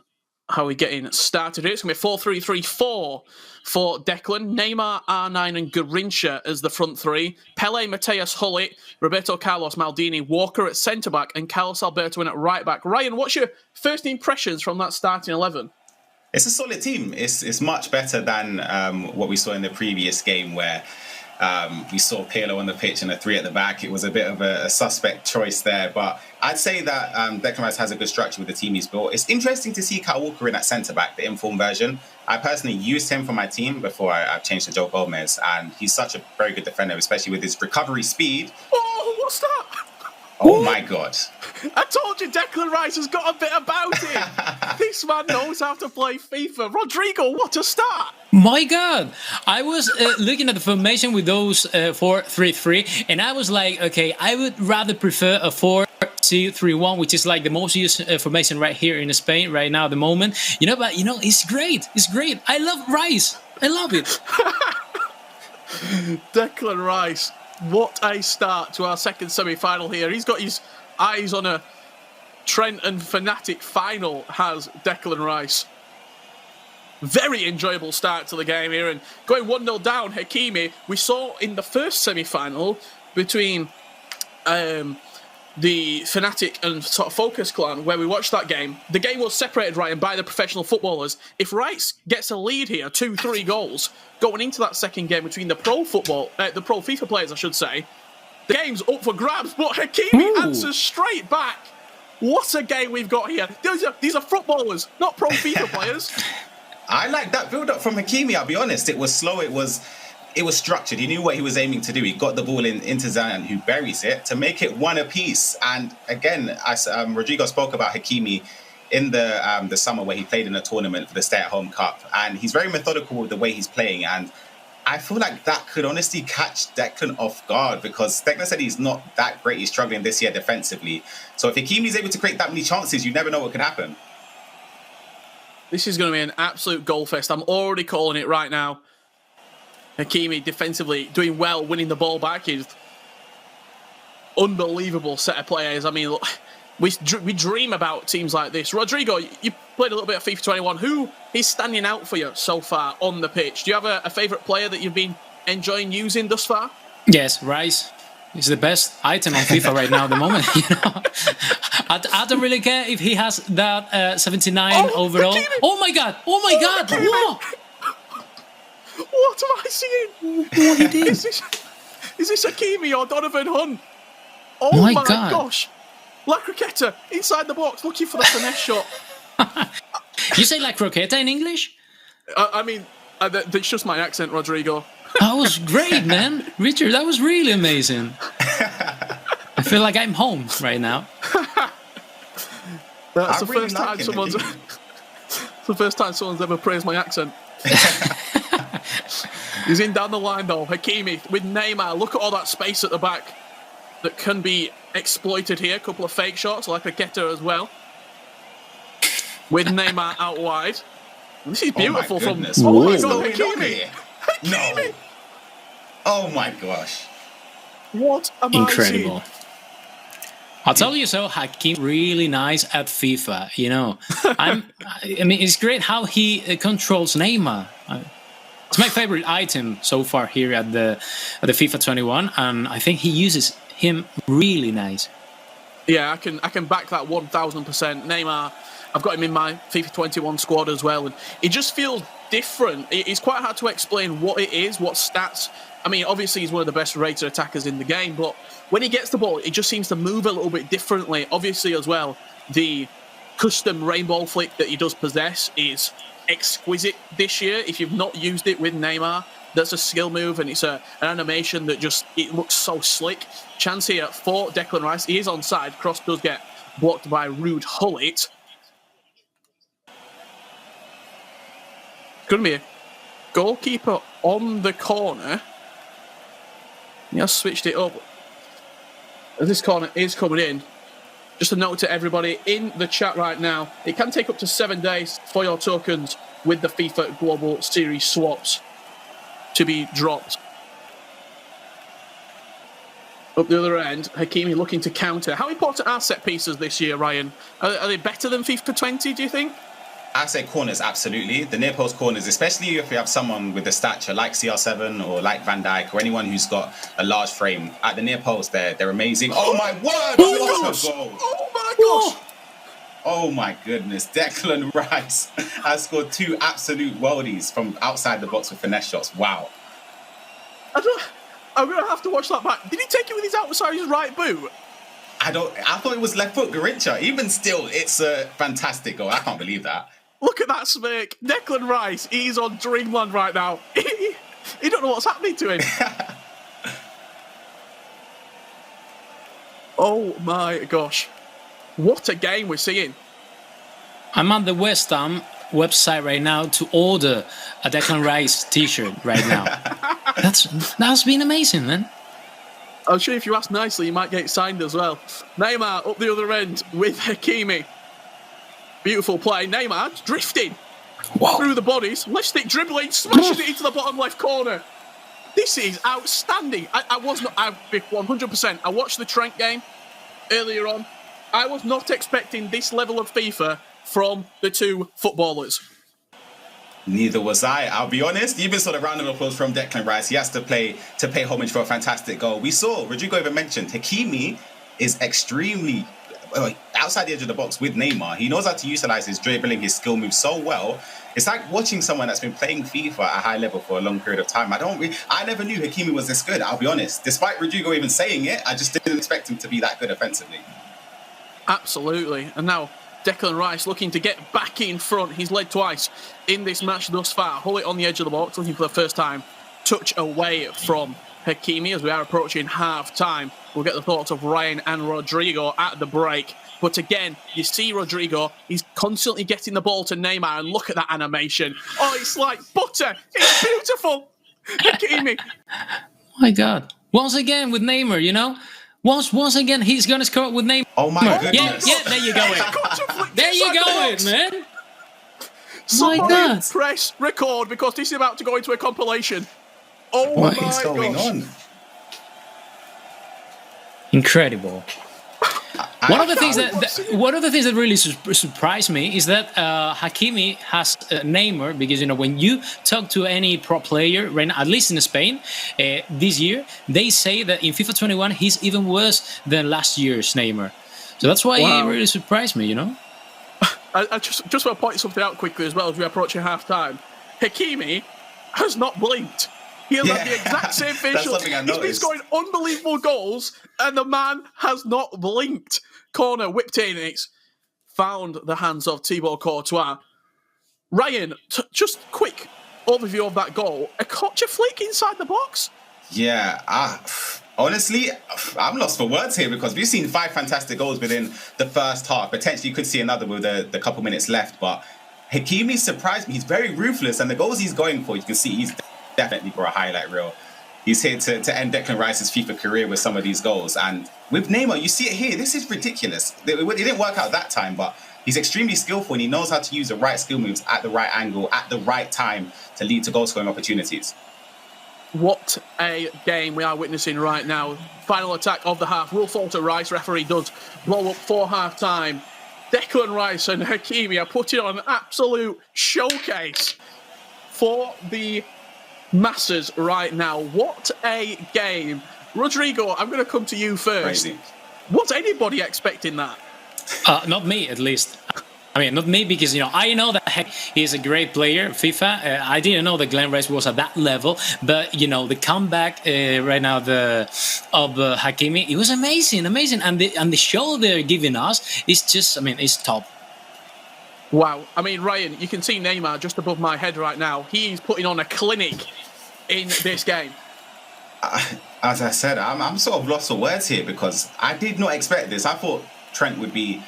how we're getting started here. It's going to be 4-3-3-4 for Declan. Neymar, R9 and Garrincha as the front three. Pele, Mateus Hullet, Roberto Carlos, Maldini, Walker at centre-back and Carlos Alberto in at right-back. Ryan, what's your first impressions from that starting 11? It's a solid team. It's much better than what we saw in the previous game where we saw Pirlo on the pitch and a three at the back. It was a bit of a suspect choice there, but I'd say that Declan Rice has a good structure with the team he's built. It's interesting to see Kyle Walker in that centre-back, the informed version. I personally used him for my team before I've changed to Joe Gomez, and he's such a very good defender, especially with his recovery speed. Oh, what's that? Oh my God. I told you Declan Rice has got a bit about him. This man knows how to play FIFA. Rodrigo, what a start. My God. I was looking at the formation with those 4-3-3, and I was like, okay, I would rather prefer a 4-2-3-1, which is like the most used formation right here in Spain right now at the moment. But it's great. It's great. I love Rice. I love it. Declan Rice. What a start to our second semi-final here. He's got his eyes on a Trent and Fnatic final, has Declan Rice. Very enjoyable start to the game here. And going 1-0 down, Hakimi, we saw in the first semi-final between the Fnatic and sort of Focus Clan, where we watched that game. The game was separated, Ryan, by the professional footballers. If Rice gets a lead here, 2-3 goals, going into that second game between the pro FIFA players, I should say, the game's up for grabs, but Hakimi answers straight back. What a game we've got here. These are footballers, not pro FIFA players. I like that build-up from Hakimi, I'll be honest. It was slow, it was structured. He knew what he was aiming to do. He got the ball into Zion, who buries it, to make it one apiece. And again, as Rodrigo spoke about Hakimi in the summer where he played in a tournament for the Stay-at-Home Cup. And he's very methodical with the way he's playing. And I feel like that could honestly catch Declan off guard because Declan said he's not that great. He's struggling this year defensively. So if Hakimi's able to create that many chances, you never know what could happen. This is going to be an absolute goal fest. I'm already calling it right now. Hakimi defensively doing well, winning the ball back. He's unbelievable set of players. I mean, we dream about teams like this. Rodrigo, you played a little bit of FIFA 21. Who is standing out for you so far on the pitch? Do you have a favourite player that you've been enjoying using thus far? Yes, Rice. He's the best item on FIFA right now at the moment. I don't really care if he has that 79 overall. Hakimi. Oh my God! Oh my God! Whoa! What am I seeing? What he did? Is this Hakimi or Donovan Hunt? Oh my my God. gosh! La Croqueta inside the box, looking for the finesse shot. You say La Croqueta in English? I mean, that's just my accent, Rodrigo. That was great, man. Richard, that was really amazing. I feel like I'm home right now. That's the first time someone's... It's the first time someone's ever praised my accent. He's in down the line, though. Hakimi with Neymar. Look at all that space at the back that can be exploited here. A couple of fake shots, like a getter as well. With Neymar out wide. This is beautiful from... Oh my God, Hakimi! No. Oh my gosh. What am I Incredible. seeing? I'll tell you so, Hakimi really nice at FIFA, you know. I mean, it's great how he controls Neymar. It's my favorite item so far here at the FIFA 21, and I think he uses him really nice. Yeah, I can back that 1,000%. Neymar, I've got him in my FIFA 21 squad as well, and he just feels different. It's quite hard to explain what it is, what stats. I mean, obviously he's one of the best rated attackers in the game, but when he gets the ball, it just seems to move a little bit differently. Obviously, as well, the custom rainbow flick that he does possess is exquisite this year. If you've not used it with Neymar, that's a skill move, and it's an animation that just, it looks so slick. Chance here for Declan Rice. He is onside. Cross does get blocked by Ruud Gullit. It's going to be a goalkeeper on the corner. He has switched it up. As this corner is coming in, just a note to everybody in the chat right now, it can take up to 7 days for your tokens with the FIFA Global Series swaps to be dropped. Up the other end, Hakimi looking to counter. How important are set pieces this year, Ryan? Are they better than FIFA 20, do you think? I say corners, absolutely. The near post corners, especially if you have someone with the stature like CR7 or like Van Dijk or anyone who's got a large frame. At the near post, they're amazing. Oh my word! What a goal! Oh my gosh! Oh my goodness. Declan Rice has scored 2 absolute worldies from outside the box with finesse shots. Wow. I'm going to have to watch that back. Did he take it with his outside his right boot? I thought it was left foot Garincha. Even still, it's a fantastic goal. I can't believe that. Look at that smirk. Declan Rice, he's on dreamland right now. He don't know what's happening to him. Oh my gosh. What a game we're seeing. I'm on the West Ham website right now to order a Declan Rice t-shirt right now. That's been amazing, man. I'm sure if you ask nicely, you might get it signed as well. Neymar up the other end with Hakimi. Beautiful play. Neymar drifting through the bodies. Left stick dribbling, smashing it into the bottom left corner. This is outstanding. I was not, 100%. I watched the Trent game earlier on. I was not expecting this level of FIFA from the two footballers. Neither was I. I'll be honest. Even saw the round of applause from Declan Rice. He has to pay homage for a fantastic goal. We saw, Rodrigo even mentioned, Hakimi is extremely outside the edge of the box with Neymar. He knows how to utilize his dribbling, his skill moves so well. It's like watching someone that's been playing FIFA at a high level for a long period of time. I never knew Hakimi was this good, I'll be honest. Despite Rodrigo even saying it, I just didn't expect him to be that good offensively. Absolutely. And now Declan Rice looking to get back in front. He's led twice in this match thus far. Gullit on the edge of the box, looking for the first time. Touch away from Hakimi as we are approaching half-time. We'll get the thoughts of Ryan and Rodrigo at the break. But again, you see Rodrigo, he's constantly getting the ball to Neymar, and look at that animation. Oh, it's like butter. It's beautiful. Hakimi. My God. Once again with Neymar, you know? Once again, he's going to score with Neymar. Oh my goodness. Yeah, there you go. There you go, man. Somebody press record because this is about to go into a compilation. Oh what my is going on? Incredible. One of the things that really surprised me is that Hakimi has Neymar, because when you talk to any pro player, right, at least in Spain this year, they say that in FIFA 21 he's even worse than last year's Neymar. So that's why he really surprised me, I just want to point something out quickly as well as we approach half-time. Hakimi has not blinked. He has had the exact same facial. He's been scoring unbelievable goals, and the man has not blinked. Corner whipped in, and it's found the hands of Thibaut Courtois. Ryan, just quick overview of that goal. A Kocha flick inside the box? Yeah, honestly, I'm lost for words here because we've seen 5 fantastic goals within the first half. Potentially, you could see another with the couple minutes left, but Hakimi surprised me. He's very ruthless, and the goals he's going for, you can see he's definitely for a highlight reel. He's here to end Declan Rice's FIFA career with some of these goals. And with Neymar, you see it here. This is ridiculous. It didn't work out that time, but he's extremely skillful and he knows how to use the right skill moves at the right angle, at the right time to lead to goal-scoring opportunities. What a game we are witnessing right now. Final attack of the half will fall to Rice. Referee does blow up for half-time. Declan Rice and Hakimi are putting on an absolute showcase for the masses right now. What a game. Rodrigo, I'm going to come to you first. Crazy. Was anybody expecting that? Not me, at least. I mean, not me, because, I know that he's a great player, FIFA. I didn't know that Glenn Rice was at that level. But, the comeback right now of Hakimi, it was amazing. And the show they're giving us is just, it's top. Wow. I mean, Ryan, you can see Neymar just above my head right now. He's putting on a clinic in this game. As I said, I'm sort of lost for words here, because I did not expect this. I thought Trent would be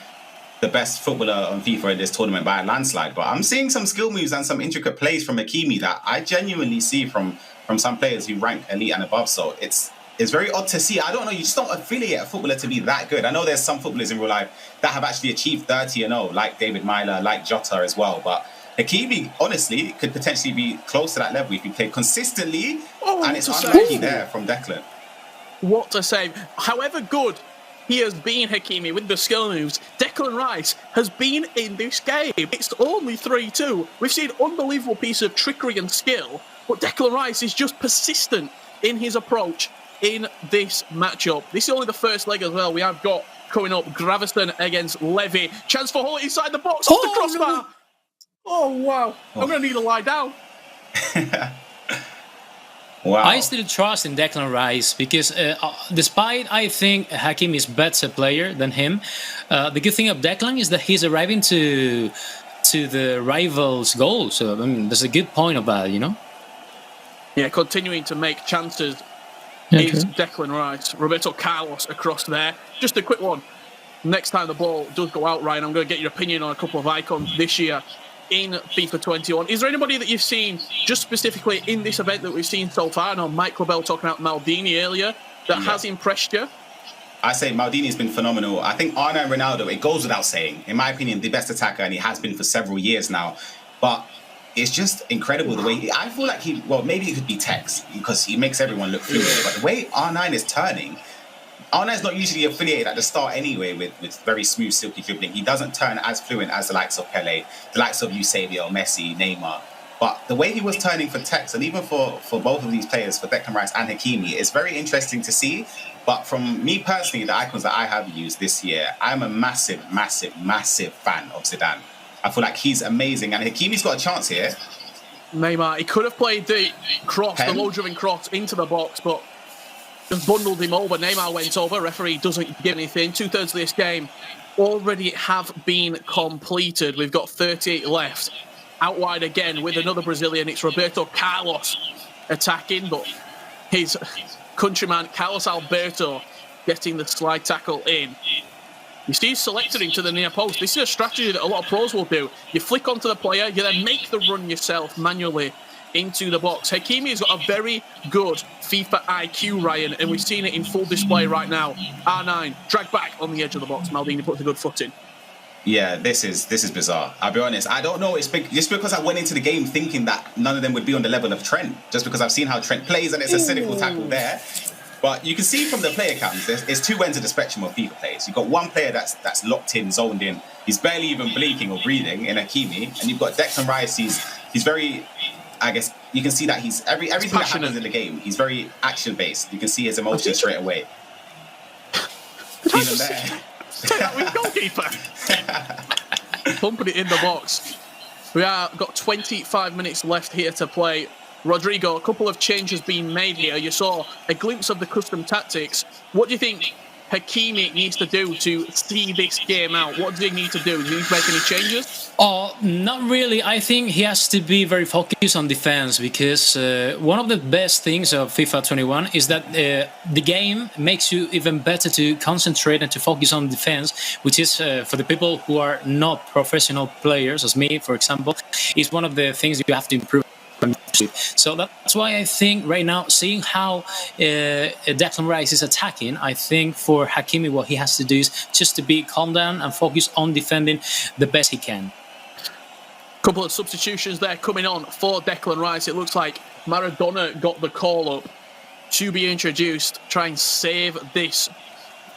the best footballer on FIFA in this tournament by a landslide, but I'm seeing some skill moves and some intricate plays from Hakimi that I genuinely see from some players who rank elite and above. So it's very odd to see. I don't know, you just don't affiliate a footballer to be that good. I know there's some footballers in real life that have actually achieved 30-0, like David Myler, like Jota as well, but Hakimi, honestly, could potentially be close to that level if he played consistently, and it's unlucky there from Declan. What a save. However good he has been, Hakimi, with the skill moves, Declan Rice has been in this game. It's only 3-2. We've seen unbelievable piece of trickery and skill, but Declan Rice is just persistent in his approach in this matchup. This is only the first leg as well. We have got coming up Gravesen against Levy. Chance for Hull inside the box, off the crossbar. No. Oh, wow. I'm going to need to lie down. Wow. I still trust in Declan Rice because despite I think Hakimi is a better player than him, the good thing of Declan is that he's arriving to the rival's goal. So there's a good point about it, Yeah, continuing to make chances is Declan Rice. Roberto Carlos across there. Just a quick one. Next time the ball does go out, Ryan, I'm going to get your opinion on a couple of icons this year in FIFA 21. Is there anybody that you've seen just specifically in this event that we've seen so far? I know Mike Lobel talking about Maldini earlier, that has impressed you. I say Maldini's been phenomenal. I think Arna and Ronaldo, it goes without saying, in my opinion, the best attacker, and he has been for several years now. But it's just incredible the way I feel like maybe it could be Tekkz because he makes everyone look fluid. But the way R9 is turning, R9 is not usually affiliated at the start anyway with very smooth, silky dribbling. He doesn't turn as fluent as the likes of Pele, the likes of Eusebio, Messi, Neymar. But the way he was turning for Tekkz, and even for both of these players, for Declan Rice and Hakimi, is very interesting to see. But from me personally, the icons that I have used this year, I'm a massive, massive, massive fan of Zidane. I feel like he's amazing, and Hakimi's got a chance here. Neymar, he could have played the cross, the low-driven cross into the box, but just bundled him over. Neymar went over. Referee doesn't give anything. 2/3 of this game already have been completed. We've got 38 left. Out wide again with another Brazilian. It's Roberto Carlos attacking, but his countryman Carlos Alberto getting the slide tackle in. You see, he's selected into the near post. This is a strategy that a lot of pros will do. You flick onto the player, you then make the run yourself manually into the box. Hakimi has got a very good FIFA IQ, Ryan, and we've seen it in full display right now. R9, drag back on the edge of the box. Maldini puts a good foot in. Yeah, this is bizarre. I'll be honest. I don't know. It's just because I went into the game thinking that none of them would be on the level of Trent, just because I've seen how Trent plays, and it's a cynical tackle there. But you can see from the player counts, there's two ends of the spectrum of FIFA players. You've got one player that's locked in, zoned in. He's barely even blinking or breathing in Hakimi, and you've got Declan Rice. He's very, I guess you can see that he's everything that happens in the game. He's very action based. You can see his emotions straight away. Even there. Take that with goalkeeper. Pumping it in the box. We have got 25 minutes left here to play. Rodrigo, a couple of changes being made here. You saw a glimpse of the custom tactics. What do you think Hakimi needs to do to see this game out? What does he need to do? Does he need to make any changes? Oh, not really. I think he has to be very focused on defense because one of the best things of FIFA 21 is that the game makes you even better to concentrate and to focus on defense, which is for the people who are not professional players, as me, for example, is one of the things you have to improve. So that's why I think right now, seeing how Declan Rice is attacking, I think for Hakimi what he has to do is just to be calm down and focus on defending the best he can. Couple of substitutions there coming on for Declan Rice. It looks like Maradona got the call up to be introduced. Try and save this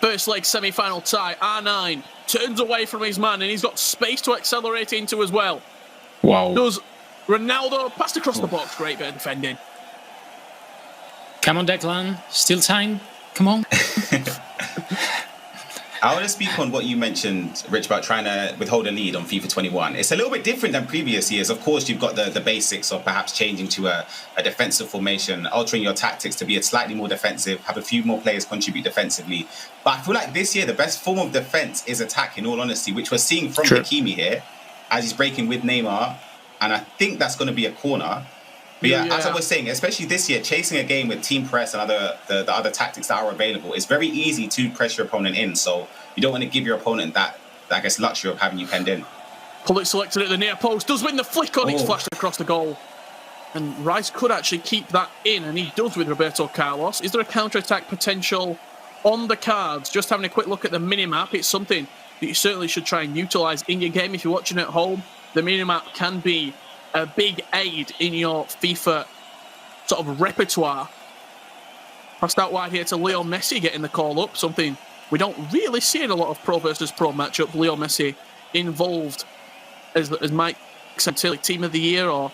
first leg semi-final tie. R9 turns away from his man, and he's got space to accelerate into as well. Wow. Does Ronaldo passed across the box? Great bit of defending. Come on, Declan. Still time. Come on. I want to speak on what you mentioned, Rich, about trying to withhold a lead on FIFA 21. It's a little bit different than previous years. Of course, you've got the basics of perhaps changing to a defensive formation, altering your tactics to be slightly more defensive, have a few more players contribute defensively. But I feel like this year, the best form of defense is attack, in all honesty, which we're seeing from Hakimi here, as he's breaking with Neymar. And I think that's going to be a corner. But yeah, as I was saying, especially this year, chasing a game with team press and the other tactics that are available, it's very easy to press your opponent in. So you don't want to give your opponent that I guess, luxury of having you penned in. Pullet selected at the near post, does win the flick on, it's flashed across the goal. And Rice could actually keep that in, and he does with Roberto Carlos. Is there a counter-attack potential on the cards? Just having a quick look at the mini-map, it's something that you certainly should try and utilise in your game. If you're watching at home, the mini-map can be a big aid in your FIFA sort of repertoire. Passed out wide here to Leo Messi getting the call up, something we don't really see in a lot of pro versus pro matchup. Leo Messi involved as Mike said, team of the year, or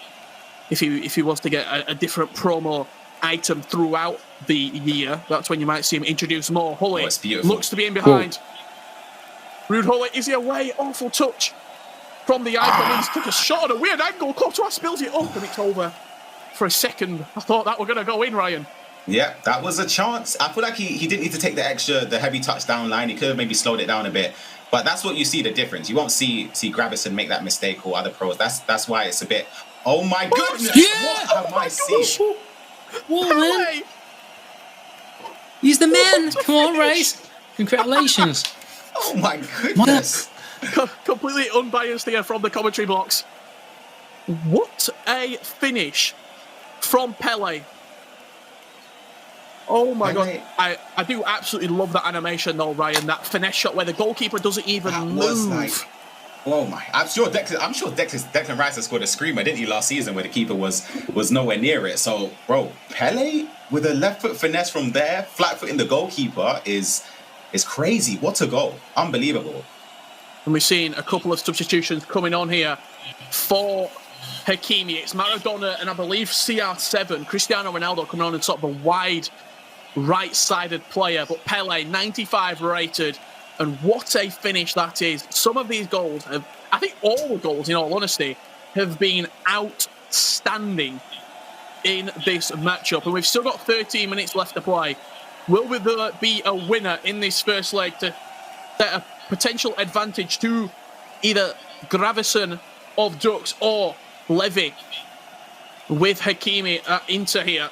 if he wants to get a different promo item throughout the year, that's when you might see him introduce more. Hully looks to be in behind. Rude Hully, is he away? Awful touch from the icon. He's took a shot on a weird angle. Courtois spills it up and it's over. For a second, I thought that were going to go in, Ryan. Yeah, that was a chance. I feel like he didn't need to take the heavy touchdown line. He could have maybe slowed it down a bit. But that's what you see the difference. You won't see Gravesen make that mistake or other pros. That's why it's a bit. Oh my goodness! Yeah! What am I seeing? Whoa, man! He's the man. Come on, Rice. Congratulations. Oh my goodness! Completely unbiased here from the commentary box. What a finish from Pele. Oh my god, I do absolutely love that animation though, Ryan. That finesse shot where the goalkeeper doesn't even move. Oh my! I'm sure Declan Rice has scored a screamer, didn't he, last season, where the keeper was nowhere near it. So, bro, Pele with a left foot finesse from there, flat foot in the goalkeeper is crazy. What a goal! Unbelievable. And we've seen a couple of substitutions coming on here for Hakimi. It's Maradona and I believe CR7, Cristiano Ronaldo, coming on in sort of a wide right-sided player, but Pele 95 rated, and what a finish that is. Some of these goals I think all the goals, in all honesty, have been outstanding in this matchup, and we've still got 13 minutes left to play. Will there be a winner in this first leg to set a potential advantage to either Gravesen of Ducks or Levy with Hakimi at Inter here?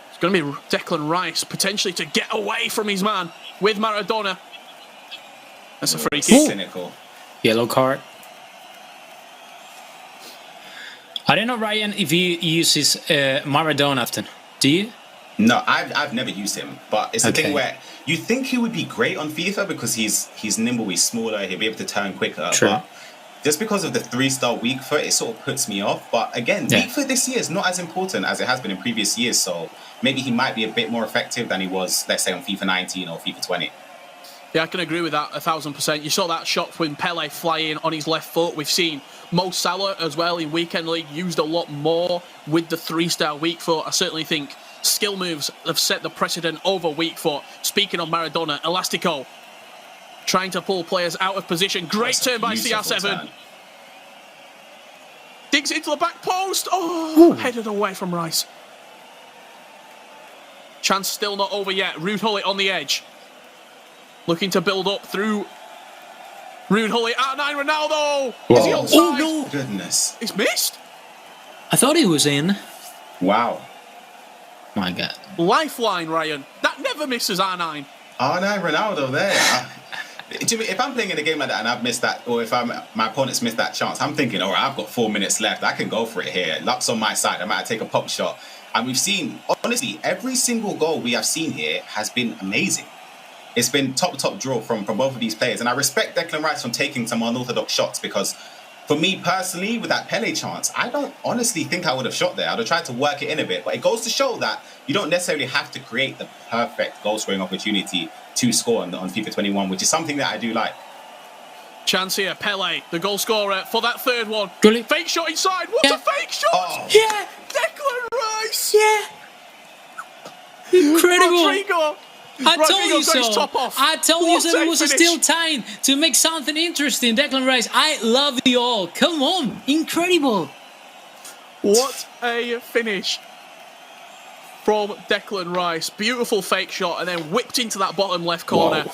It's going to be Declan Rice potentially to get away from his man with Maradona. That's a free kick. Cynical. Yellow card. I don't know, Ryan, if he uses Maradona often. Do you? No, I've never used him, but it's a thing where you think he would be great on FIFA because he's nimble, he's smaller, he'll be able to turn quicker. True. But just because of the 3-star weak foot, it sort of puts me off. But again, weak foot this year is not as important as it has been in previous years, so maybe he might be a bit more effective than he was, let's say, on FIFA 19 or FIFA 20. Yeah, I can agree with that 1000%. You saw that shot when Pele flying on his left foot. We've seen Mo Salah as well in Weekend League used a lot more with the 3-star weak foot. I certainly think skill moves have set the precedent over weak foot. Speaking of Maradona, Elastico trying to pull players out of position. Great turn by CR7. Digs into the back post. Oh, headed away from Rice. Chance still not over yet. Rude Hully on the edge. Looking to build up through Rude Hully. R9 Ronaldo. Whoa. Is he onside? Oh, no. Goodness. He's missed. I thought he was in. Wow. My God. Lifeline, Ryan. That never misses R9. R9 Ronaldo there. Jimmy, if I'm playing in a game like that and I've missed that, or if my opponent's missed that chance, I'm thinking, all right, I've got 4 minutes left. I can go for it here. Luck's on my side. I might take a pop shot. And we've seen, honestly, every single goal we have seen here has been amazing. It's been top draw from both of these players. And I respect Declan Rice from taking some unorthodox shots because for me personally, with that Pele chance, I don't honestly think I would have shot there. I'd have tried to work it in a bit. But it goes to show that you don't necessarily have to create the perfect goal-scoring opportunity to score on FIFA 21, which is something that I do like. Chance here, Pele, the goal scorer for that third one. Fake shot inside. What a fake shot! Oh. Yeah, Declan Rice. Yeah. Incredible. Rodrigo. I told you got his so. top off. I told you What so. a It was finish. still time to make something interesting. Declan Rice, I love you all. Come on. Incredible. What a finish from Declan Rice. Beautiful fake shot and then whipped into that bottom left corner. Whoa.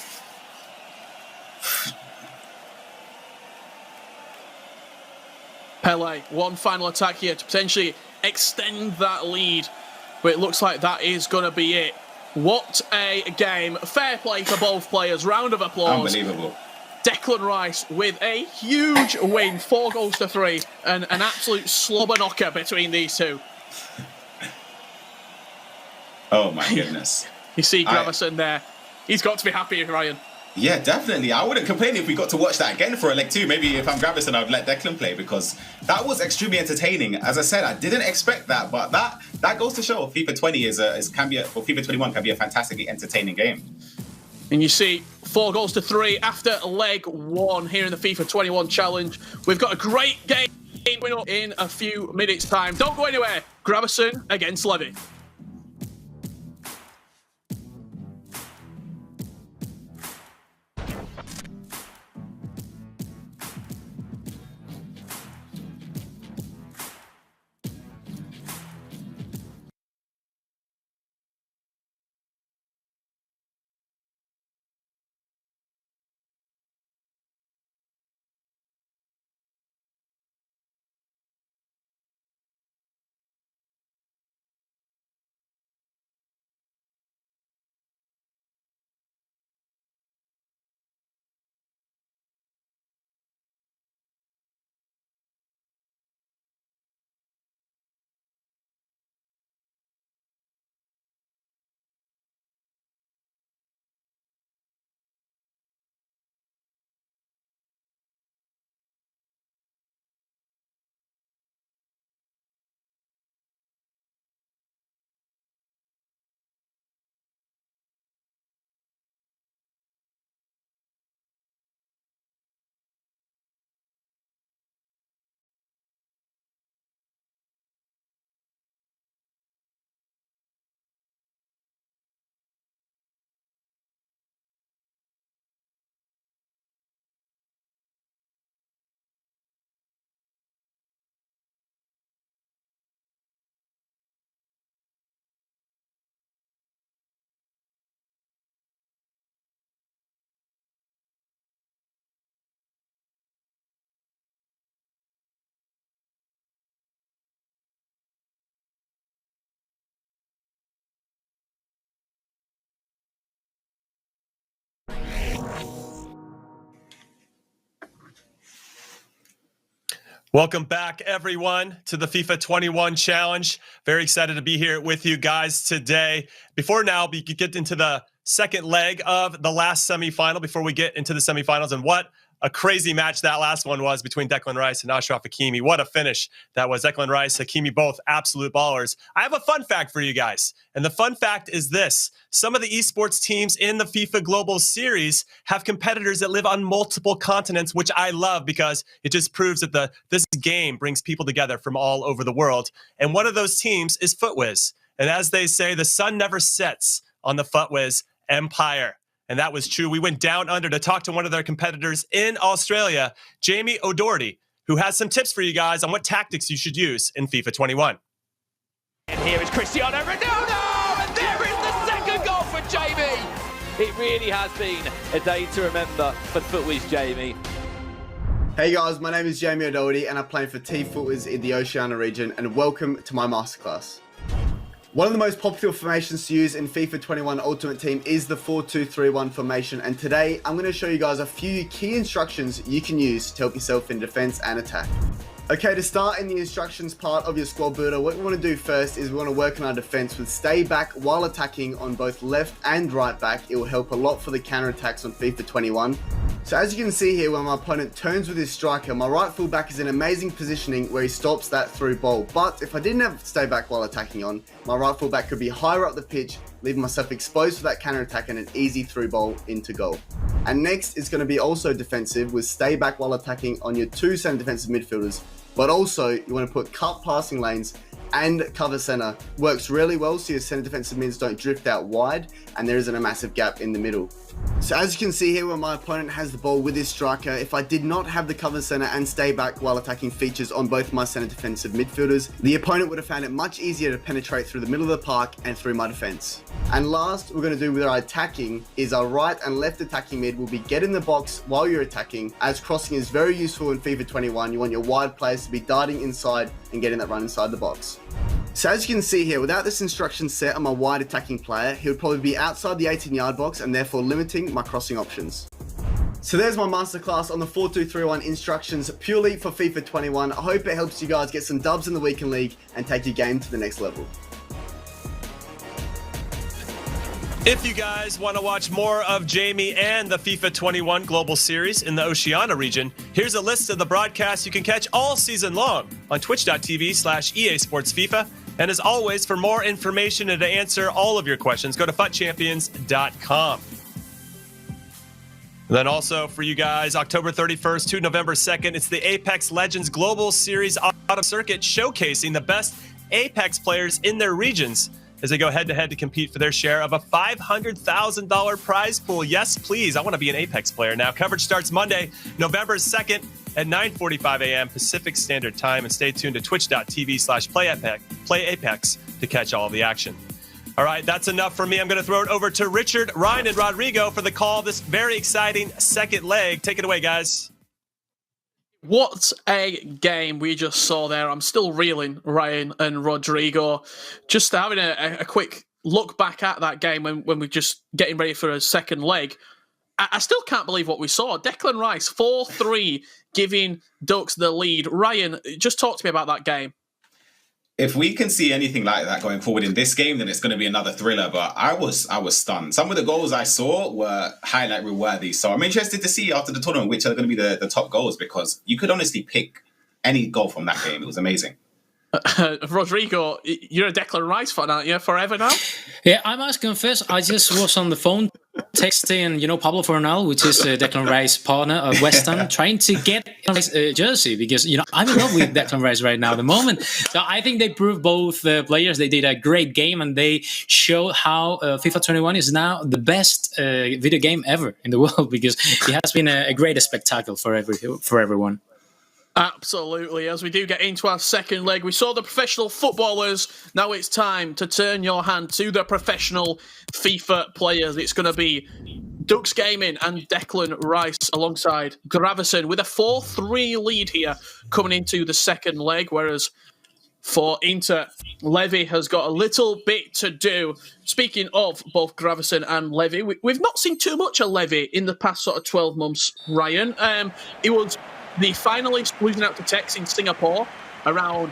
Pele, one final attack here to potentially extend that lead. But it looks like that is going to be it. What a game. Fair play for both players. Round of applause. Unbelievable. Declan Rice with a huge win. 4 goals to 3. And an absolute slobber knocker between these two. Oh my goodness. You see Gravesen there. He's got to be happy, Ryan. Yeah, definitely. I wouldn't complain if we got to watch that again for a leg 2. Maybe if I'm Gravesen, I'd let Declan play because that was extremely entertaining. As I said, I didn't expect that, but that goes to show FIFA 20 FIFA 21 can be a fantastically entertaining game. And you see 4 goals to 3 after leg 1 here in the FIFA 21 challenge. We've got a great game coming up in a few minutes' time. Don't go anywhere. Gravesen against Levy. Welcome back, everyone, to the FIFA 21 Challenge. Very excited to be here with you guys today. Before now, we could get into the second leg of the last semifinal before we get into the semifinals. And what a crazy match that last one was between Declan Rice and Achraf Hakimi. What a finish that was. Declan Rice, Hakimi, both absolute ballers. I have a fun fact for you guys. And the fun fact is this. Some of the esports teams in the FIFA Global Series have competitors that live on multiple continents, which I love because it just proves that this game brings people together from all over the world. And one of those teams is FUTWIZ. And as they say, the sun never sets on the FUTWIZ empire. And that was true. We went down under to talk to one of their competitors in Australia, Jamie O'Doherty, who has some tips for you guys on what tactics you should use in FIFA 21. And here is Cristiano Ronaldo, and there is the second goal for Jamie. It really has been a day to remember for FUTWIZ, Jamie. Hey guys, my name is Jamie O'Doherty and I'm playing for Team FUTWIZ in the Oceania region, and welcome to my masterclass. One of the most popular formations to use in FIFA 21 Ultimate Team is the 4-2-3-1 formation, and today I'm going to show you guys a few key instructions you can use to help yourself in defense and attack. Okay, to start in the instructions part of your squad builder, what we want to do first is we want to work on our defense with stay back while attacking on both left and right back. It will help a lot for the counter attacks on FIFA 21. So as you can see here, when my opponent turns with his striker, my right fullback is in amazing positioning where he stops that through ball. But if I didn't have stay back while attacking on, my right fullback could be higher up the pitch, leaving myself exposed for that counter attack and an easy through ball into goal. And next is going to be also defensive with stay back while attacking on your two centre defensive midfielders. But also you want to put cut passing lanes and cover center. Works really well so your center defensive mids don't drift out wide and there isn't a massive gap in the middle. So as you can see here, when my opponent has the ball with his striker, if I did not have the cover center and stay back while attacking features on both my center defensive midfielders, the opponent would have found it much easier to penetrate through the middle of the park and through my defense. And last, we're going to do with our attacking is our right and left attacking mid will be get in the box while you're attacking, as crossing is very useful in FIFA 21. You want your wide players to be darting inside and getting that run inside the box. So as you can see here, without this instruction set on my wide attacking player, he would probably be outside the 18-yard box and therefore limiting my crossing options. So there's my masterclass on the 4-2-3-1 instructions purely for FIFA 21. I hope it helps you guys get some dubs in the weekend league and take your game to the next level. If you guys want to watch more of Jamie and the FIFA 21 Global Series in the Oceania region, here's a list of the broadcasts you can catch all season long on twitch.tv/EA Sports FIFA. And as always, for more information and to answer all of your questions, go to futchampions.com. And then also for you guys, October 31st to November 2nd, it's the Apex Legends Global Series Autumn Circuit showcasing the best Apex players in their regions as they go head-to-head to compete for their share of a $500,000 prize pool. Yes, please. I want to be an Apex player now. Coverage starts Monday, November 2nd at 9:45 a.m. Pacific Standard Time. And stay tuned to twitch.tv/playapex to catch all of the action. All right, that's enough for me. I'm going to throw it over to Richard, Ryan, and Rodrigo for the call of this very exciting second leg. Take it away, guys. What a game we just saw there. I'm still reeling, Ryan and Rodrigo. Just having a quick look back at that game when we're just getting ready for a second leg. I still can't believe what we saw. Declan Rice, 4-3, giving Ducks the lead. Ryan, just talk to me about that game. If we can see anything like that going forward in this game, then it's going to be another thriller. But I was stunned. Some of the goals I saw were highlight reel worthy. So I'm interested to see after the tournament which are going to be the top goals, because you could honestly pick any goal from that game. It was amazing. Rodrigo, you're a Declan Rice fan, aren't you? Forever now? Yeah, I must confess, I just was on the phone texting, Pablo Fornal, which is Declan Rice's partner at West Ham, trying to get a jersey because, I'm in love with Declan Rice right now at the moment. So I think they proved both players. They did a great game and they showed how FIFA 21 is now the best video game ever in the world, because it has been a great spectacle for everyone. Absolutely. As we do get into our second leg, we saw the professional footballers. Now it's time to turn your hand to the professional FIFA players. It's going to be Ducks Gaming and Declan Rice alongside Gravesen with a 4-3 lead here coming into the second leg, whereas for Inter, Levy has got a little bit to do. Speaking of both Gravesen and Levy, we've not seen too much of Levy in the past sort of 12 months, Ryan. It was the finalist losing out to Tekkz in Singapore around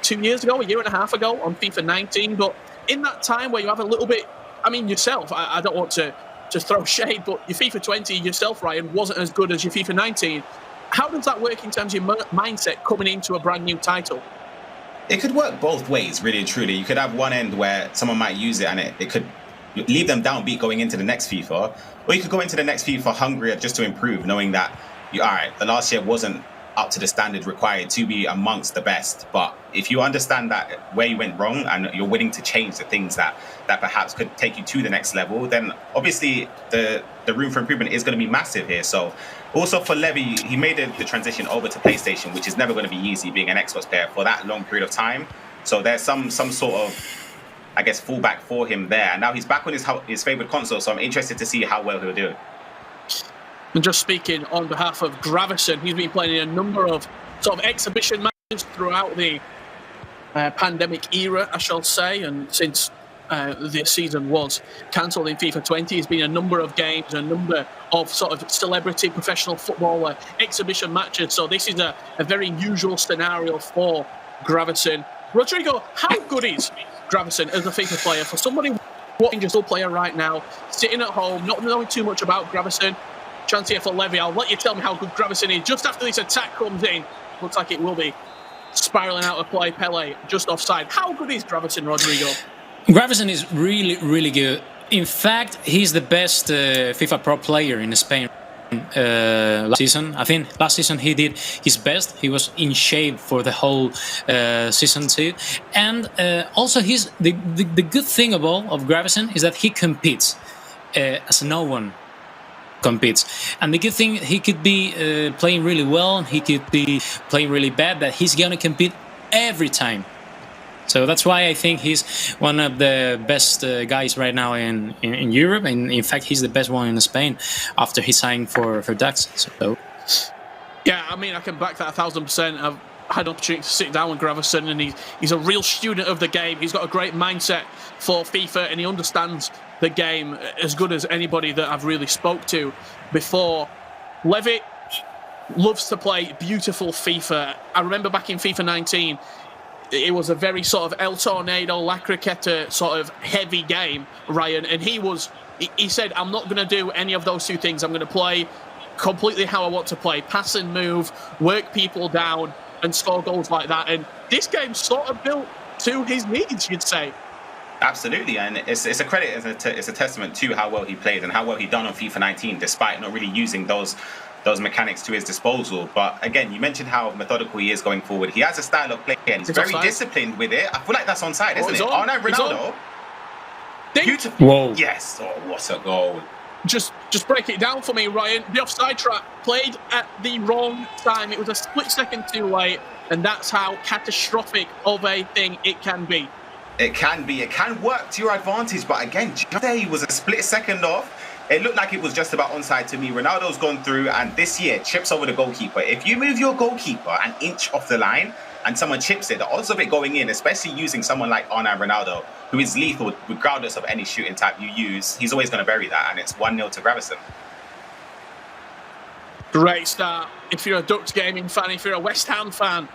2 years ago, a year and a half ago on FIFA 19. But in that time where you have a little bit, yourself, I don't want to throw shade, but your FIFA 20 yourself, Ryan, wasn't as good as your FIFA 19. How does that work in terms of your mindset coming into a brand new title? It could work both ways, really and truly. You could have one end where someone might use it and it could leave them downbeat going into the next FIFA, or you could go into the next FIFA hungrier just to improve, knowing that the last year wasn't up to the standard required to be amongst the best. But if you understand that where you went wrong and you're willing to change the things that perhaps could take you to the next level, then obviously the room for improvement is going to be massive here. So also for Levy, he made the transition over to PlayStation, which is never going to be easy being an Xbox player for that long period of time. So there's some sort of, fallback for him there. And now he's back on his favorite console, so I'm interested to see how well he'll do. And just speaking on behalf of Gravesen, he's been playing in a number of sort of exhibition matches throughout the pandemic era, I shall say. And since the season was cancelled in FIFA 20, there's been a number of games, a number of sort of celebrity professional football exhibition matches. So this is a very usual scenario for Gravesen. Rodrigo, how good is Gravesen as a FIFA player for somebody watching just a player right now, sitting at home, not knowing too much about Gravesen, chance here for Levy. I'll let you tell me how good Gravesen is. Just after this attack comes in, looks like it will be spiralling out of play. Pele just offside. How good is Gravesen, Rodrigo? Gravesen is really, really good. In fact, he's the best FIFA Pro player in Spain last season. I think last season he did his best. He was in shape for the whole season too. And also, the good thing of Gravesen is that he competes as no one competes. And the good thing, he could be playing really well, he could be playing really bad, that he's going to compete every time. So that's why I think he's one of the best guys right now in Europe, and in fact he's the best one in Spain after he signed for Tekkz. So yeah, I mean, I can back that 1,000%. I've had an opportunity to sit down with Gravesen, and he's a real student of the game. He's got a great mindset for FIFA, and he understands the game as good as anybody that I've really spoke to before. Levy loves to play beautiful FIFA. I remember back in FIFA 19, it was a very sort of El Tornado, La Criqueta sort of heavy game, Ryan. And he said, I'm not going to do any of those two things. I'm going to play completely how I want to play. Pass and move, work people down, and score goals like that. And this game's sort of built to his needs, you'd say. Absolutely, and it's a credit, it's a testament to how well he played and how well he done on FIFA 19, despite not really using those mechanics to his disposal. But again, you mentioned how methodical he is going forward. He has a style of play and he's very disciplined with it. I feel like that's onside, isn't it? Oh no, Ronaldo. Beautiful. Whoa. Yes. Oh, what a goal. Just break it down for me, Ryan. The offside trap played at the wrong time. It was a split second too late, and that's how catastrophic of a thing it can be. It can be. It can work to your advantage, but again, just there he was a split second off. It looked like it was just about onside to me. Ronaldo's gone through, and this year, chips over the goalkeeper. If you move your goalkeeper an inch off the line and someone chips it, the odds of it going in, especially using someone like R9 Ronaldo, who is lethal regardless of any shooting type you use, he's always going to bury that, and it's 1-0 to Gravesen. Great start. If you're a Ducks gaming fan, if you're a West Ham fan,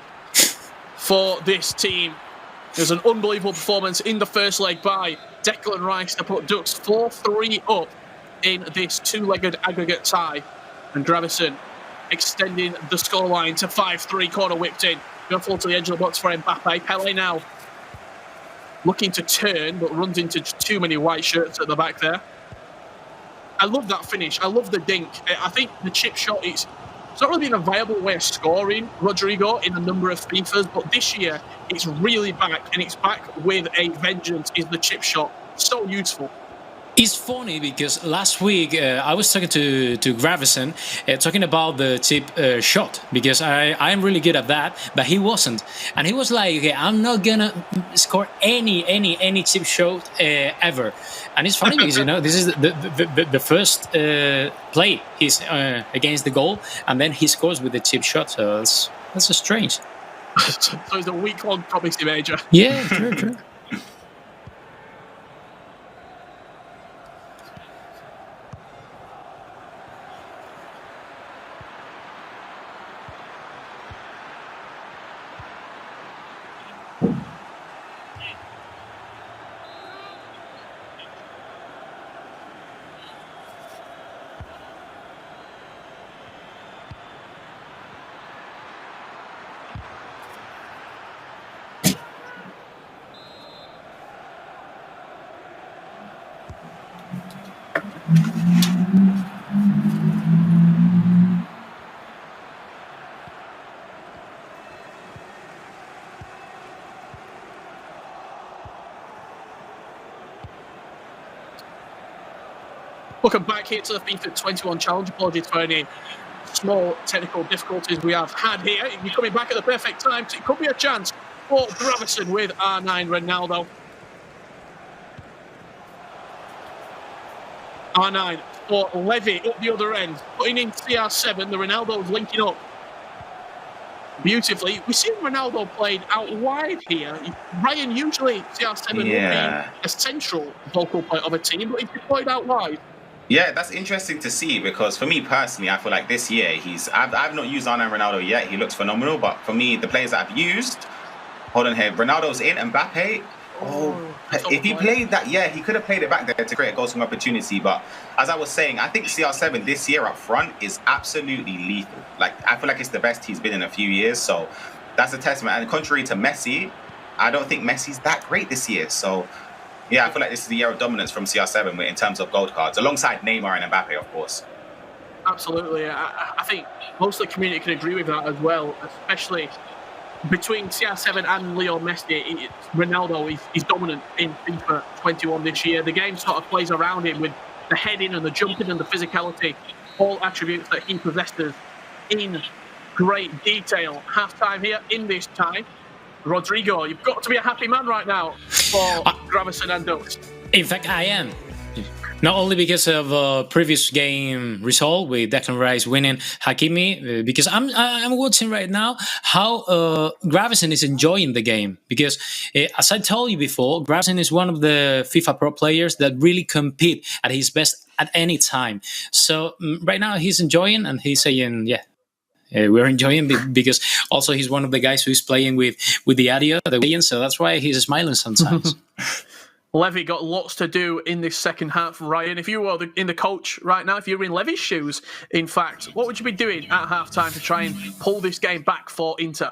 for this team. There's an unbelievable performance in the first leg by Declan Rice to put Ducks 4-3 up in this two-legged aggregate tie. And Gravesen extending the scoreline to 5-3, corner whipped in. Going full to the edge of the box for Mbappe. Pele now looking to turn, but runs into too many white shirts at the back there. I love that finish. I love the dink. I think the chip shot is... It's not really been a viable way of scoring, Rodrigo, in a number of FIFAs, but this year it's really back, and it's back with a vengeance, is the chip shot. So useful. It's funny because last week I was talking to Gravesen, talking about the chip shot, because I'm really good at that, but he wasn't. And he was like, okay, I'm not gonna score any chip shot ever. And it's funny because, you know, this is the first play he's against the goal, and then he scores with the chip shot. So that's just strange. So it's a week-long promising major. Yeah, true. Welcome back here to the FIFA 21 Challenge. Apologies for any small technical difficulties we have had here. You're coming back at the perfect time, so it could be a chance for Gravesen with R9 Ronaldo. R9 for Levy up the other end, putting in CR7. The Ronaldo's linking up beautifully. We've seen Ronaldo played out wide here. Ryan, usually CR7 would be a central focal point of a team, but he's deployed out wide. Yeah, that's interesting to see, because for me personally, I feel like this year I've not used R9 Ronaldo yet. He looks phenomenal, but for me, the players that I've used, hold on here, Ronaldo's in, Mbappe, If he played that, he could have played it back there to create a goal scoring opportunity. But as I was saying, I think CR7 this year up front is absolutely lethal. Like, I feel like it's the best he's been in a few years. So that's a testament. And contrary to Messi, I don't think Messi's that great this year. So yeah, I feel like this is the year of dominance from CR7 in terms of gold cards, alongside Neymar and Mbappe, of course. Absolutely. I think most of the community can agree with that as well, especially between CR7 and Leo Messi. Ronaldo is dominant in FIFA 21 this year. The game sort of plays around him with the heading and the jumping and the physicality, all attributes that he possesses in great detail. Half-time here in this tie. Rodrigo, you've got to be a happy man right now for Gravesen and Dux. In fact, I am. Not only because of a previous game result with Declan Rice winning Hakimi, because I'm watching right now how Gravesen is enjoying the game. Because as I told you before, Gravesen is one of the FIFA Pro players that really compete at his best at any time. So right now he's enjoying, and he's saying, we're enjoying it, because also he's one of the guys who's playing with the audio, the audience, so that's why he's smiling sometimes. Levy got lots to do in this second half, Ryan. If you were in the coach right now, if you were in Levy's shoes, in fact, what would you be doing at half-time to try and pull this game back for Inter?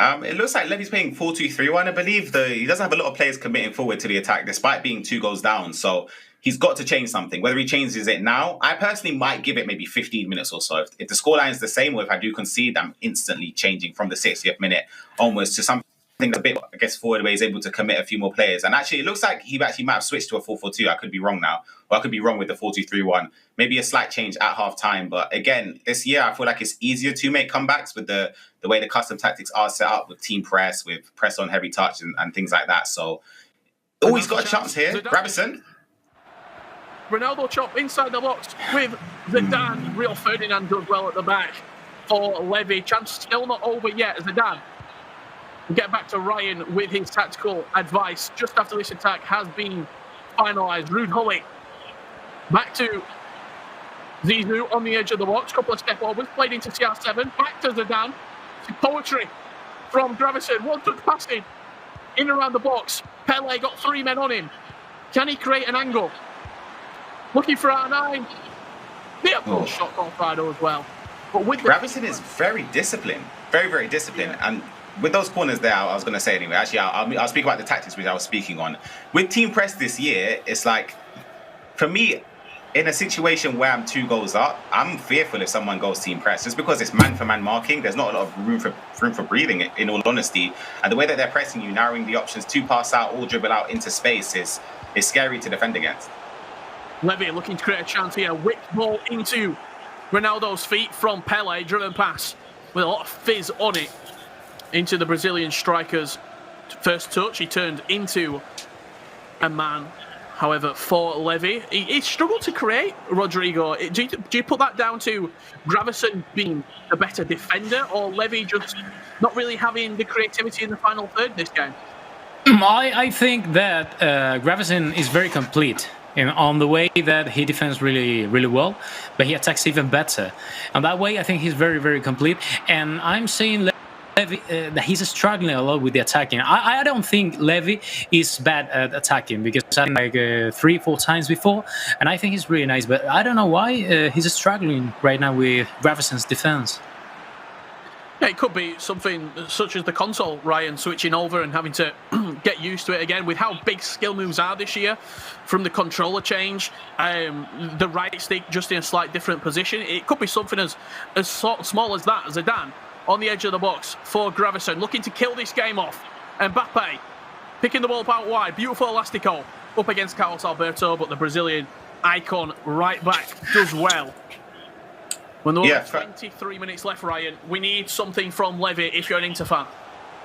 It looks like Levy's playing 4-2-3-1. I believe he doesn't have a lot of players committing forward to the attack, despite being 2 goals down. So he's got to change something. Whether he changes it now, I personally might give it maybe 15 minutes or so. If the scoreline is the same, or if I do concede, I'm instantly changing from the 60th minute onwards to something a bit, I guess, forward where he's able to commit a few more players. And actually, it looks like he actually might have switched to a 4-4-2. I could be wrong now. Or I could be wrong with the 4-2-3-1. Maybe a slight change at half-time. But again, this year, I feel like it's easier to make comebacks with the way the custom tactics are set up, with team press, with press on heavy touch and things like that. So, he's got a chance here. Gravesen. Ronaldo chop inside the box with Zidane. Real Ferdinand does well at the back for Levy. Chance still not over yet. Zidane. We'll get back to Ryan with his tactical advice just after this attack has been finalised. Ruud Gullit back to Zizou on the edge of the box. Couple of step overs, played into CR7. Back to Zidane. Poetry from Gravesen. One touch passing in around the box. Pele got 3 men on him. Can he create an angle? Looking for R9. Beautiful shot off Rado as well. But with Gravesen is very disciplined. Very, very disciplined. Yeah. And with those corners there, I was going to say anyway. Actually, I'll speak about the tactics which I was speaking on. With team press this year, it's like, for me, in a situation where I'm 2 goals up, I'm fearful if someone goes team press. Just because it's man-for-man marking, there's not a lot of room for breathing, in all honesty. And the way that they're pressing you, narrowing the options to pass out or dribble out into space is scary to defend against. Levy looking to create a chance here. Whipped ball into Ronaldo's feet from Pele. Driven pass with a lot of fizz on it into the Brazilian striker's first touch. He turned into a man, however, for Levy. He struggled to create, Rodrigo. Do you put that down to Gravesen being a better defender, or Levy just not really having the creativity in the final third this game? I think that Gravesen is very complete on the way that he defends really, really well, but he attacks even better. And that way, I think he's very, very complete. And I'm saying Levy, that he's struggling a lot with the attacking. I don't think Levy is bad at attacking, because I've seen like 3-4 times before, and I think he's really nice. But I don't know why he's struggling right now with Gravesen's defense. Yeah, it could be something such as the console, Ryan, switching over and having to get used to it again with how big skill moves are this year, from the controller change, the right stick just in a slight different position. It could be something as small as that. Zidane on the edge of the box for Gravesen, looking to kill this game off. Mbappe picking the ball out wide. Beautiful elastico up against Carlos Alberto, but the Brazilian icon right back does well. When there are 23 minutes left, Ryan, we need something from Levy if you're an Inter fan.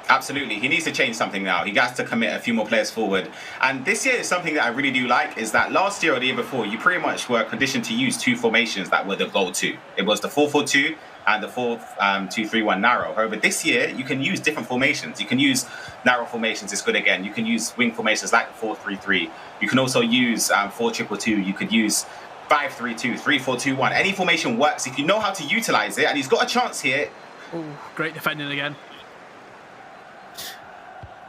Absolutely. He needs to change something now. He has to commit a few more players forward. And this year is something that I really do like, is that last year or the year before, you pretty much were conditioned to use 2 formations that were the go-to. It was the 4-4-2 and the 4-2-3-1 narrow. However, this year, you can use different formations. You can use narrow formations, it's good again. You can use wing formations like 4-3-3. You can also use 4-2-2. You could use 5-3-2, 3-4-2-1. Any formation works if you know how to utilize it, and he's got a chance here. Ooh, great defending again.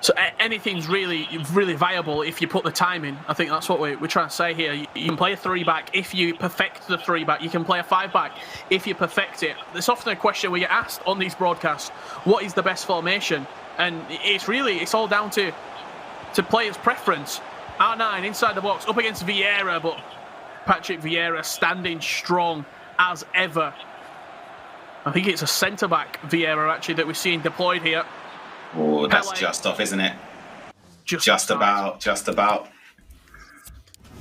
So anything's really, really viable if you put the time in. I think that's what we're trying to say here. You can play a 3-back if you perfect the 3-back. You can play a 5-back if you perfect it. There's often a question we get asked on these broadcasts, what is the best formation? And it's all down to players' preference. R9 inside the box, up against Vieira, but Patrick Vieira standing strong as ever. I think it's a centre-back, Vieira, actually, that we're seeing deployed here. Oh, that's just off, isn't it? Just about.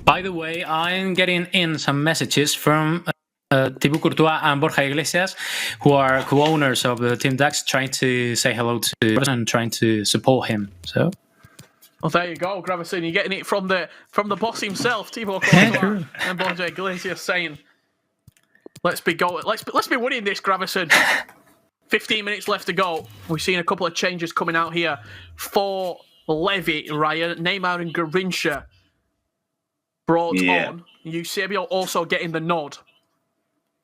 By the way, I'm getting in some messages from Thibaut Courtois and Borja Iglesias, who are co-owners of the Team Tekkz, trying to say hello to Gravesen and trying to support him. So, well, there you go, Gravesen. You're getting it from the boss himself, Thibaut Courtois, and Borja Iglesias saying, "Let's be winning this, Gravesen." 15 minutes left to go. We've seen a couple of changes coming out here for Levy, Ryan. Neymar and Garrincha brought on. Eusebio also getting the nod.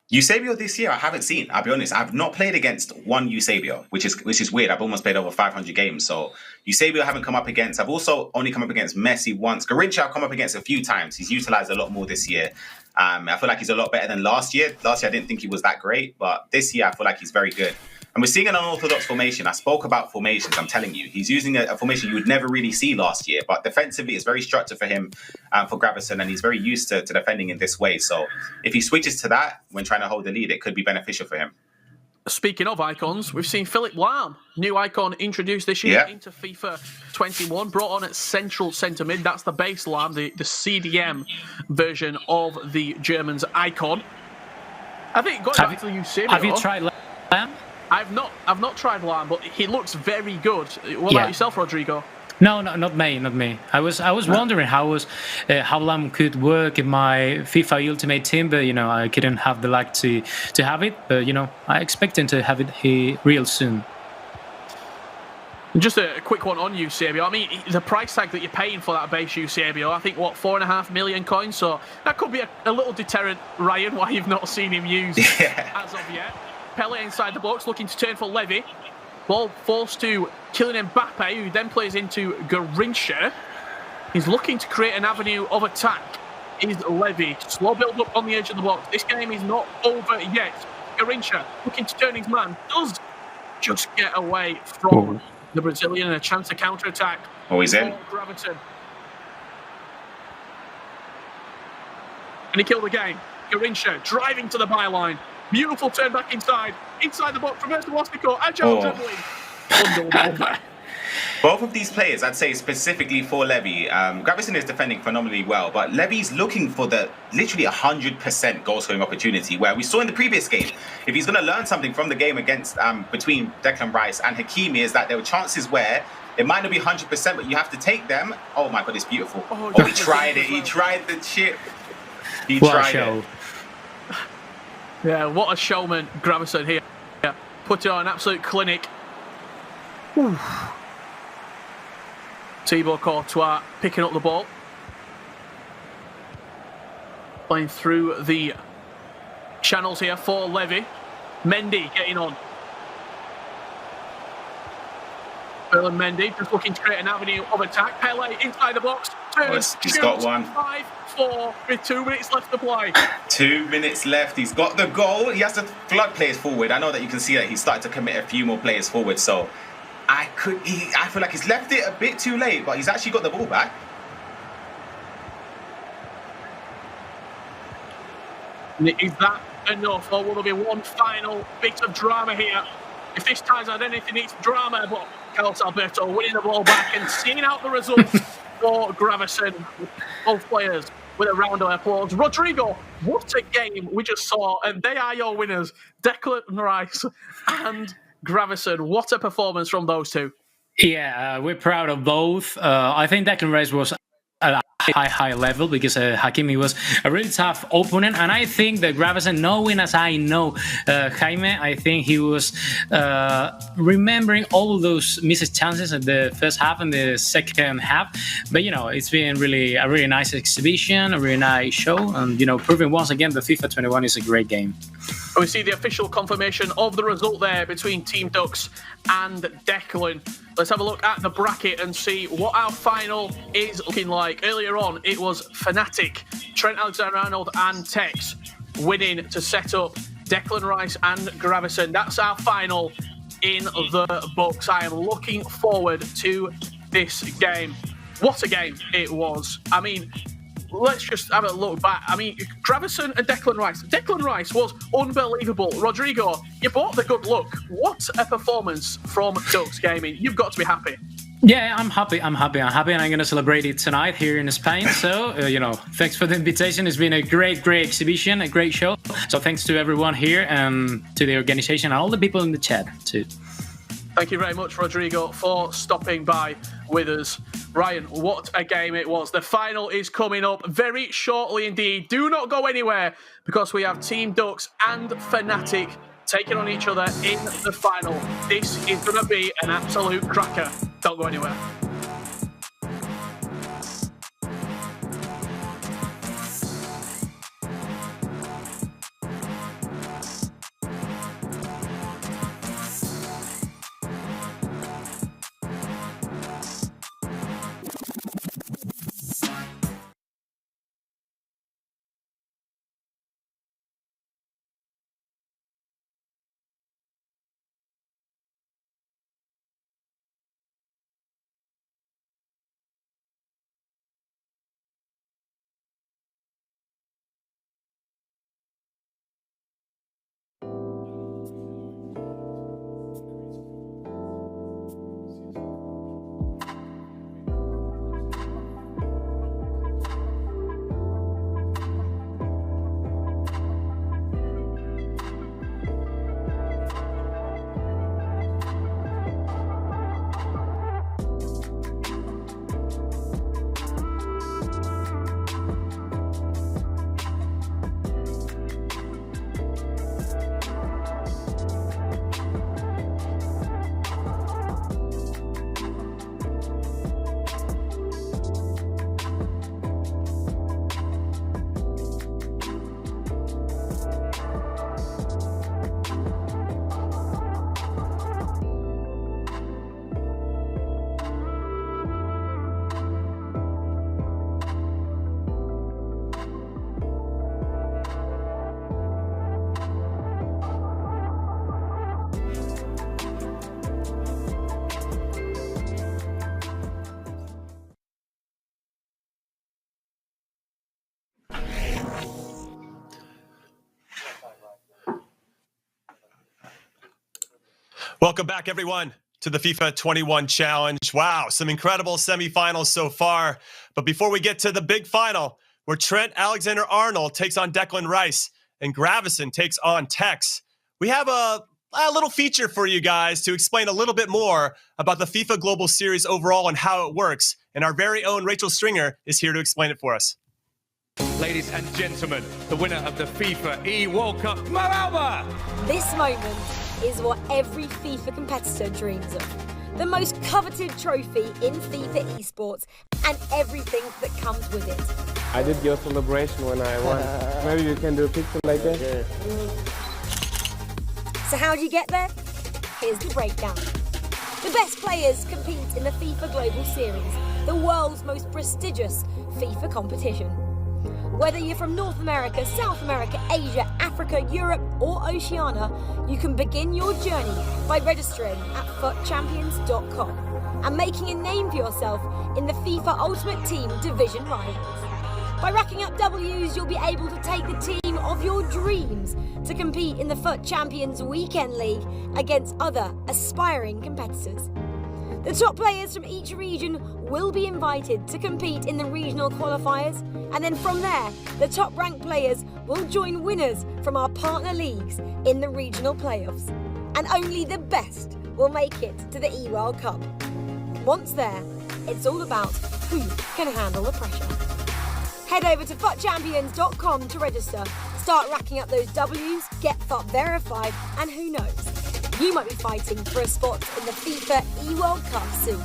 Eusebio this year I haven't seen. I'll be honest. I've not played against one Eusebio, which is weird. I've almost played over 500 games. So Eusebio I haven't come up against. I've also only come up against Messi once. Garrincha I've come up against a few times. He's utilised a lot more this year. I feel like he's a lot better than last year. Last year I didn't think he was that great, but this year I feel like he's very good. And we're seeing an unorthodox formation. I spoke about formations, I'm telling you. He's using a formation you would never really see last year, but defensively it's very structured for him, for Gravesen, and he's very used to defending in this way. So if he switches to that when trying to hold the lead, it could be beneficial for him. Speaking of icons, we've seen Philipp Lahm, new icon introduced this year into FIFA 21, brought on at central centre mid. That's the base Lahm, the CDM version of the German's icon. I think going back to the Eusebio. Have you tried Lahm? I've not tried Lahm, but he looks very good. What about yourself, Rodrigo? No, not me. I was wondering how Lahm could work in my FIFA Ultimate Team, but I couldn't have the luck to have it. But I expect him to have it real soon. Just a quick one on Eusebio. I mean, the price tag that you're paying for that base Eusebio, I think 4.5 million coins. So that could be a little deterrent, Ryan, why you've not seen him used as of yet. Pele inside the box, looking to turn for Levy. Ball forced to Kylian Mbappe, who then plays into Garrincha. He's looking to create an avenue of attack. Is Levy. Slow build up on the edge of the box. This game is not over yet. Garrincha looking to turn his man. Does just get away from the Brazilian and a chance to counter attack. Oh, he's in. Gravesen. And he killed the game. Garrincha driving to the byline. Beautiful turn back inside the box, reverse to Wastico, agile dribbling. Both of these players, I'd say specifically for Levy, Gravesen is defending phenomenally well, but Levy's looking for the literally 100% goal scoring opportunity, where we saw in the previous game, if he's going to learn something from the game against between Declan Rice and Hakimi, is that there were chances where it might not be 100%, but you have to take them. Oh my God, it's beautiful. He tried it. He tried the chip. He tried it. Yeah, what a showman, Gravesen here. Yeah, put it on an absolute clinic. Thibaut Courtois picking up the ball. Playing through the channels here for Levy. Mendy getting on. Ferland Mendy just looking to create an avenue of attack. Pele inside the box. He's got one. 5-4 with 2 minutes left to play. 2 minutes left. He's got the goal. He has to flood players forward. I know that you can see that he's started to commit a few more players forward. So I feel like he's left it a bit too late, but he's actually got the ball back. Is that enough, or will there be one final bit of drama here? If this ties out anything, it's drama, but Carlos Alberto winning the ball back and seeing out the result for Gravesen. Both players with a round of applause. Rodrigo, what a game we just saw, and they are your winners, Declan Rice and Gravesen. What a performance from those two. Yeah, we're proud of both. I think Declan Rice was at a high level because Hakimi was a really tough opponent, and I think that Gravesen, knowing as I know Jaime, I think he was remembering all those missed chances in the first half and the second half. But it's been a really nice exhibition, a really nice show, and proving once again that FIFA 21 is a great game. We see the official confirmation of the result there between Team Tekkz and Declan. let's have a look at the bracket and see what our final is looking like. Earlier on, it was Fnatic, Trent Alexander-Arnold and Tekkz winning to set up Declan Rice and Gravesen. That's our final in the books. I am looking forward to this game. What a game it was. I mean, let's just have a look back. I mean, Gravesen and Declan Rice. Declan Rice was unbelievable. Rodrigo, you brought the good luck. What a performance from Ducks Gaming. You've got to be happy. Yeah, I'm happy, and I'm going to celebrate it tonight here in Spain. So, thanks for the invitation. It's been a great exhibition, a great show. So thanks to everyone here, to the organization, and all the people in the chat too. Thank you very much, Rodrigo, for stopping by with us. Ryan, what a game it was. The final is coming up very shortly indeed. Do not go anywhere, because we have Team Ducks and Fnatic taking on each other in the final. This is going to be an absolute cracker. Don't go anywhere. Welcome back, everyone, to the FIFA 21 Challenge. Wow, some incredible semifinals so far. But before we get to the big final, where Trent Alexander-Arnold takes on Declan Rice and Gravesen takes on Tekkz, we have a little feature for you guys to explain a little bit more about the FIFA Global Series overall and how it works. And our very own Rachel Stringer is here to explain it for us. Ladies and gentlemen, the winner of the FIFA E World Cup, MoAuba! This moment is what every FIFA competitor dreams of. The most coveted trophy in FIFA esports and everything that comes with it. I did your celebration when I won. Maybe you can do a picture like that? Yeah. So how do you get there? Here's the breakdown. The best players compete in the FIFA Global Series, the world's most prestigious FIFA competition. Whether you're from North America, South America, Asia, Africa, Europe, or Oceania, you can begin your journey by registering at FUTChampions.com and making a name for yourself in the FIFA Ultimate Team Division Rivals. By racking up W's, you'll be able to take the team of your dreams to compete in the FUT Champions Weekend League against other aspiring competitors. The top players from each region will be invited to compete in the regional qualifiers, and then from there, the top-ranked players will join winners from our partner leagues in the regional playoffs. And only the best will make it to the E-World Cup. Once there, it's all about who can handle the pressure. Head over to FUTChampions.com to register, start racking up those W's, get FUT verified, and who knows, you might be fighting for a spot in the FIFA E-World Cup soon.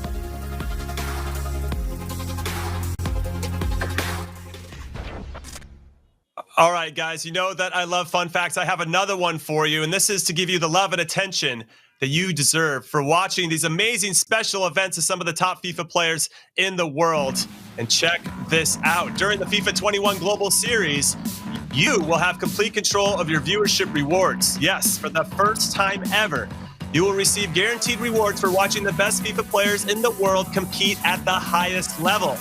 All right, guys, you know that I love fun facts. I have another one for you, and this is to give you the love and attention that you deserve for watching these amazing special events of some of the top FIFA players in the world. And check this out. During the FIFA 21 Global Series, you will have complete control of your viewership rewards. Yes, for the first time ever, you will receive guaranteed rewards for watching the best FIFA players in the world compete at the highest level.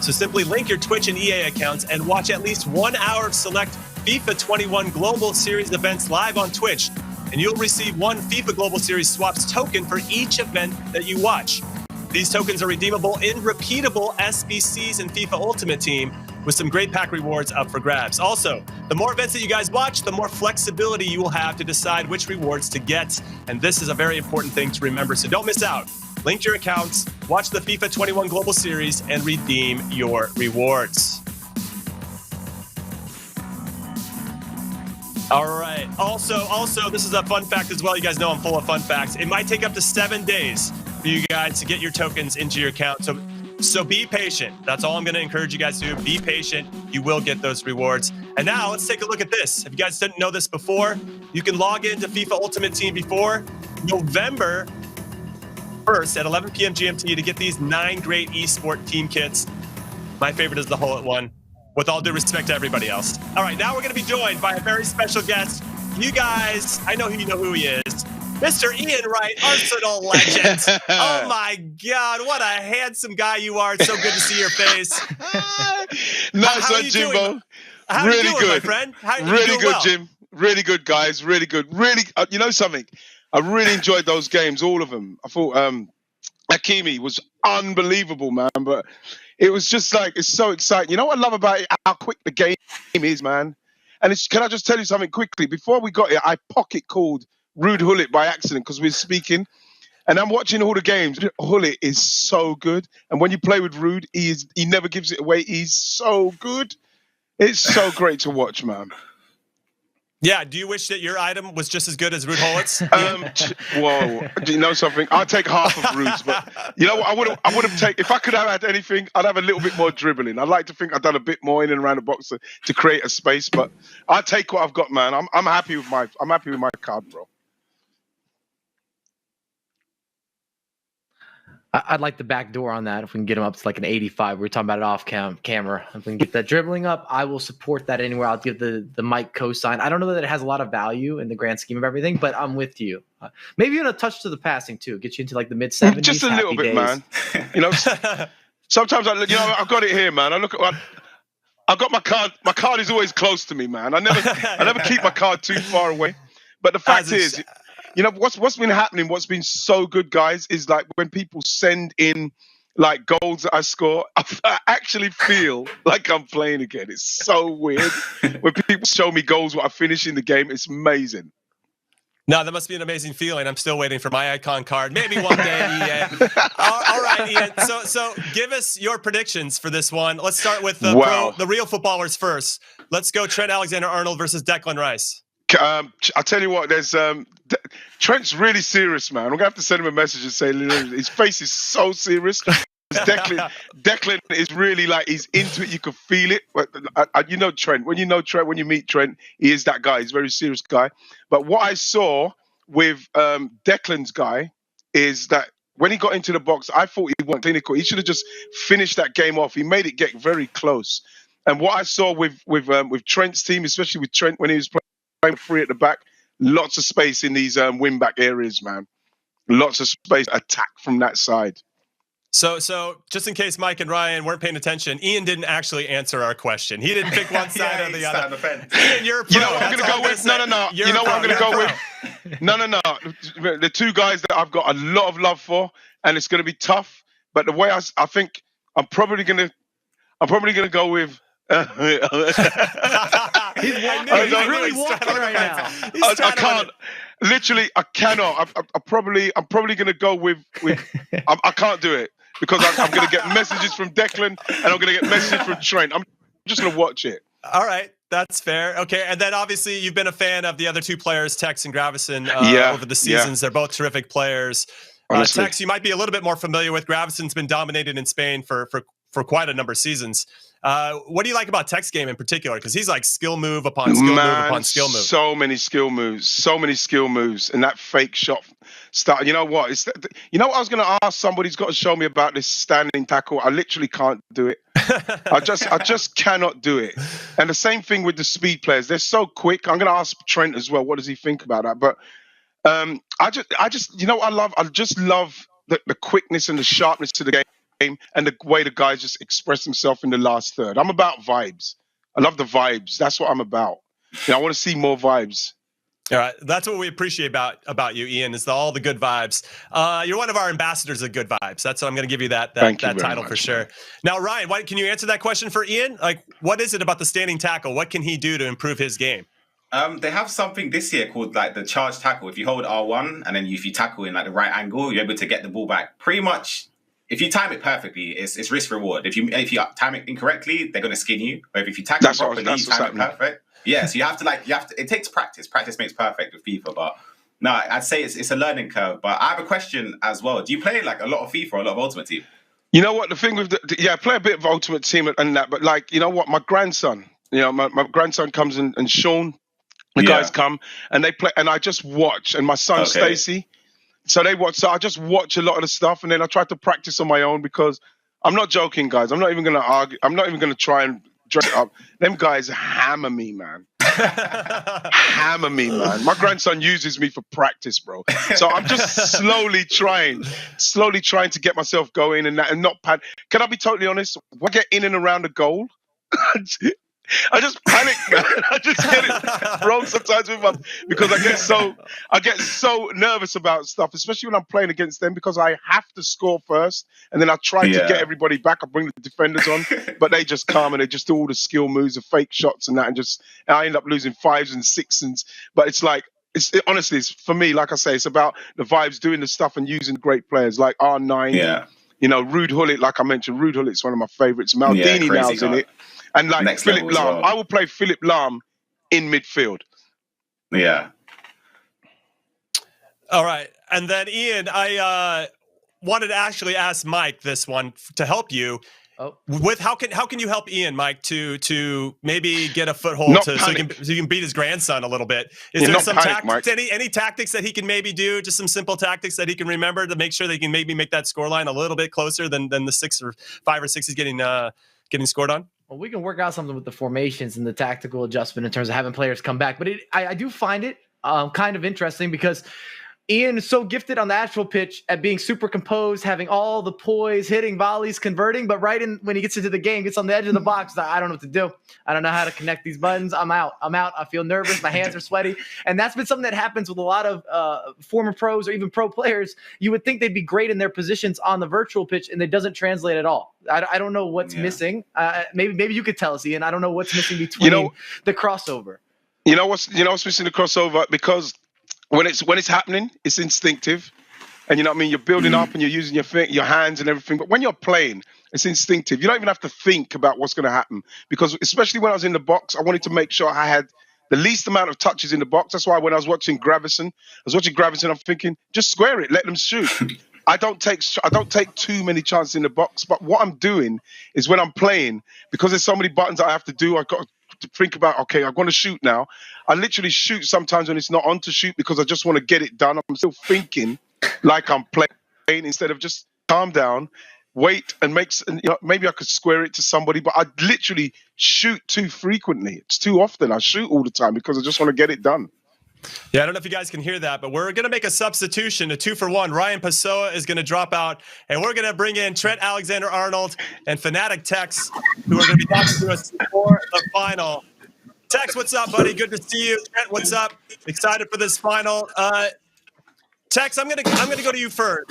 So simply link your Twitch and EA accounts and watch at least 1 hour of select FIFA 21 Global Series events live on Twitch, and you'll receive one FIFA Global Series Swaps token for each event that you watch. These tokens are redeemable in repeatable SBCs in FIFA Ultimate Team, with some great pack rewards up for grabs. Also, the more events that you guys watch, the more flexibility you will have to decide which rewards to get. And this is a very important thing to remember, so don't miss out. Link your accounts, watch the FIFA 21 Global Series, and redeem your rewards. All right. Also, this is a fun fact as well. You guys know I'm full of fun facts. It might take up to 7 days for you guys to get your tokens into your account. So be patient. That's all I'm going to encourage you guys to do. Be patient. You will get those rewards. And now let's take a look at this. If you guys didn't know this before, you can log into FIFA Ultimate Team before November 1st at 11 p.m. GMT to get these 9 great esport team kits. My favorite is the Hullet one, with all due respect to everybody else. All right, now we're going to be joined by a very special guest. You guys, I know you know who he is. Mr. Ian Wright, Arsenal legend. Oh my God, what a handsome guy you are. It's so good to see your face. Nice one, Jimbo. How really you doing, good, my friend? Really good, well? Jim. Really good, guys. Really good. Really, you know something? I really enjoyed those games, all of them. I thought Hakimi was unbelievable, man. But it was just like, it's so exciting. You know what I love about it? How quick the game is, man. And can I just tell you something quickly? Before we got here, I pocket called Ruud Gullit by accident because we were speaking. And I'm watching all the games. Gullit is so good. And when you play with Ruud, he never gives it away. He's so good. It's so great to watch, man. Yeah, do you wish that your item was just as good as Ruud Gullit's? Whoa, do you know something? I'll take half of Ruud's, but you know what? I would have taken, if I could have had anything, I'd have a little bit more dribbling. I'd like to think I've done a bit more in and around the box to create a space, but I'll take what I've got, man. I'm happy with my card, bro. I'd like the back door on that if we can get him up to like an 85. We were talking about it off camera. If we can get that dribbling up, I will support that anywhere. I'll give the Mike cosign. I don't know that it has a lot of value in the grand scheme of everything, but I'm with you. Maybe even a touch to the passing too. Get you into like the mid 70s. Just a little bit, man. You know, sometimes I've got it here, man. I've got my card. My card is always close to me, man. I never keep my card too far away. But the fact is, you know, what's been happening, what's been so good, guys, is like when people send in like goals that I score, I actually feel like I'm playing again. It's so weird. When people show me goals, what I finish in the game, it's amazing. No, that must be an amazing feeling. I'm still waiting for my icon card. Maybe one day, Ian. All right, Ian. So give us your predictions for this one. Let's start with the real footballers first. Let's go Trent Alexander-Arnold versus Declan Rice. I'll tell you what, there's Trent's really serious, man. I'm going to have to send him a message and say his face is so serious. Declan is really like, he's into it. You can feel it. But you know Trent. When you meet Trent, he is that guy. He's a very serious guy. But what I saw with Declan's guy is that when he got into the box, I thought he wasn't clinical. He should have just finished that game off. He made it get very close. And what I saw with Trent's team, especially with Trent when he was playing free at the back, lots of space in these wing back areas, man. Lots of space attack from that side. So just in case Mike and Ryan weren't paying attention, Ian didn't actually answer our question. He didn't pick one side or the other. Ian, you're a pro. You know what I'm going to go with? No. You know what I'm going to go with? No. The two guys that I've got a lot of love for, and it's going to be tough. But the way I think I'm probably going to go with. He's really walking right now. I can't. Literally, I cannot. I'm probably going to go with. I can't do it because I'm going to get messages from Declan and I'm going to get messages from Trent. I'm just going to watch it. All right, that's fair. Okay, and then obviously you've been a fan of the other two players, Tekkz and Gravesen, over the seasons. They're both terrific players. Tekkz, you might be a little bit more familiar with. Gravesen's been dominated in Spain for for quite a number of seasons. What do you like about Tekk's game in particular? Because he's like skill move upon skill move upon skill move. So many skill moves, and that fake shot start. You know what? You know what I was going to ask somebody who's got to show me about this standing tackle. I literally can't do it. I just cannot do it. And the same thing with the speed players. They're so quick. I'm going to ask Trent as well. What does he think about that? But I just, you know what I just love the quickness and the sharpness to the game and the way the guys just express themselves in the last third. I'm about vibes. I love the vibes. That's what I'm about. I want to see more vibes. All right, that's what we appreciate about you, Ian. Is all the good vibes. You're one of our ambassadors of good vibes. That's what I'm going to give you that title for sure. Man. Now, Ryan, can you answer that question for Ian? Like, what is it about the standing tackle? What can he do to improve his game? They have something this year called like the charge tackle. If you hold R1 and then if you tackle in like the right angle, you're able to get the ball back. Pretty much, if you time it perfectly, it's risk reward. If you time it incorrectly, they're going to skin you. But if you tackle properly, you time it perfect. Yeah, so you have to. It takes practice. Practice makes perfect with FIFA. But no, I'd say it's a learning curve. But I have a question as well. Do you play like a lot of FIFA or a lot of Ultimate Team? You know what the thing with I play a bit of Ultimate Team and that. But like, you know what, my grandson, my grandson comes and Sean. The guys come and they play, and I just watch. And my son Stacy, so they watch. So I just watch a lot of the stuff, and then I try to practice on my own because I'm not joking, guys. I'm not even going to argue. I'm not even going to try and dress it up. Them guys hammer me, man. Hammer me, man. My grandson uses me for practice, bro. So I'm just slowly trying to get myself going and not panic. Can I be totally honest? When I get in and around the goal, I just panic, man. I just get it wrong sometimes because I get so nervous about stuff, especially when I'm playing against them because I have to score first, and then I try to get everybody back. I bring the defenders on, but they just come and they just do all the skill moves, the fake shots, and that, and I end up losing 5s and 6s. But it's like honestly, it's for me. Like I say, it's about the vibes, doing the stuff, and using great players like R9. Yeah. Ruud Gullit, like I mentioned, Ruud Gullit's one of my favorites. Maldini now's in it. And like next Philip Lahm, well. I will play Philip Lahm in midfield. Yeah. All right. And then Ian, I wanted to actually ask Mike this one to help you. With how can you help Ian, Mike, to maybe get a foothold so he can beat his grandson a little bit? Is there some tactics, any tactics that he can maybe do, just some simple tactics that he can remember to make sure they can maybe make that scoreline a little bit closer than the 6 or 5 or 6 he's getting scored on? Well, we can work out something with the formations and the tactical adjustment in terms of having players come back. But I do find it kind of interesting because Ian is so gifted on the actual pitch at being super composed, having all the poise, hitting volleys, converting. But when he gets into the game, gets on the edge of the box, I don't know what to do. I don't know how to connect these buttons. I'm out. I feel nervous. My hands are sweaty. And that's been something that happens with a lot of former pros or even pro players. You would think they'd be great in their positions on the virtual pitch, and it doesn't translate at all. I don't know what's missing. Maybe you could tell us, Ian. I don't know what's missing between the crossover. You know what's missing the crossover? Because when it's happening, it's instinctive, and you know what I mean. You're building up and you're using your hands and everything. But when you're playing, it's instinctive. You don't even have to think about what's going to happen because, especially when I was in the box, I wanted to make sure I had the least amount of touches in the box. That's why when I was watching Gravesen, I'm thinking, just square it, let them shoot. I don't take too many chances in the box. But what I'm doing is when I'm playing, because there's so many buttons I have to do, I've got to think about, okay, I'm going to shoot now. I literally shoot sometimes when it's not on to shoot because I just want to get it done. I'm still thinking like I'm playing instead of just calm down, wait, and maybe I could square it to somebody, but I literally shoot too frequently. It's too often. I shoot all the time because I just want to get it done. Yeah, I don't know if you guys can hear that, but we're going to make a substitution, a 2-for-1. Ryan Pessoa is going to drop out, and we're going to bring in Trent Alexander-Arnold and Fnatic Tekkz, who are going to be talking to us before the final. Tekkz, what's up, buddy? Good to see you. Trent, what's up? Excited for this final. Tekkz, I'm going to go to you first.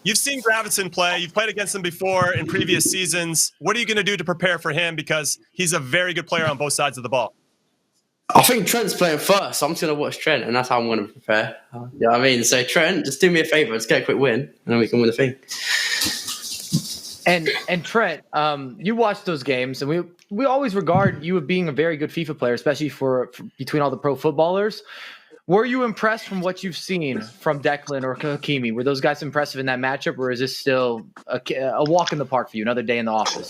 You've seen Gravesen play. You've played against him before in previous seasons. What are you going to do to prepare for him? Because he's a very good player on both sides of the ball. I think Trent's playing first, so I'm just going to watch Trent, and that's how I'm going to prepare. You know what I mean? So, Trent, just do me a favour. Just get a quick win, and then we can win the thing. And Trent, you watched those games, and we always regard you as being a very good FIFA player, especially for between all the pro footballers. Were you impressed from what you've seen from Declan or Hakimi? Were those guys impressive in that matchup, or is this still a walk in the park for you, another day in the office?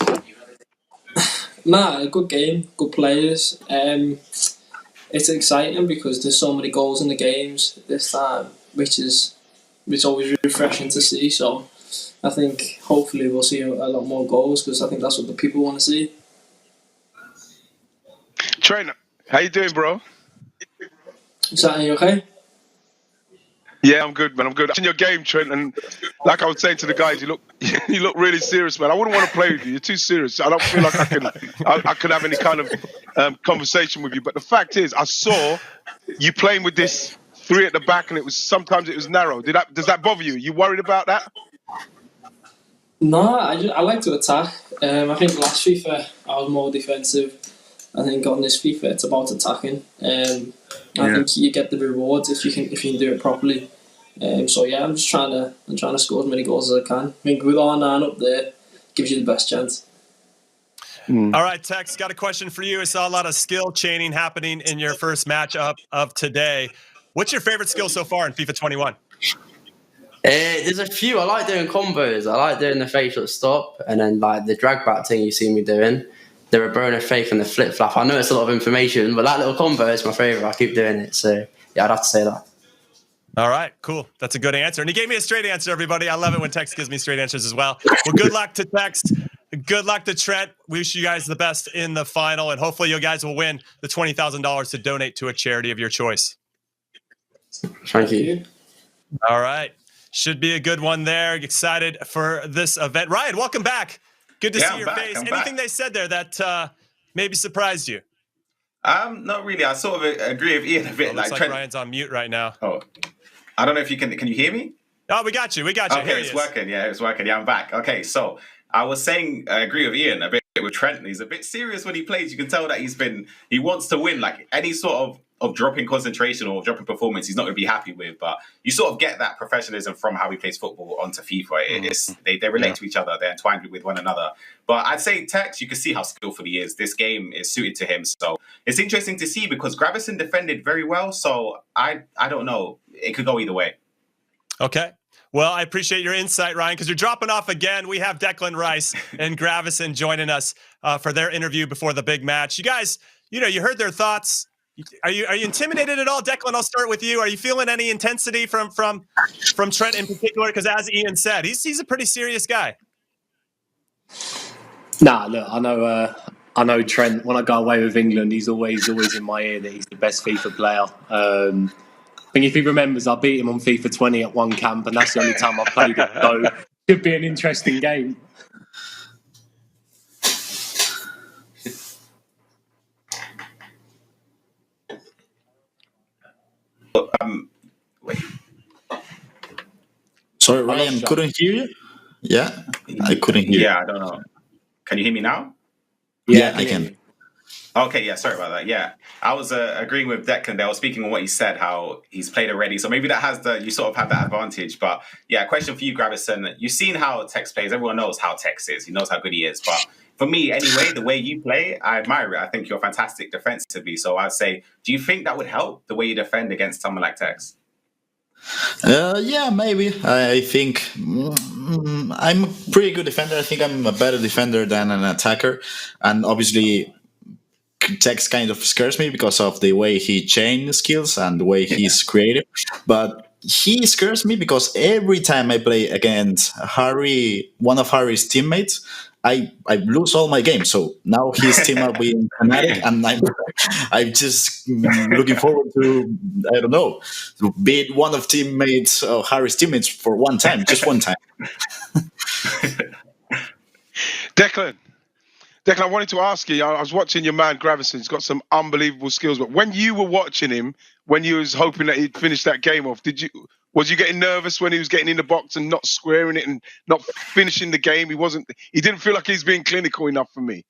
Nah, a good game, good players. It's exciting because there's so many goals in the games this time, which is always refreshing to see. So I think hopefully we'll see a lot more goals because I think that's what the people want to see. Trent, how you doing, bro? Is that you okay? Yeah, I'm good, man. I'm good. In your game, Trent, and like I was saying to the guys, you look really serious, man. I wouldn't want to play with you. You're too serious. I don't feel like I could have any kind of conversation with you. But the fact is, I saw you playing with this 3 at the back, and sometimes it was narrow. Does that bother you? You worried about that? No, I like to attack. I think last FIFA I was more defensive. I think on this FIFA it's about attacking. I think you get the rewards if you can do it properly. So yeah, I'm trying to score as many goals as I can. I think with R9 up there, gives you the best chance. All right, Tekkz, got a question for you. I saw a lot of skill chaining happening in your first matchup of today. What's your favorite skill so far in FIFA 21? There's a few. I like doing combos. I like doing the facial stop and then like the drag back thing you see me doing. The Rebrona fake and the flip flap. I know it's a lot of information, but that little combo is my favourite. I keep doing it. So yeah, I'd have to say that. All right, cool. That's a good answer. And he gave me a straight answer, everybody. I love it when Tekkz gives me straight answers as well. Well, good luck to Tekkz. Good luck to Trent. We wish you guys the best in the final, and hopefully you guys will win the $20,000 to donate to a charity of your choice. Thank you. All right. Should be a good one there. Excited for this event. Ryan, welcome back. Good to see your face. Anything they said there that maybe surprised you? Not really. I sort of agree with Ian a bit. Looks like Ryan's on mute right now. Oh, I don't know if you can you hear me? Oh, we got you. Okay, it's working. Yeah, it's working. Yeah, I'm back. Okay, so I was saying I agree with Ian a bit with Trent. He's a bit serious when he plays. You can tell that he wants to win. Like any sort of dropping concentration or dropping performance, he's not going to be happy with. But you sort of get that professionalism from how he plays football onto FIFA. They relate to each other. They're entwined with one another. But I'd say Tekkz, you can see how skillful he is. This game is suited to him. So it's interesting to see because Gravesen defended very well. So I don't know. It could go either way. Okay. Well, I appreciate your insight, Ryan, because you're dropping off again. We have Declan Rice and Gravesen joining us for their interview before the big match. You guys, you heard their thoughts. Are you intimidated at all? Declan, I'll start with you. Are you feeling any intensity from Trent in particular? Because as Ian said, he's a pretty serious guy. Nah, look, I know Trent. When I go away with England, he's always in my ear that he's the best FIFA player. I think if he remembers, I beat him on FIFA 20 at one camp, and that's the only time I played it. So it should be an interesting game. Wait. Sorry, Ryan, couldn't hear you? Yeah, I couldn't hear you. Yeah, I don't know. Can you hear me now? Yeah, I can. Okay, yeah, sorry about that. Yeah, I was agreeing with Declan there. I was speaking on what he said, how he's played already. So maybe that has you sort of have that advantage. But yeah, question for you, Gravesen. You've seen how Tekkz plays. Everyone knows how Tekkz is. He knows how good he is. But for me, anyway, the way you play, I admire it. I think you're fantastic defensively. So I'd say, do you think that would help the way you defend against someone like Tekkz? Yeah, maybe. I think I'm a pretty good defender. I think I'm a better defender than an attacker. And obviously, Tekkz kind of scares me because of the way he chain skills and the way he's creative. But he scares me because every time I play against one of Harry's teammates, I lose all my games. So now his team are being fanatic, and I'm just looking forward to, I don't know, to beat one of Harry's teammates for one time, just one time. Declan, I wanted to ask you, I was watching your man Gravesen. He's got some unbelievable skills. But when you were watching him, when you was hoping that he'd finish that game off, was you getting nervous when he was getting in the box and not squaring it and not finishing the game? He didn't feel like he's being clinical enough for me.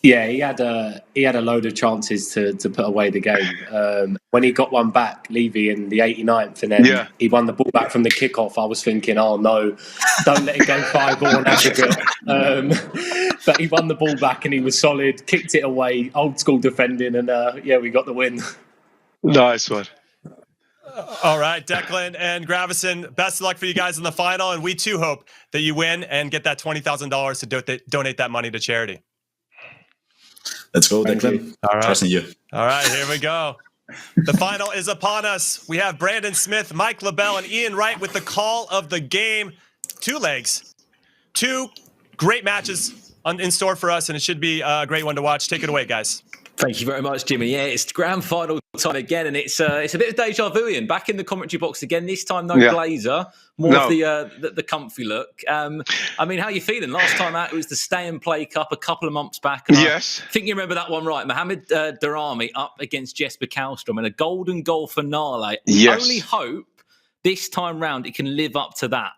Yeah, he had a load of chances to put away the game. When he got one back, Levy in the 89th, and then he won the ball back from the kickoff, I was thinking, oh no, don't let it go 5-all on aggregate. But he won the ball back and he was solid, kicked it away, old school defending, and we got the win. Nice one. All right, Declan and Gravesen, best of luck for you guys in the final, and we too hope that you win and get that $20,000 to donate that money to charity. Let's go, Declan. All right. Trusting you. All right, here we go. The final is upon us. We have Brandon Smith, Mike LaBelle, and Ian Wright with the call of the game. 2 legs. 2 great matches in store for us, and it should be a great one to watch. Take it away, guys. Thank you very much, Jimmy. Yeah, it's grand final time again, and it's a bit of deja vu. Ian, back in the commentary box again. This time, no blazer, more of the comfy look. I mean, how are you feeling? Last time out, it was the Stay and Play Cup a couple of months back. And yes, I think you remember that one, right? Mohamed Darami up against Jesper Kallstrom in a golden goal finale. Yes. Only hope this time round it can live up to that.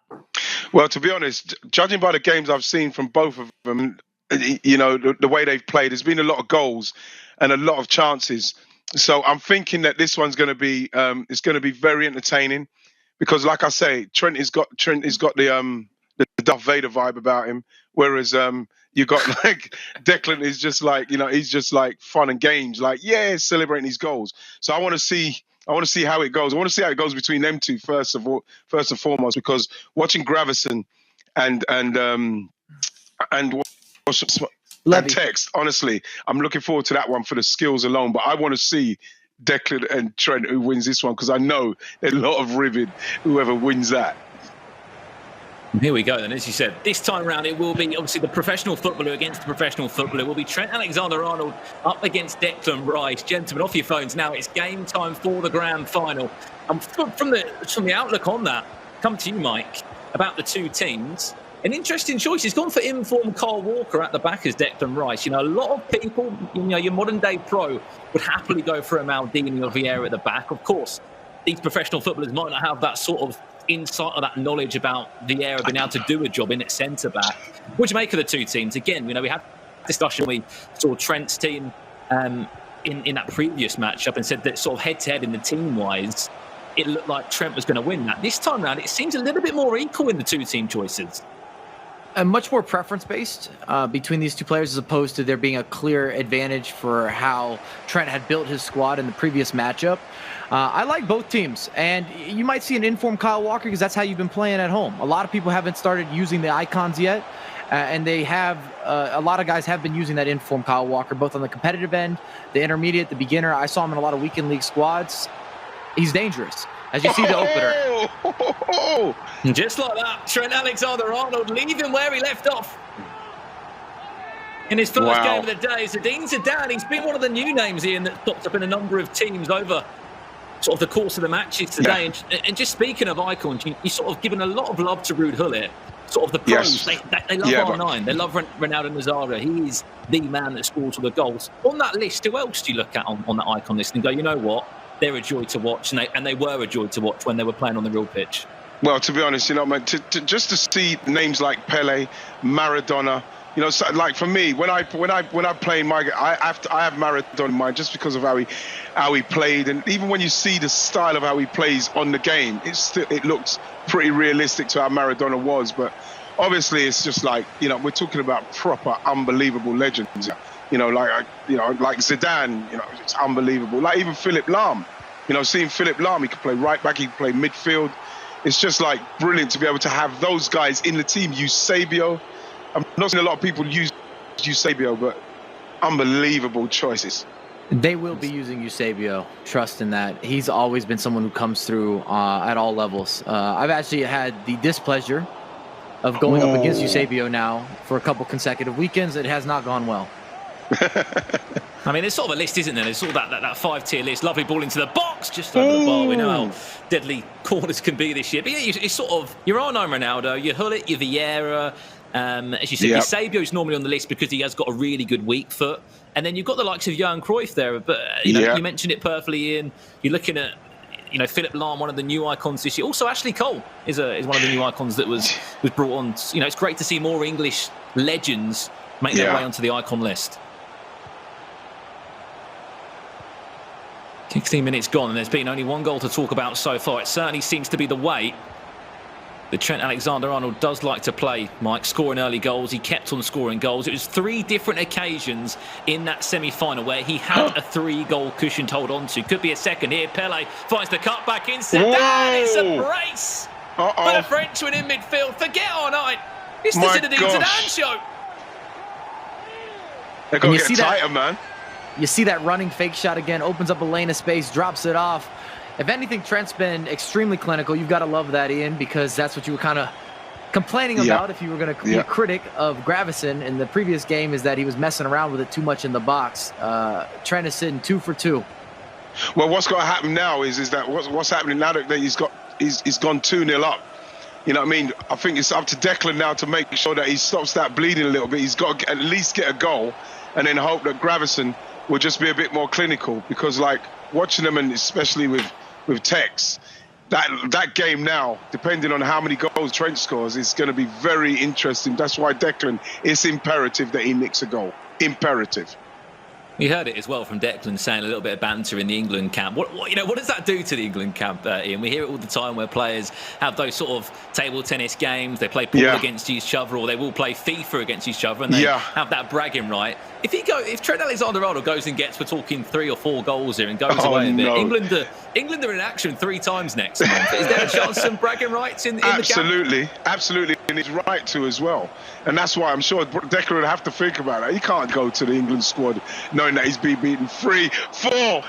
Well, to be honest, judging by the games I've seen from both of them, you know, the way they've played, there's been a lot of goals and a lot of chances. So I'm thinking that this one's going to be it's going to be very entertaining because, like I say, Trent has got the Darth Vader vibe about him, whereas you got like Declan is just like, you know, he's just like fun and games, like celebrating his goals. So I want to see how it goes. I want to see how it goes between them two first and foremost, because watching Gravesen and Tekkz, honestly, I'm looking forward to that one for the skills alone. But I want to see Declan and Trent who wins this one, because I know there's a lot of ribbon whoever wins that. Here we go then. As you said, this time round it will be obviously the professional footballer against the professional footballer. It will be Trent Alexander-Arnold up against Declan Rice. Gentlemen, off your phones now. It's game time for the grand final. And from the outlook on that, come to you, Mike, about the two teams. An interesting choice. He's gone for informed Kyle Walker at the back as Declan Rice. You know, a lot of people, you know, your modern day pro would happily go for a Maldini or Vieira at the back. Of course, these professional footballers might not have that sort of insight or that knowledge about Vieira being able to do a job in at centre back. What do you make of the two teams? Again, you know, we had a discussion. We saw Trent's team in that previous matchup and said that sort of head to head in the team wise, it looked like Trent was going to win that. This time round, it seems a little bit more equal in the two team choices. Much more preference-based between these two players, as opposed to there being a clear advantage for how Trent had built his squad in the previous matchup. I like both teams, and you might see an informed Kyle Walker because that's how you've been playing at home. A lot of people haven't started using the icons yet, and they have a lot of guys have been using that informed Kyle Walker, both on the competitive end, the intermediate, the beginner. I saw him in a lot of weekend league squads. He's dangerous. As you see the opener. Just like that, Trent Alexander-Arnold leaving where he left off. In his first game of the day, Zinedine Zidane, he's been one of the new names, Ian, that popped up in a number of teams over sort of the course of the matches today. And just speaking of icons, you're sort of given a lot of love to Ruud Gullit. Sort of the pros, they love R9, they love Ronaldo Nazario. He is the man that scores all the goals. On that list, who else do you look at on that icon list and go, you know what? They're a joy to watch, and they were a joy to watch when they were playing on the real pitch. Well, to be honest, you know, man, just to see names like Pele, Maradona, you know, so, like for me, when I play I have Maradona in mind just because of how he played, and even when you see the style of how he plays on the game, it looks pretty realistic to how Maradona was. But obviously, it's just like, you know, we're talking about proper unbelievable legends. You know, like Zidane, you know, it's unbelievable. Like even Philipp Lahm, you know, seeing Philipp Lahm, he could play right back, he could play midfield. It's just like brilliant to be able to have those guys in the team. Eusebio, I'm not seeing a lot of people use Eusebio, but unbelievable choices. They will be using Eusebio. Trust in that. He's always been someone who comes through at all levels. I've actually had the displeasure of going up against Eusebio now for a couple consecutive weekends. It has not gone well. I mean, there's sort of a list, isn't there? There's sort of that 5-tier list. Lovely ball into the box, just over the bar. We know how deadly corners can be this year. But yeah, it's sort of your R9 Ronaldo, your Gullit, your Vieira. As you said, Eusebio is normally on the list because he has got a really good weak foot. And then you've got the likes of Johan Cruyff there. But you know, you mentioned it perfectly, Ian. You're looking at, you know, Philipp Lahm, one of the new icons this year. Also, Ashley Cole is one of the new icons that was brought on. You know, it's great to see more English legends make their way onto the icon list. 16 minutes gone, and there's been only one goal to talk about so far. It certainly seems to be the way But Trent Alexander-Arnold does like to play, Mike, scoring early goals. He kept on scoring goals. It was 3 different occasions in that semi-final where he had a 3-goal cushion to hold on to. Could be a second here. Pele finds the cut back in. Zidane, it's a brace for the Frenchman in midfield. Forget R9. It's the Zinedine Zidane show. They're going to get tighter, man. You see that running fake shot again, opens up a lane of space, drops it off. If anything, Trent's been extremely clinical. You've got to love that, Ian, because that's what you were kind of complaining about if you were going to be a critic of Gravesen in the previous game, is that he was messing around with it too much in the box. Trent is sitting 2 for 2. Well, what's going to happen now is that what's happening now that he's gone 2-0 up. You know what I mean? I think it's up to Declan now to make sure that he stops that bleeding a little bit. He's got to at least get a goal and then hope that Gravesen will just be a bit more clinical, because like watching them, and especially with Tekkz, that game now, depending on how many goals Trent scores, is going to be very interesting. That's why Declan, it's imperative that he nicks a goal. Imperative. We heard it as well from Declan saying a little bit of banter in the England camp. What does that do to the England camp, Ian? We hear it all the time where players have those sort of table tennis games. They play pool against each other, or they will play FIFA against each other, and they have that bragging right. If Trent Alexander-Arnold goes and gets, we're talking 3 or 4 goals here and goes away a bit, England are in action 3 times next month. Is there a chance of some bragging rights in the camp? Absolutely, and he's right to as well. And that's why I'm sure Declan would have to think about it. He can't go to the England squad knowing that he's been beaten 3, 4,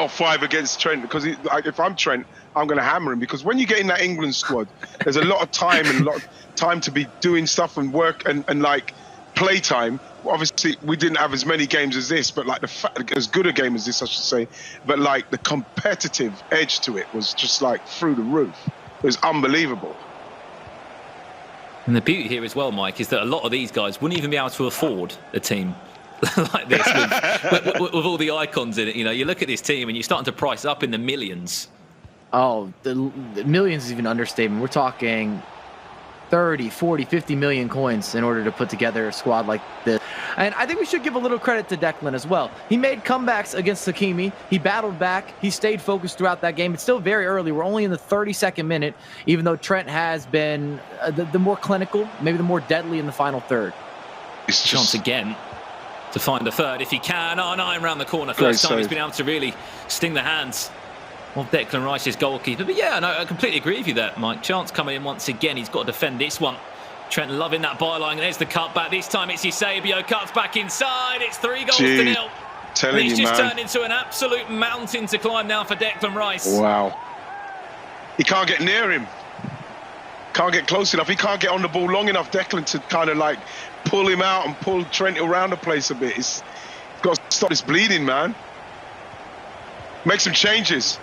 5 against Trent. Because if I'm Trent, I'm going to hammer him. Because when you get in that England squad, there's a lot of time and a lot of time to be doing stuff and work and like play time. Obviously, we didn't have as many games as this, but like as good a game as this, I should say. But like the competitive edge to it was just like through the roof. It was unbelievable. And the beauty here as well, Mike, is that a lot of these guys wouldn't even be able to afford a team like this with all the icons in it. You know, you look at this team and you're starting to price up in the millions. Oh, the millions is even an understatement. We're talking 30, 40, 50 million coins in order to put together a squad like this. And I think we should give a little credit to Declan as well. He made comebacks against Hakimi. He battled back. He stayed focused throughout that game. It's still very early. We're only in the 32nd minute, even though Trent has been the more clinical, maybe the more deadly in the final third. It's chance again to find a third if he can. R9 around the corner. First time he's been able to really sting the hands of Declan Rice's goalkeeper. But yeah, no, I completely agree with you there, Mike. Chance coming in once again. He's got to defend this one. Trent loving that byline. There's the cutback. This time it's Eusebio. Cuts back inside. It's 3 goals to 0. He's just turned into an absolute mountain to climb now for Declan Rice. Wow. He can't get near him. Can't get close enough. He can't get on the ball long enough, Declan, to kind of like pull him out and pull Trent around the place a bit. He's got to stop this bleeding, man. Make some changes.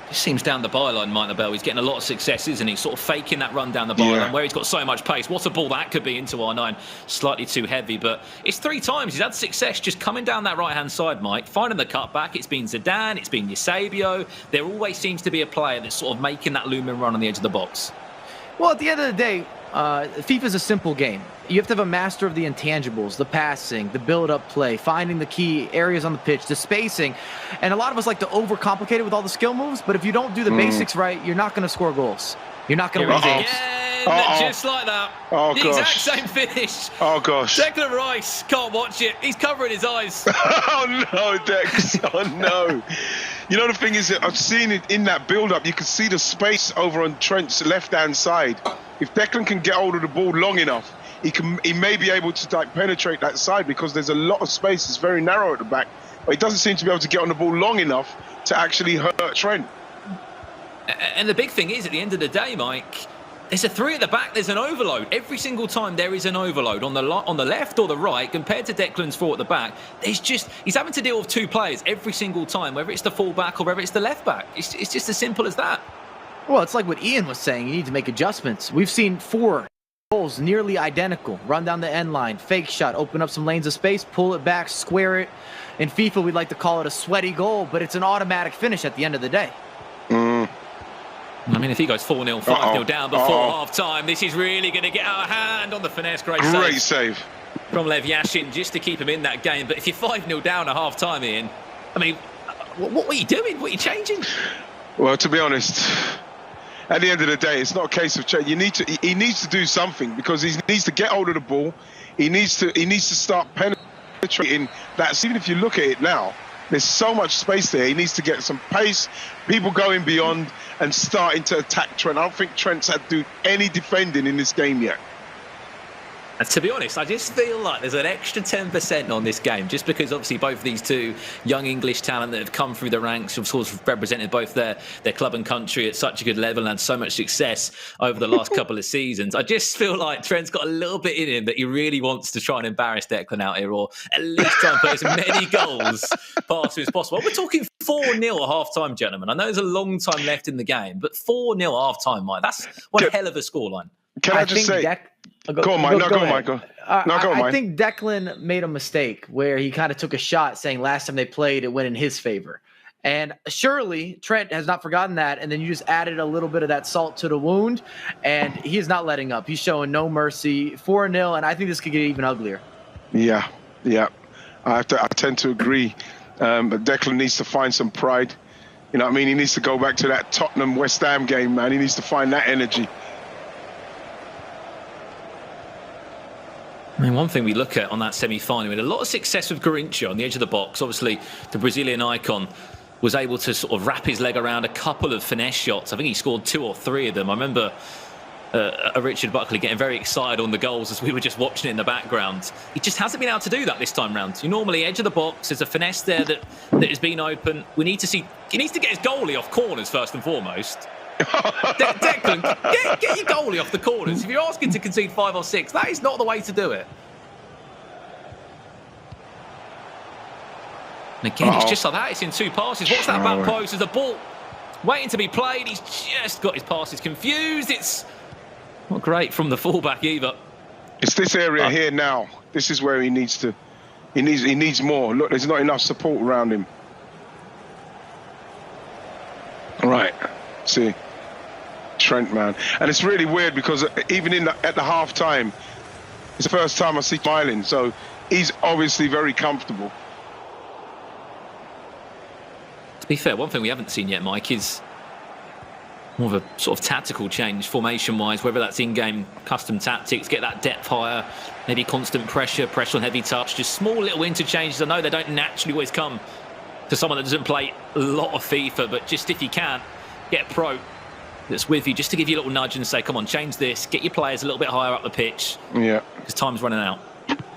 Just seems down the byline, Mike Nobel. He's getting a lot of success, isn't he? Sort of faking that run down the byline where he's got so much pace. What a ball that could be into R9. Slightly too heavy, but it's 3 times he's had success just coming down that right-hand side, Mike. Finding the cutback. It's been Zidane. It's been Eusebio. There always seems to be a player that's sort of making that looming run on the edge of the box. Well, at the end of the day, FIFA is a simple game. You have to have a master of the intangibles, the passing, the build-up play, finding the key areas on the pitch, the spacing. And a lot of us like to overcomplicate it with all the skill moves, but if you don't do the basics right, you're not going to score goals. You're not going to win games. Just like that. Oh, the exact same finish. Oh, gosh. Declan Rice can't watch it. He's covering his eyes. Oh, no, Dex. Oh, no. You know, the thing is that I've seen it in that build-up. You can see the space over on Trent's left-hand side. If Declan can get hold of the ball long enough, he may be able to like penetrate that side, because there's a lot of space. It's very narrow at the back, but he doesn't seem to be able to get on the ball long enough to actually hurt Trent. And the big thing is, at the end of the day, Mike, there's a 3 at the back. There's an overload every single time. There is an overload on the left or the right compared to Declan's 4 at the back. He's having to deal with 2 players every single time, whether it's the full back or whether it's the left back. It's just as simple as that. Well, it's like what Ian was saying. You need to make adjustments. We've seen 4 goals nearly identical. Run down the end line, fake shot, open up some lanes of space, pull it back, square it. In FIFA, we'd like to call it a sweaty goal, but it's an automatic finish at the end of the day. I mean, if he goes 4-0, 5-0 down before half-time, this is really going to get out of hand on the finesse. Great save from Lev Yashin, just to keep him in that game. But if you're 5-0 down at half-time, Ian, I mean, what were you doing? What are you changing? Well, to be honest, at the end of the day, it's not a case of he needs to do something, because he needs to get hold of the ball. He needs to start penetrating that. Even if you look at it now, there's so much space there. He needs to get some pace, people going beyond and starting to attack Trent. I don't think Trent's had to do any defending in this game yet. And to be honest, I just feel like there's an extra 10% on this game, just because obviously both these two young English talent that have come through the ranks, of course, represented both their club and country at such a good level and had so much success over the last couple of seasons. I just feel like Trent's got a little bit in him that he really wants to try and embarrass Declan out here, or at least try and put as many goals past him as possible. We're talking 4-0 at half-time, gentlemen. I know there's a long time left in the game, but 4-0 at half-time, Mike, that's one hell of a scoreline. Can I just say... Go on, Mike. Go on, Mike. I think Declan made a mistake where he kind of took a shot saying last time they played, it went in his favor. And surely Trent has not forgotten that. And then you just added a little bit of that salt to the wound. And he is not letting up. He's showing no mercy. 4-0. And I think this could get even uglier. Yeah. I tend to agree. But Declan needs to find some pride. You know what I mean? He needs to go back to that Tottenham-West Ham game, man. He needs to find that energy. I mean, one thing we look at on that semi-final, we had a lot of success with Garrincha on the edge of the box. Obviously, the Brazilian icon was able to sort of wrap his leg around a couple of finesse shots. I think he scored 2 or 3 of them. I remember Richard Buckley getting very excited on the goals as we were just watching it in the background. He just hasn't been able to do that this time round. You normally edge of the box, there's a finesse there that has been open. We need to see, he needs to get his goalie off corners first and foremost. Declan, get your goalie off the corners. If you're asking to concede 5 or 6, that is not the way to do it. And again, it's just like that. It's in 2 passes. What's that back post? There's a ball waiting to be played. He's just got his passes confused. It's not great from the fullback either. It's this area here now. This is where he needs to. He needs more. Look, there's not enough support around him. Right. See, Trent, man, and it's really weird because even at the half time, it's the first time I see him smiling. So he's obviously very comfortable. To be fair, one thing we haven't seen yet, Mike, is more of a sort of tactical change formation-wise, whether that's in-game custom tactics, get that depth higher, maybe constant pressure on heavy touch, just small little interchanges. I know they don't naturally always come to someone that doesn't play a lot of FIFA, but just if you can, get a pro that's with you just to give you a little nudge and say, come on, change this, get your players a little bit higher up the pitch. Yeah. Because time's running out.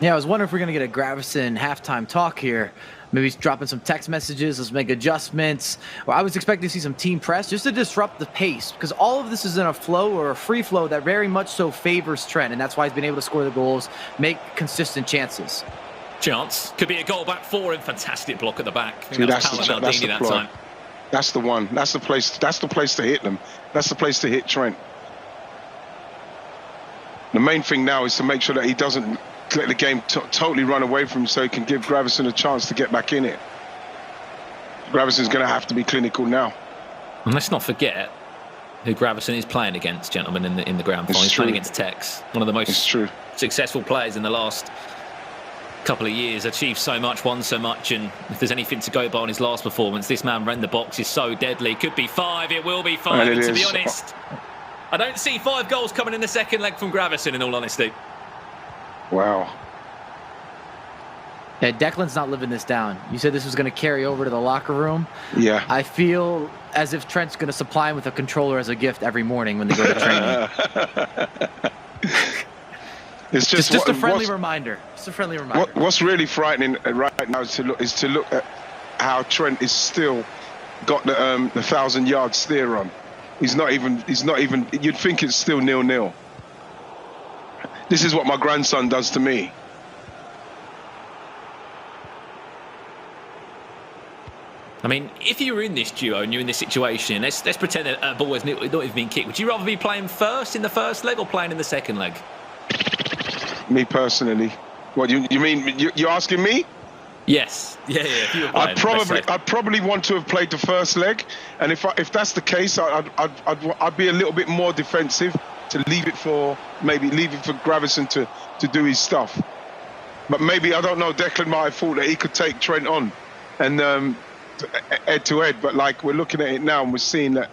Yeah, I was wondering if we're going to get a Gravesen halftime talk here. Maybe he's dropping some text messages, let's make adjustments. Well, I was expecting to see some team press just to disrupt the pace, because all of this is in a flow or a free flow that very much so favors Trent, and that's why he's been able to score the goals, make consistent chances. Chance. Could be a goal back for him. Fantastic block at the back. I think See, that's the that time. That's the one. That's the place. That's the place to hit them. That's the place to hit Trent. The main thing now is to make sure that he doesn't let the game totally run away from him, so he can give Gravesen a chance to get back in it. Gravesen's going to have to be clinical now. And let's not forget who Gravesen is playing against, gentlemen, in the grand final. He's playing against Tekkz, one of the most successful players in the last couple of years, achieved so much, won so much, and if there's anything to go by on his last performance, this man ran the box is so deadly. Could be 5, it will be 5, and to be honest, I don't see 5 goals coming in the second leg from Gravesen, in all honesty. Wow. Yeah, Declan's not living this down. You said this was going to carry over to the locker room. Yeah. I feel as if Trent's going to supply him with a controller as a gift every morning when they go to training. It's just a friendly reminder. Just a friendly reminder. What's really frightening right now is to look at how Trent is still got the 1,000-yard steer on. He's not even. You'd think it's still 0-0. This is what my grandson does to me. I mean, if you were in this duo and you're in this situation, let's pretend that a ball has not even been kicked. Would you rather be playing first in the first leg or playing in the second leg? Me personally. What you mean? You're asking me? Yes. Yeah. If you were playing, I'd probably want to have played the first leg, and if that's the case, I'd be a little bit more defensive to leave it for Gravesen to do his stuff. But maybe, I don't know, Declan might have thought that he could take Trent on and head to head. But like, we're looking at it now and we're seeing that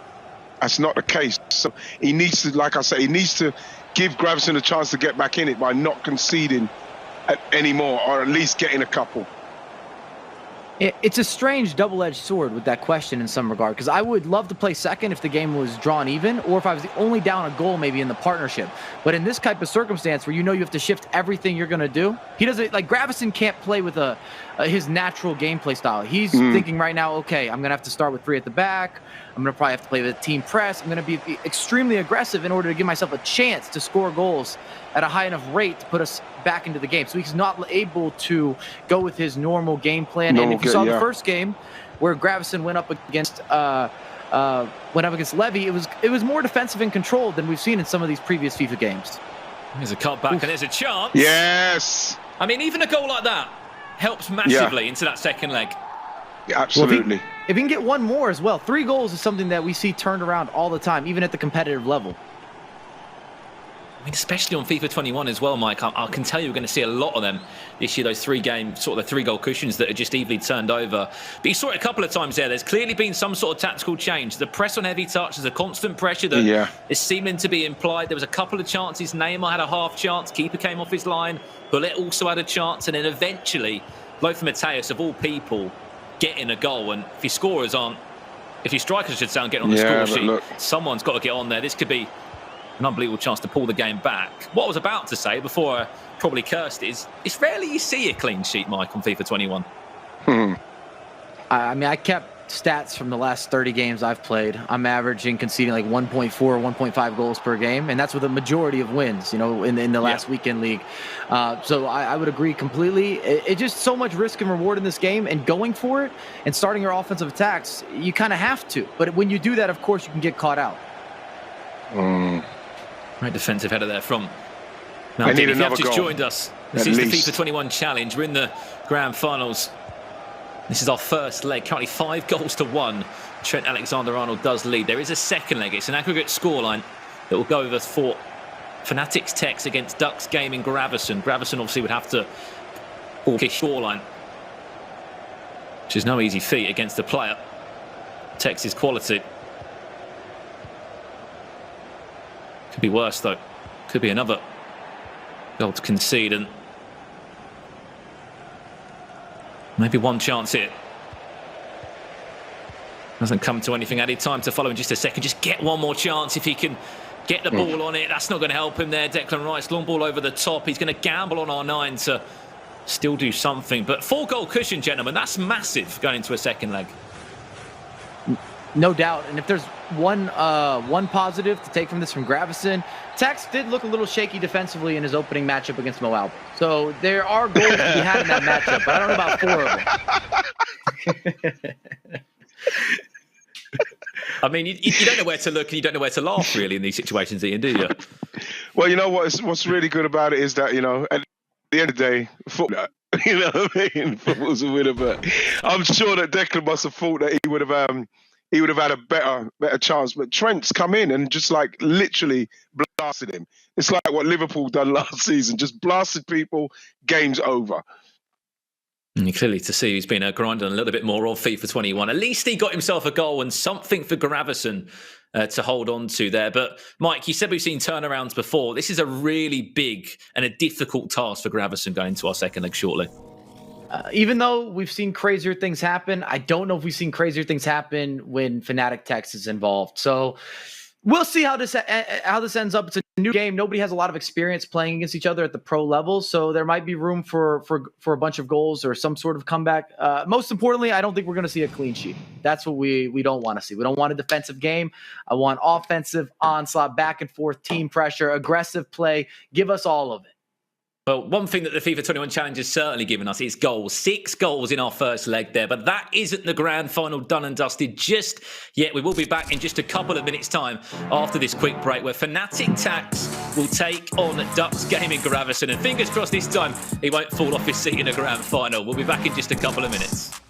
That's not the case. So he needs to, like I say, he needs to give Gravesen a chance to get back in it by not conceding anymore, or at least getting a couple. It's a strange double-edged sword with that question in some regard, because I would love to play second if the game was drawn even, or if I was the only down a goal maybe in the partnership. But in this type of circumstance where you know you have to shift everything you're going to do, he doesn't, like, Gravesen can't play with his natural gameplay style. He's thinking right now, okay, I'm going to have to start with 3 at the back. I'm going to probably have to play with a team press. I'm going to be extremely aggressive in order to give myself a chance to score goals at a high enough rate to put us back into the game. So he's not able to go with his normal game plan. And if you saw the first game where Gravesen went up against Levy, it was more defensive and controlled than we've seen in some of these previous FIFA games. There's a cut back and there's a chance. Yes. I mean, even a goal like that helps massively into that second leg. Yeah, absolutely. Well, if he can get one more as well, 3 goals is something that we see turned around all the time, even at the competitive level. I mean, especially on FIFA 21 as well, Mike. I can tell you we're going to see a lot of them this year, those 3-game, sort of the 3-goal cushions that are just evenly turned over. But you saw it a couple of times there. There's clearly been some sort of tactical change. The press on heavy touch, there's a constant pressure that is seeming to be implied. There was a couple of chances. Neymar had a half chance. Keeper came off his line. Bullet also had a chance. And then eventually, Lothar Matthäus, of all people, getting a goal. And if your scorers aren't, if your strikers should sound getting on the score sheet, someone's got to get on there. This could be an unbelievable chance to pull the game back. What I was about to say before I probably cursed is, it's rarely you see a clean sheet, Mike, on FIFA 21. I mean, I kept stats from the last 30 games I've played. I'm averaging conceding like 1.4 or 1.5 goals per game, and that's with a majority of wins, you know, in the last weekend league. So I would agree completely. It's just so much risk and reward in this game, and going for it and starting your offensive attacks, you kind of have to. But when you do that, of course, you can get caught out. Great defensive header there from They need If you have another just goal, joined us, this at is least. the FIFA 21 challenge. We're in the grand finals. This is our first leg, currently 5-1. Trent Alexander-Arnold does lead. There is a second leg. It's an aggregate scoreline that will go over for Fanatics Tekkz against Ducks Gaming Gravesen. Gravesen obviously would have to pull his scoreline, which is no easy feat against the player. Tekkz' quality. Could be worse, though. Could be another goal to concede, and maybe one chance here. Doesn't come to anything. Added time to follow in just a second. Just get one more chance if he can get the ball on it. That's not going to help him there. Declan Rice, long ball over the top. He's going to gamble on R9 to still do something. But 4-goal cushion, gentlemen, that's massive going into a second leg. No doubt. And if there's one positive to take from this from Gravesen, Tekkz did look a little shaky defensively in his opening matchup against MoAuba. So there are goals to be had in that matchup, but I don't know about 4 of them. I mean, you don't know where to look and you don't know where to laugh, really, in these situations, Ian, do you? Well, you know what's really good about it is that, you know, at the end of the day, football, you know what I mean? Football's a winner, but I'm sure that Declan must have thought that he would have had a better chance. But Trent's come in and just like literally blasted him. It's like what Liverpool done last season, just blasted people, game's over. And clearly to see he's been grinding a little bit more of FIFA 21. At least he got himself a goal and something for Gravesen to hold on to there. But Mike, you said we've seen turnarounds before. This is a really big and a difficult task for Gravesen going into our second leg shortly. Even though we've seen crazier things happen, I don't know if we've seen crazier things happen when Fnatic Tekkz is involved. So we'll see how this ends up. It's a new game. Nobody has a lot of experience playing against each other at the pro level, so there might be room for a bunch of goals or some sort of comeback. Most importantly, I don't think we're going to see a clean sheet. That's what we don't want to see. We don't want a defensive game. I want offensive onslaught, back and forth, team pressure, aggressive play. Give us all of it. Well, one thing that the FIFA 21 Challenge has certainly given us is goals. 6 goals in our first leg there, but that isn't the grand final done and dusted just yet. We will be back in just a couple of minutes' time after this quick break where Fnatic Tekkz will take on Ducks Gaming Gravesen. And fingers crossed this time he won't fall off his seat in the grand final. We'll be back in just a couple of minutes.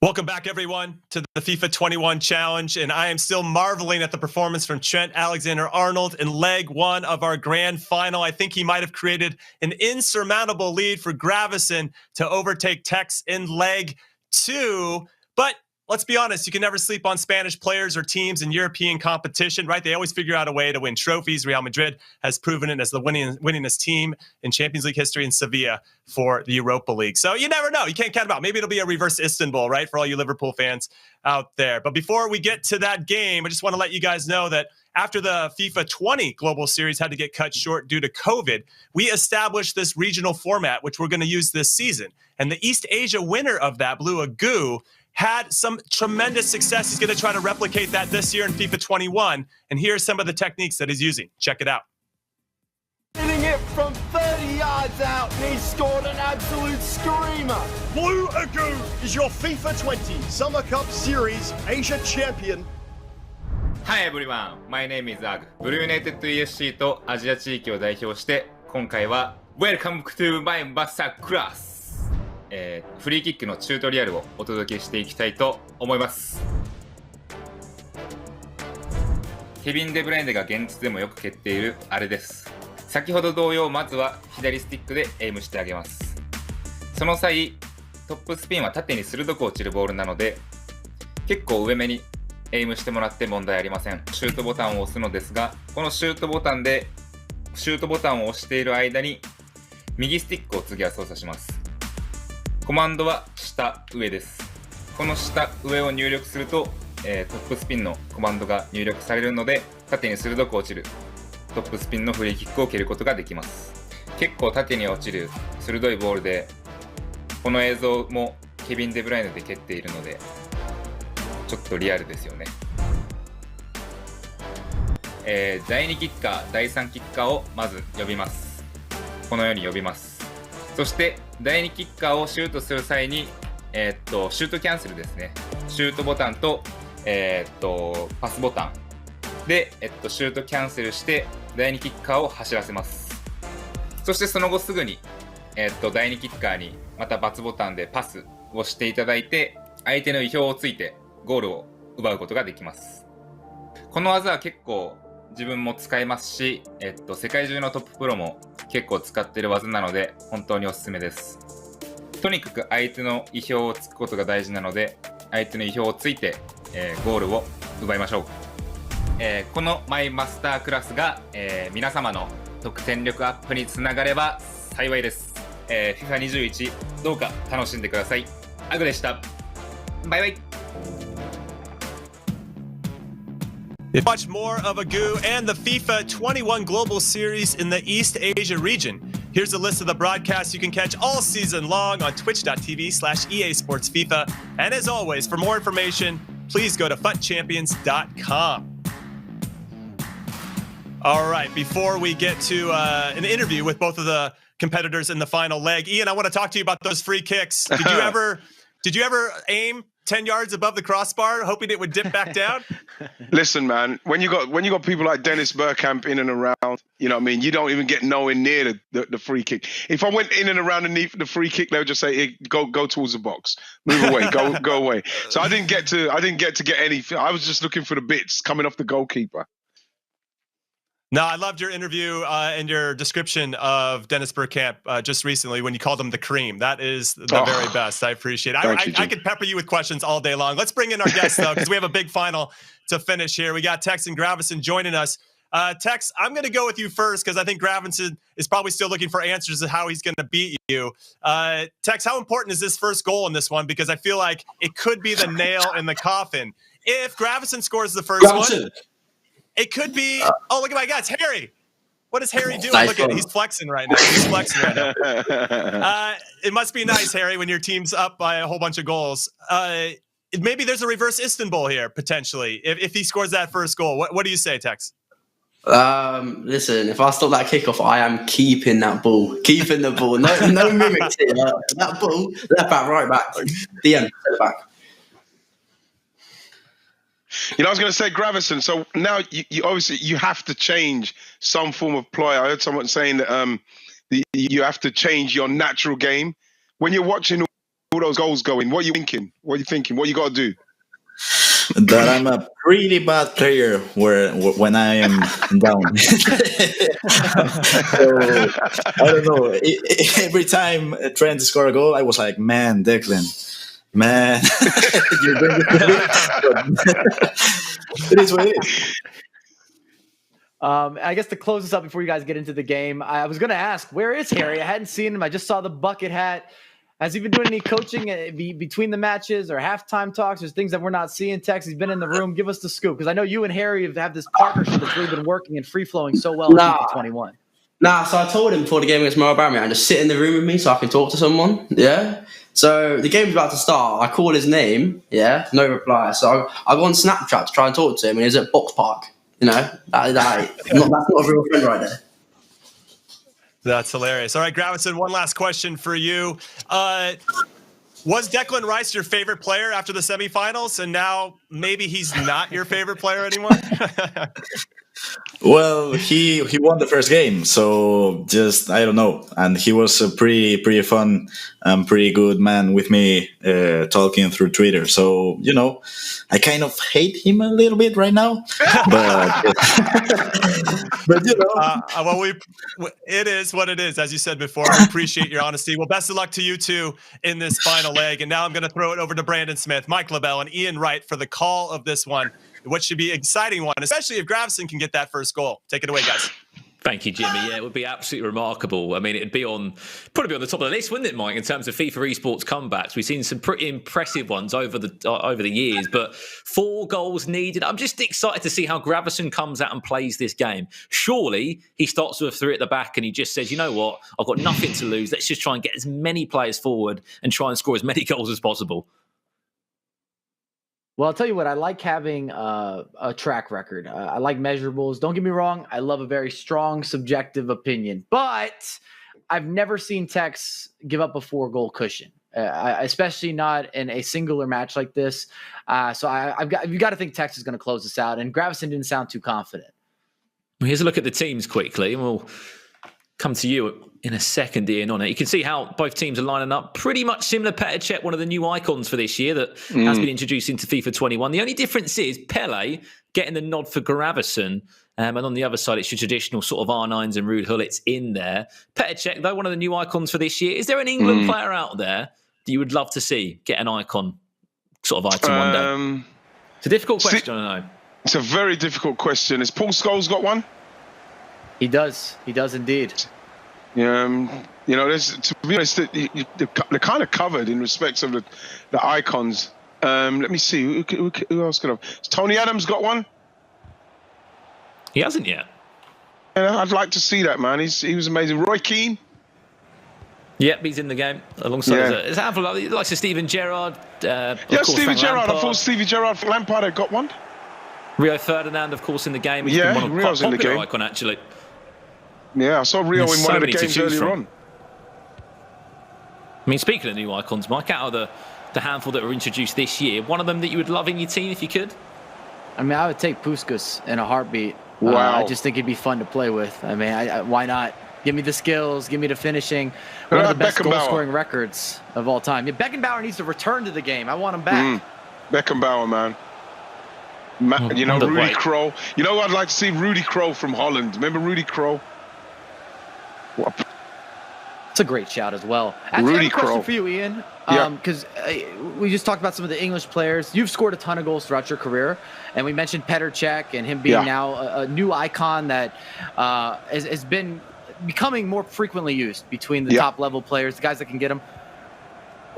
Welcome back, everyone, to the FIFA 21 Challenge, and I am still marveling at the performance from Trent Alexander-Arnold in leg 1 of our grand final. I think he might have created an insurmountable lead for Gravesen to overtake Tekkz in leg 2, but let's be honest, you can never sleep on Spanish players or teams in European competition, right? They always figure out a way to win trophies. Real Madrid has proven it as the winningest team in Champions League history, in Sevilla for the Europa League. So you never know. You can't count them out. Maybe it'll be a reverse Istanbul, right, for all you Liverpool fans out there. But before we get to that game, I just want to let you guys know that after the FIFA 20 Global Series had to get cut short due to COVID, we established this regional format, which we're going to use this season. And the East Asia winner of that, Blue Agu, had some tremendous success. He's going to try to replicate that this year in FIFA 21. And here are some of the techniques that he's using. Check it out. Hitting it from 30 yards out, and he scored an absolute screamer. Blue Agu is your FIFA 20 Summer Cup Series Asia champion. Hi everyone, my name is Ag. ブルーユナイテッド ESC とアジア地域を代表して、今回は Welcome to my master class。フリーキックのチュートリアルをお届けしていきたいと思います。ケビン・デブライネが現実でもよく蹴っているあれです。先ほど同様、まずは左スティックでエイムしてあげます。その際、トップスピンは縦に鋭く落ちるボールなので、結構上目にエイムしてもらって問題ありません。シュートボタンを押すのですが、このシュートボタンを押している間に右スティックを次は操作します。コマンドは下上です。この下上を入力すると、トップスピンのコマンドが入力されるので、縦に鋭く落ちるトップスピンのフリーキックを蹴ることができます。結構縦に落ちる鋭いボールで、この映像もケビン・デブライネで蹴っているので、ちょっとリアルですよね。第2キッカー、第3キッカーをまず呼びます。このように呼びます。そして第2キッカーをシュートする際に、シュートキャンセルですね。シュートボタンと、パスボタンで、シュートキャンセルして第2キッカーを走らせます。そしてその後すぐに、第2キッカーにまた×ボタンでパスをしていただいて、相手の意表をついてゴールを奪うことができます。この技は結構自分も使いますし、世界中のトッププロも結構使っている技なので本当におすすめです。とにかく相手の意表をつくことが大事なので、相手の意表をついて、ゴールを奪いましょう。このマイマスタークラスが、皆様の得点力アップにつながれば幸いです。FIFA21 どうか楽しんでください。アグでした。バイバイ。Much more of Agu and the FIFA 21 Global Series in the East Asia region. Here's a list of the broadcasts you can catch all season long on twitch.tv/EA Sports FIFA. And as always, for more information, please go to futchampions.com. All right, before we get to an interview with both of the competitors in the final leg, Ian, I want to talk to you about those free kicks. Did you ever aim 10 yards above the crossbar, hoping it would dip back down? Listen, man, when you got people like Dennis Bergkamp in and around, you know what I mean? You don't even get nowhere near the free kick. If I went in and around underneath the free kick, they would just say, hey, go towards the box, move away, go away. So I didn't get to get any. I was just looking for the bits coming off the goalkeeper. No, I loved your interview and your description of Dennis Bergkamp just recently when you called him the cream. That is the very best. I appreciate it. I could pepper you with questions all day long. Let's bring in our guests, though, because we have a big final to finish here. We got Tekkz and Gravesen joining us. Tekkz, I'm going to go with you first because I think Gravesen is probably still looking for answers to how he's going to beat you. Tekkz, how important is this first goal in this one? Because I feel like it could be the nail in the coffin. If Gravesen scores the first one, it could be. Oh, look at my guy. It's Harry. What is Harry doing? Look at him. He's flexing right now. It must be nice, Harry, when your team's up by a whole bunch of goals. Maybe there's a reverse Istanbul here, potentially, if he scores that first goal. What do you say, Tekkz? Listen, if I stop that kickoff, I am keeping that ball. Keeping the ball. No mimics here. That ball, left back, right back. The end, back. You know, I was going to say Gravesen. So now you obviously you have to change some form of ploy. I heard someone saying that you have to change your natural game when you're watching all those goals going. What are you thinking? What are you thinking? What you got to do? That I'm a pretty bad player when I am down. So I don't know. Every time Trent scored a goal, I was like, "Man, Declan, man, you're doing it." It is what it is. I guess to close this up before you guys get into the game, I was going to ask, where is Harry? I hadn't seen him. I just saw the bucket hat. Has he been doing any coaching between the matches or halftime talks? There's things that we're not seeing. Tekkz, he's been in the room. Give us the scoop, because I know you and Harry have this partnership that's really been working and free-flowing so well in FIFA 21. Nah, so I told him before the game against MoAuba, and just sit in the room with me so I can talk to someone. Yeah. So the game's about to start. I call his name. Yeah. No reply. So I go on Snapchat to try and talk to him, and he's at Box Park. You know, that's not a real friend right there. That's hilarious. All right, Gravesen, one last question for you. Was Declan Rice your favorite player after the semifinals, and now maybe he's not your favorite player anymore? Well, he won the first game, so just I don't know. And he was a pretty fun, pretty good man with me, talking through Twitter. So I kind of hate him a little bit right now, but well, it is what it is. As you said before, we appreciate your honesty. Well, best of luck to you two in this final leg. And now I'm going to throw it over to Brandon Smith, Mike LaBelle, and Ian Wright for the call of this one. What should be an exciting one, especially if Gravesen can get that first goal. Take it away, guys. Thank you, Jimmy. Yeah, it would be absolutely remarkable. I mean, it'd be probably be on the top of the list, wouldn't it, Mike? In terms of FIFA esports comebacks, we've seen some pretty impressive ones over the years. But 4 goals needed. I'm just excited to see how Gravesen comes out and plays this game. Surely he starts with 3 at the back and he just says, "You know what? I've got nothing to lose. Let's just try and get as many players forward and try and score as many goals as possible." Well, I'll tell you what, I like having a track record. I like measurables. Don't get me wrong. I love a very strong subjective opinion, but I've never seen Tekkz give up a 4-goal cushion, especially not in a singular match like this. So you've got to think Tekkz is going to close this out, and Gravesen didn't sound too confident. Well, here's a look at the teams quickly, and we'll come to you in a second, Ian, on it. You can see how both teams are lining up. Pretty much similar. Petr Cech, one of the new icons for this year that has been introduced into FIFA 21. The only difference is Pele getting the nod for Gravesen. And on the other side, it's your traditional sort of R9s and Ruud Hullits in there. Petr Cech, though, one of the new icons for this year. Is there an England player out there that you would love to see get an icon sort of item one day? It's a difficult question, I know. It's a very difficult question. Has Paul Scholes got one? He does. He does indeed. There's, to be honest, they're kind of covered in respects of the icons. Let me see. Who else could have? Has Tony Adams got one? He hasn't yet. Yeah, I'd like to see that, man. He was amazing. Roy Keane? Yep, he's in the game alongside. There's a handful of likes of Steven Gerrard. Steven Gerrard. I thought Steven Gerrard for Lampard had got one. Rio Ferdinand, of course, in the game. He's Yeah, been one of Rio's quite in the popular game. icon, actually. Yeah, I saw Rio There's in so one of the many to games choose earlier from. on. I mean, speaking of new icons, Mike, out of the handful that were introduced this year, one of them that you would love in your team if you could? I mean, I would take Puskas in a heartbeat. Wow. I just think he'd be fun to play with. I mean, why not? Give me the skills. Give me the finishing. One of the best goal-scoring records of all time. Yeah, Beckenbauer needs to return to the game. I want him back. Beckenbauer, man. Rudy Krol. You know what I'd like to see? Rudy Krol from Holland. Remember Rudy Krol? It's a great shout as well. Actually, I have a question for you, Ian. Because we just talked about some of the English players. You've scored a ton of goals throughout your career. And we mentioned Petr Cech and him being now a new icon that has been becoming more frequently used between the top-level players, the guys that can get them.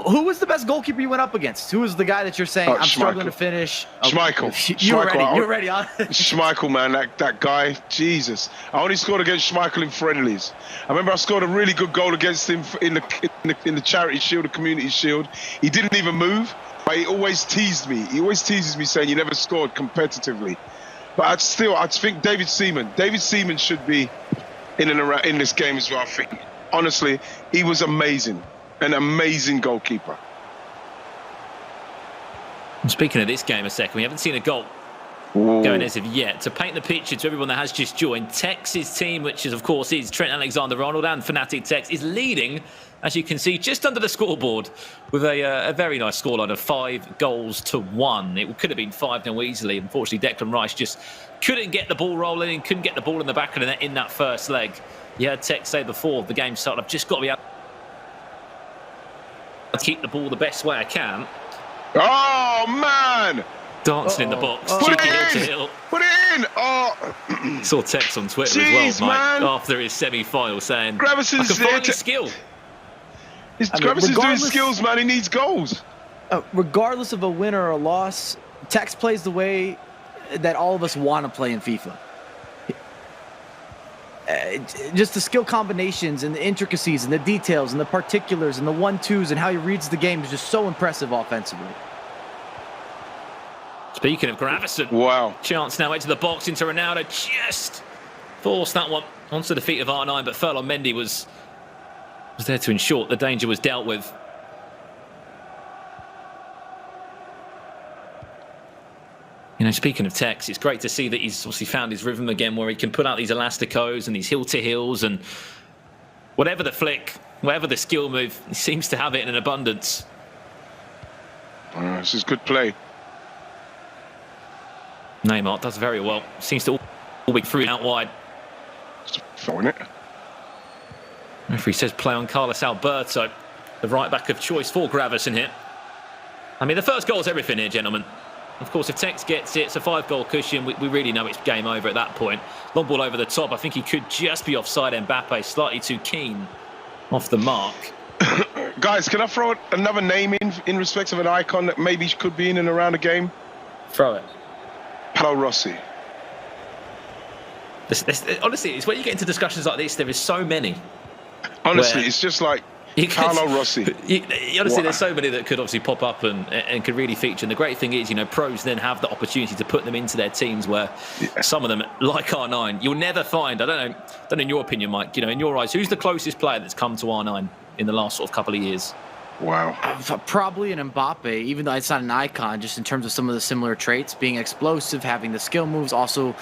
Who was the best goalkeeper you went up against? Who was the guy that you're saying, I'm struggling to finish? Schmeichel. You're ready. Schmeichel, man, that guy, Jesus. I only scored against Schmeichel in friendlies. I remember I scored a really good goal against him in the Charity Shield, the Community Shield. He didn't even move, but he always teased me. He always teases me saying, you never scored competitively. But I think David Seaman should be in and around in this game as well, I think. Honestly, he was amazing. An amazing goalkeeper. Speaking of this game a second, we haven't seen a goal going as of yet. To paint the picture to everyone that has just joined, Tekk's team, which is of course is Trent Alexander-Arnold and Fnatic Tekkz, is leading, as you can see, just under the scoreboard with a very nice scoreline of 5-1. It could have been 5-0 easily. Unfortunately, Declan Rice just couldn't get the ball rolling and couldn't get the ball in the back of the net in that first leg. You heard Tekkz say before the game started, I've just got to be able to keep the ball the best way I can. Oh, man! Dancing in the box. Put it Cheeky in! hill to hill. Put it in! Oh! Saw Tekkz on Twitter Jeez, as well, Mike, man. after his semi-final saying, Gravesen's I can find his skill. Gravesen's doing skills, man. He needs goals. Regardless of a win or a loss, Tekkz plays the way that all of us want to play in FIFA. Just the skill combinations and the intricacies and the details and the particulars and the 1-2s and how he reads the game is just so impressive offensively. Speaking of Gravesen, wow! Chance now into the box into Ronaldo, just forced that one onto the feet of R9, but Ferland Mendy was there to ensure the danger was dealt with. You know, speaking of Tekkz, it's great to see that he's obviously found his rhythm again, where he can put out these elasticos and these hill-to-hills, and whatever the flick, whatever the skill move, he seems to have it in an abundance. This is good play. Neymar does very well. Seems to all be through out wide. Just throwing it. Referee says play on Carlos Alberto, the right back of choice for Gravesen here. I mean, the first goal is everything here, gentlemen. Of course, if Tekkz gets it, it's a 5-goal cushion. We really know it's game over at that point. Long ball over the top. I think he could just be offside. Mbappe slightly too keen off the mark. Guys, can I throw another name in respect of an icon that maybe could be in and around the game? Throw it. Paolo Rossi. Honestly, it's when you get into discussions like this, there is so many. Honestly, it's just like Paolo Rossi. Honestly, there's so many that could obviously pop up and could really feature. And the great thing is, you know, pros then have the opportunity to put them into their teams where some of them, like R9, you'll never find, I don't know in your opinion, Mike, you know, in your eyes, who's the closest player that's come to R9 in the last sort of couple of years? Wow. Probably an Mbappe, even though it's not an icon, just in terms of some of the similar traits, being explosive, having the skill moves, also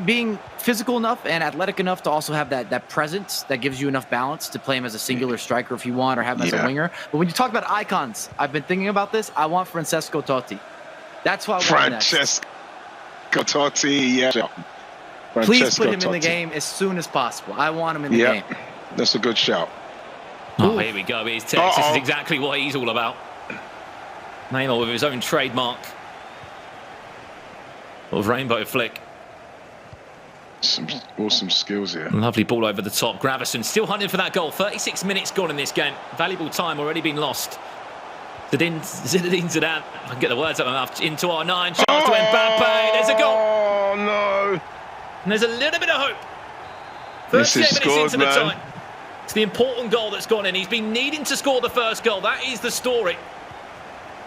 being physical enough and athletic enough to also have that presence that gives you enough balance to play him as a singular striker if you want, or have him as a winger. But when you talk about icons, I've been thinking about this. I want Francesco Totti. That's why I want Francesco Totti, yeah. Please put him in the game as soon as possible. I want him in the game. That's a good shout. Oh, here we go. Here's Tekkz. This is exactly what he's all about. Neymar with his own trademark of rainbow flick. Some awesome skills here. Lovely ball over the top. Gravesen still hunting for that goal. 36 minutes gone in this game. Valuable time already been lost. Zinedine Zidane, I can get the words out of my mouth, into R9. Chance to Mbappe. There's a goal. Oh, no. And there's a little bit of hope. 38 minutes into the time. It's the important goal that's gone in. He's been needing to score the first goal. That is the story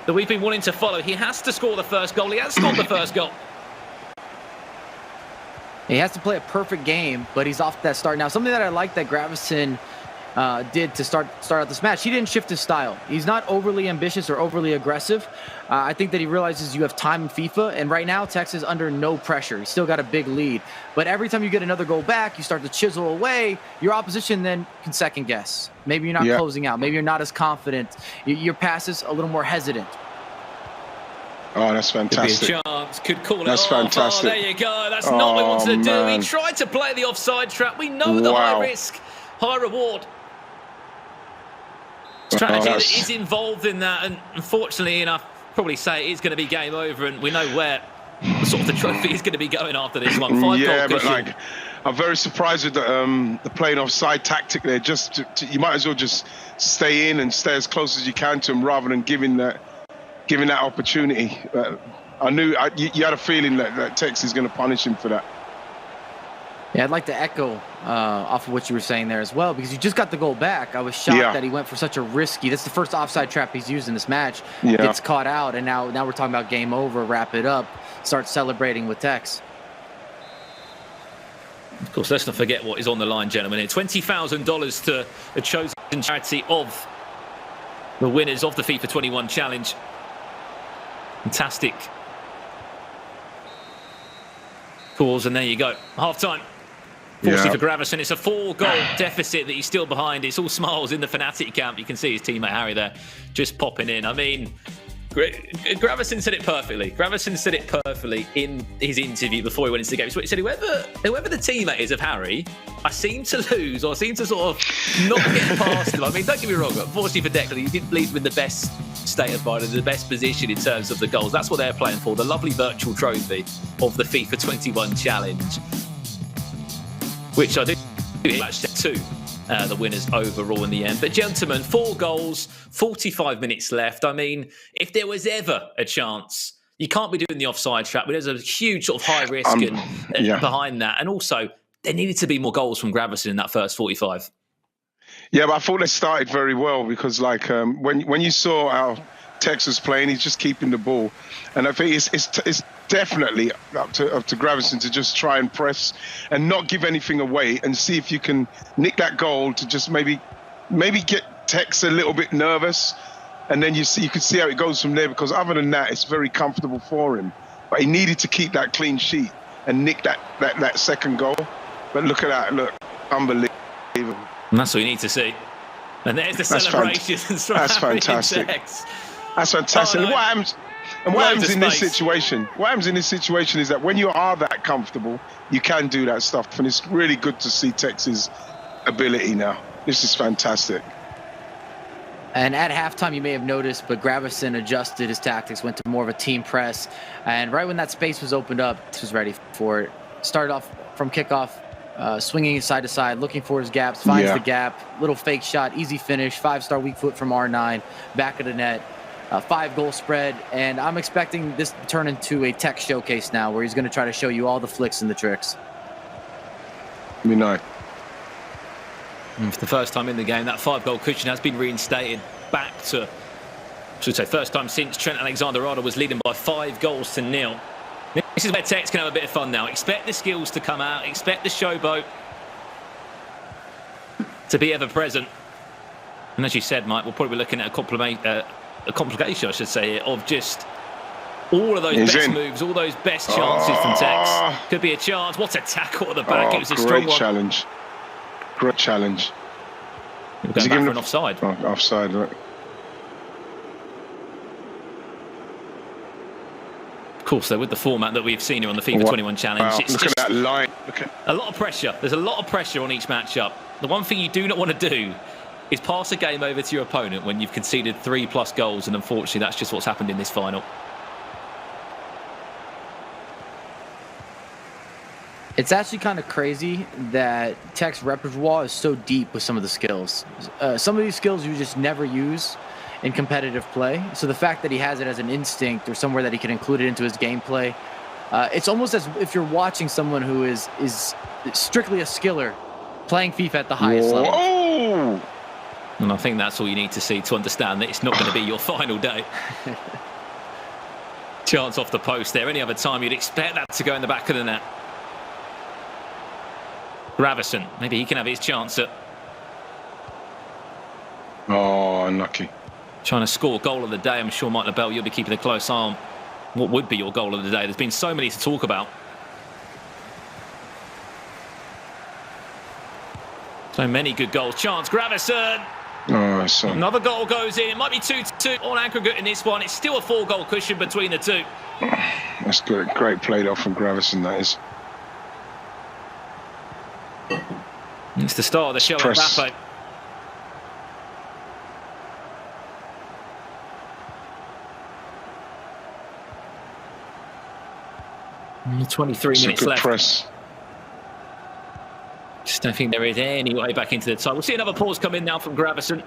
that we've been wanting to follow. He has to score the first goal. He has scored the first goal. He has to play a perfect game, but he's off that start. Now, something that I like that Gravesen did to start out this match, he didn't shift his style. He's not overly ambitious or overly aggressive. I think that he realizes you have time in FIFA, and right now Tekkz is under no pressure. He's still got a big lead. But every time you get another goal back, you start to chisel away. Your opposition then can second guess. Maybe you're not closing out. Maybe you're not as confident. Your pass is a little more hesitant. Oh, that's fantastic. Could be a chance. Could call it That's off. fantastic. Oh, there you go. That's not what he wanted to do. Man. He tried to play the offside trap. We know the high risk, high reward strategy that is involved in that. And unfortunately enough, probably say it is going to be game over. And we know where sort of the trophy is going to be going after this one. 5-goal but cushion. like, I'm very surprised with the playing offside tactic there. Just you might as well just stay in and stay as close as you can to him rather than giving that opportunity. I knew you had a feeling that Tekkz is going to punish him for that. Yeah, I'd like to echo off of what you were saying there as well, because you just got the goal back. I was shocked that he went for such a risky. That's the first offside trap he's used in this match. Gets caught out, and now we're talking about game over. Wrap it up. Start celebrating with Tekkz. Of course, let's not forget what is on the line, gentlemen. Here, $20,000 to a chosen charity of the winners of the FIFA 21 challenge. Fantastic Pause, and there you go. Half time. Fortunately for Gravesen, it's a 4-goal deficit that he's still behind. It's all smiles in the Fnatic camp. You can see his teammate Harry there just popping in. I mean, Gravesen said it perfectly. Gravesen said it perfectly in his interview before he went into the game. So he said, whoever the teammate is of Harry, I seem to lose or I seem to sort of not get past him. I mean, don't get me wrong, but unfortunately for Declan, he didn't leave with the best state of mind and the best position in terms of the goals. That's what they're playing for, the lovely virtual trophy of the FIFA 21 challenge, which I do match 2. The winners overall in the end. But gentlemen, 4 goals, 45 minutes left. I mean, if there was ever a chance, you can't be doing the offside trap, but there's a huge sort of high risk behind that. And also, there needed to be more goals from Gravesen in that first 45. Yeah, but I thought they started very well because, like, when you saw how Tekkz was playing, he's just keeping the ball, and I think it's definitely up to Gravesen to just try and press and not give anything away and see if you can nick that goal to just maybe get Tekkz a little bit nervous, and then you could see how it goes from there. Because other than that, it's very comfortable for him. But he needed to keep that clean sheet and nick that second goal. But look at that! Look, unbelievable. And that's what you need to see. And there's the celebrations. That's fantastic. That's fantastic. And what happens in this situation? What happens in this situation is that when you are that comfortable, you can do that stuff, and it's really good to see Tektz's ability now. This is fantastic. And at halftime, you may have noticed, but Gravesen adjusted his tactics, went to more of a team press, and right when that space was opened up, he was ready for it. Started off from kickoff, swinging side to side, looking for his gaps, finds the gap, little fake shot, easy finish, 5-star weak foot from R9, back of the net. 5-goal spread, and I'm expecting this to turn into a Tekkz showcase now, where he's going to try to show you all the flicks and the tricks. Be nice. And for the first time in the game, that 5-goal cushion has been reinstated back to, I should say, first time since Trent Alexander-Arnold was leading by 5-0. This is where Tekkz can have a bit of fun now. Expect the skills to come out. Expect the showboat to be ever present. And as you said, Mike, we'll probably be looking at a complication, I should say, of just all of those best moves, all those best chances from Tekkz. Could be a chance. What a tackle at the back. It was a strong one. Challenge. Great challenge. We're going back for an offside. Offside, right. Of course, though, with the format that we've seen here on the FIFA 21 challenge, it's look just at that line. A lot of pressure. There's a lot of pressure on each matchup. The one thing you do not want to do is pass a game over to your opponent when you've conceded 3+ goals, and unfortunately that's just what's happened in this final. It's actually kind of crazy that Tekkz repertoire is so deep with some of the skills. Some of these skills you just never use in competitive play, so the fact that he has it as an instinct or somewhere that he can include it into his gameplay, it's almost as if you're watching someone who is strictly a skiller playing FIFA at the highest level. And I think that's all you need to see to understand that it's not going to be your final day. Chance off the post there. Any other time you'd expect that to go in the back of the net. Gravesen, maybe he can have his chance at... Oh, unlucky. Trying to score goal of the day. I'm sure, Mike LaBelle, you'll be keeping a close eye on what would be your goal of the day. There's been so many to talk about. So many good goals. Chance, Gravesen. Oh, another goal goes in. It might be 2-2 on aggregate in this one. It's still a 4-goal cushion between the two. That's good. Great played off from Gravesen, that is. It's the start of the show. Mbappe. Mm, 23 minutes left. Press. Just don't think there is any way back into the tie. We'll see another pause come in now from Gravesen.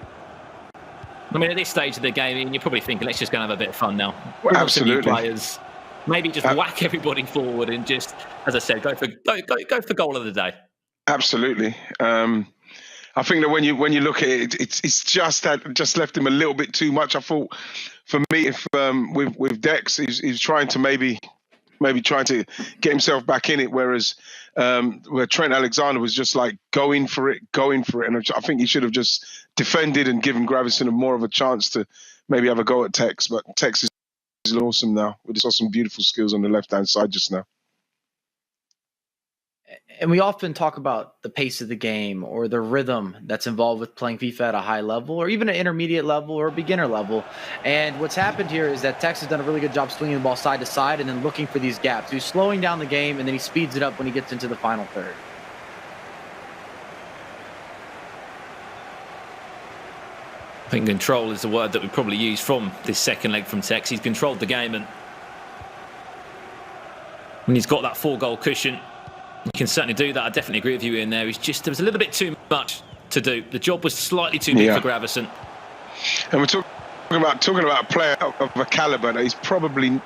I mean, at this stage of the game, you're probably thinking, let's just go and have a bit of fun now. Well, absolutely. New players. Maybe just whack everybody forward and just, as I said, go for goal of the day. Absolutely. I think that when you look at it, it's just left him a little bit too much. I thought, for me, if with Tekkz, he's trying to maybe trying to get himself back in it, whereas where Trent Alexander was just like going for it, and I think he should have just defended and given Gravesen more of a chance to maybe have a go at Tekkz. But Tekkz is awesome now. We just saw some beautiful skills on the left-hand side just now. And we often talk about the pace of the game or the rhythm that's involved with playing FIFA at a high level or even an intermediate level or beginner level. And what's happened here is that Tekkz has done a really good job swinging the ball side to side and then looking for these gaps. He's slowing down the game, and then he speeds it up when he gets into the final third. I think control is the word that we probably use from this second leg from Tekkz. He's controlled the game, and when he's got that 4-goal cushion, he can certainly do that. I definitely agree with you in there. There was a little bit too much to do. The job was slightly too big for Gravesen. And we're talking about a player of a caliber that he's probably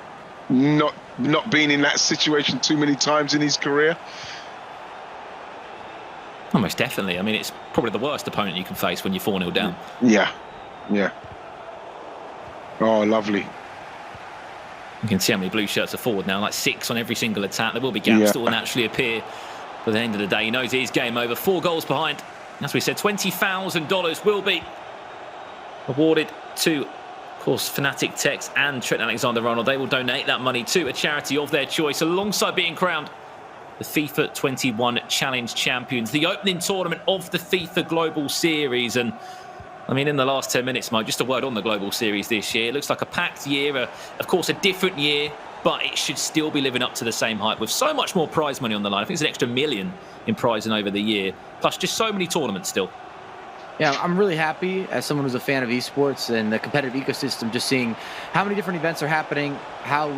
not been in that situation too many times in his career. Almost definitely. I mean, it's probably the worst opponent you can face when you're 4-0 down. Yeah. Oh, lovely. You can see how many blue shirts are forward now, like 6 on every single attack. There will be gaps that will naturally appear. But at the end of the day, he knows it is game over. 4 goals behind. As we said, $20,000 will be awarded to, of course, Fnatic, Tekkz and Trent Alexander-Arnold. They will donate that money to a charity of their choice, alongside being crowned the FIFA 21 Challenge Champions, the opening tournament of the FIFA Global Series. And I mean, in the last 10 minutes, Mike, just a word on the Global Series this year. It looks like a packed year, of course, a different year, but it should still be living up to the same hype with so much more prize money on the line. I think it's an extra $1 million in prizing over the year, plus just so many tournaments still. Yeah, I'm really happy as someone who's a fan of esports and the competitive ecosystem, just seeing how many different events are happening, how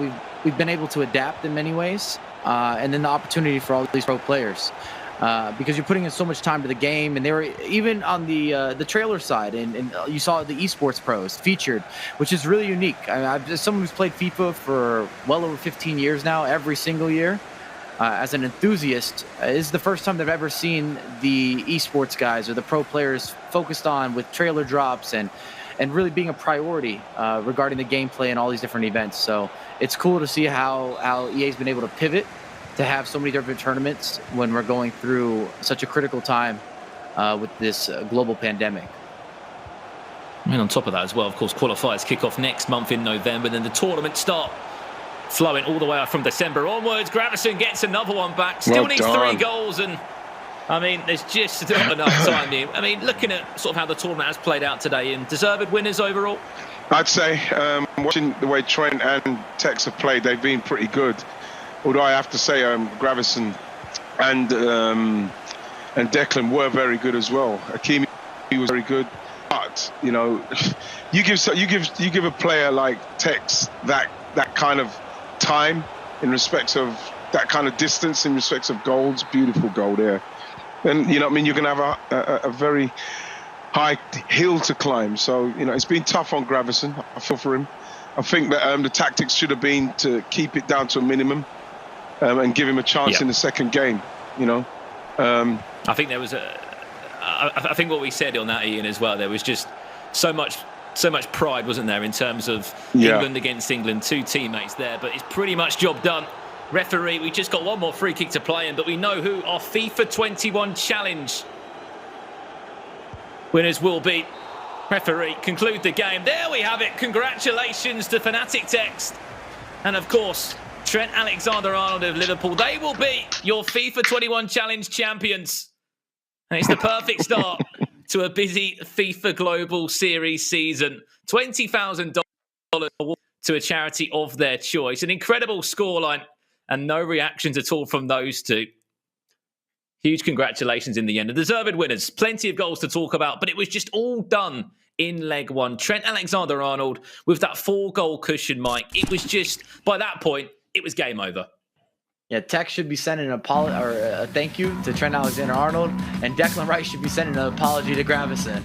we've been able to adapt in many ways, and then the opportunity for all these pro players. Because you're putting in so much time to the game, and they were even on the trailer side, and you saw the esports pros featured, which is really unique. As someone who's played FIFA for well over 15 years now, every single year, as an enthusiast, this is the first time they've ever seen the esports guys or the pro players focused on with trailer drops and really being a priority regarding the gameplay and all these different events. So it's cool to see how EA's been able to pivot to have so many different tournaments when we're going through such a critical time with this global pandemic. And on top of that as well, of course, qualifiers kick off next month in November, then the tournament start flowing all the way up from December onwards. Gravesen gets another one back, still needs 3 goals, and I mean, there's just not enough time here. I mean, looking at sort of how the tournament has played out today, and deserved winners overall? I'd say, watching the way Trent and Tekkz have played, they've been pretty good. Although I have to say, Gravesen and Declan were very good as well. Hakimi was very good, but you know, you give a player like Tekkz that kind of time in respects of that kind of distance, in respects of goals. Beautiful goal there, and you know, I mean, you're gonna have a very high hill to climb. So you know, it's been tough on Gravesen. I feel for him. I think that the tactics should have been to keep it down to a minimum. And give him a chance in the second game, you know. I think there was I think what we said on that, Ian, as well, there was just so much pride, wasn't there, in terms of England against England, 2 teammates there, but it's pretty much job done. Referee, we just got one more free kick to play in, but we know who our FIFA 21 Challenge winners will be. Referee, conclude the game. There we have it. Congratulations to Fnatic, Tekkz, and of course, Trent Alexander-Arnold of Liverpool. They will be your FIFA 21 Challenge champions. And it's the perfect start to a busy FIFA Global Series season. $20,000 to a charity of their choice. An incredible scoreline and no reactions at all from those two. Huge congratulations in the end. The deserved winners. Plenty of goals to talk about, but it was just all done in leg 1. Trent Alexander-Arnold with that 4-goal cushion, Mike. It was just, by that point, it was game over. Yeah, Tekkz should be sending a thank you to Trent Alexander-Arnold, and Declan Rice should be sending an apology to Gravesen.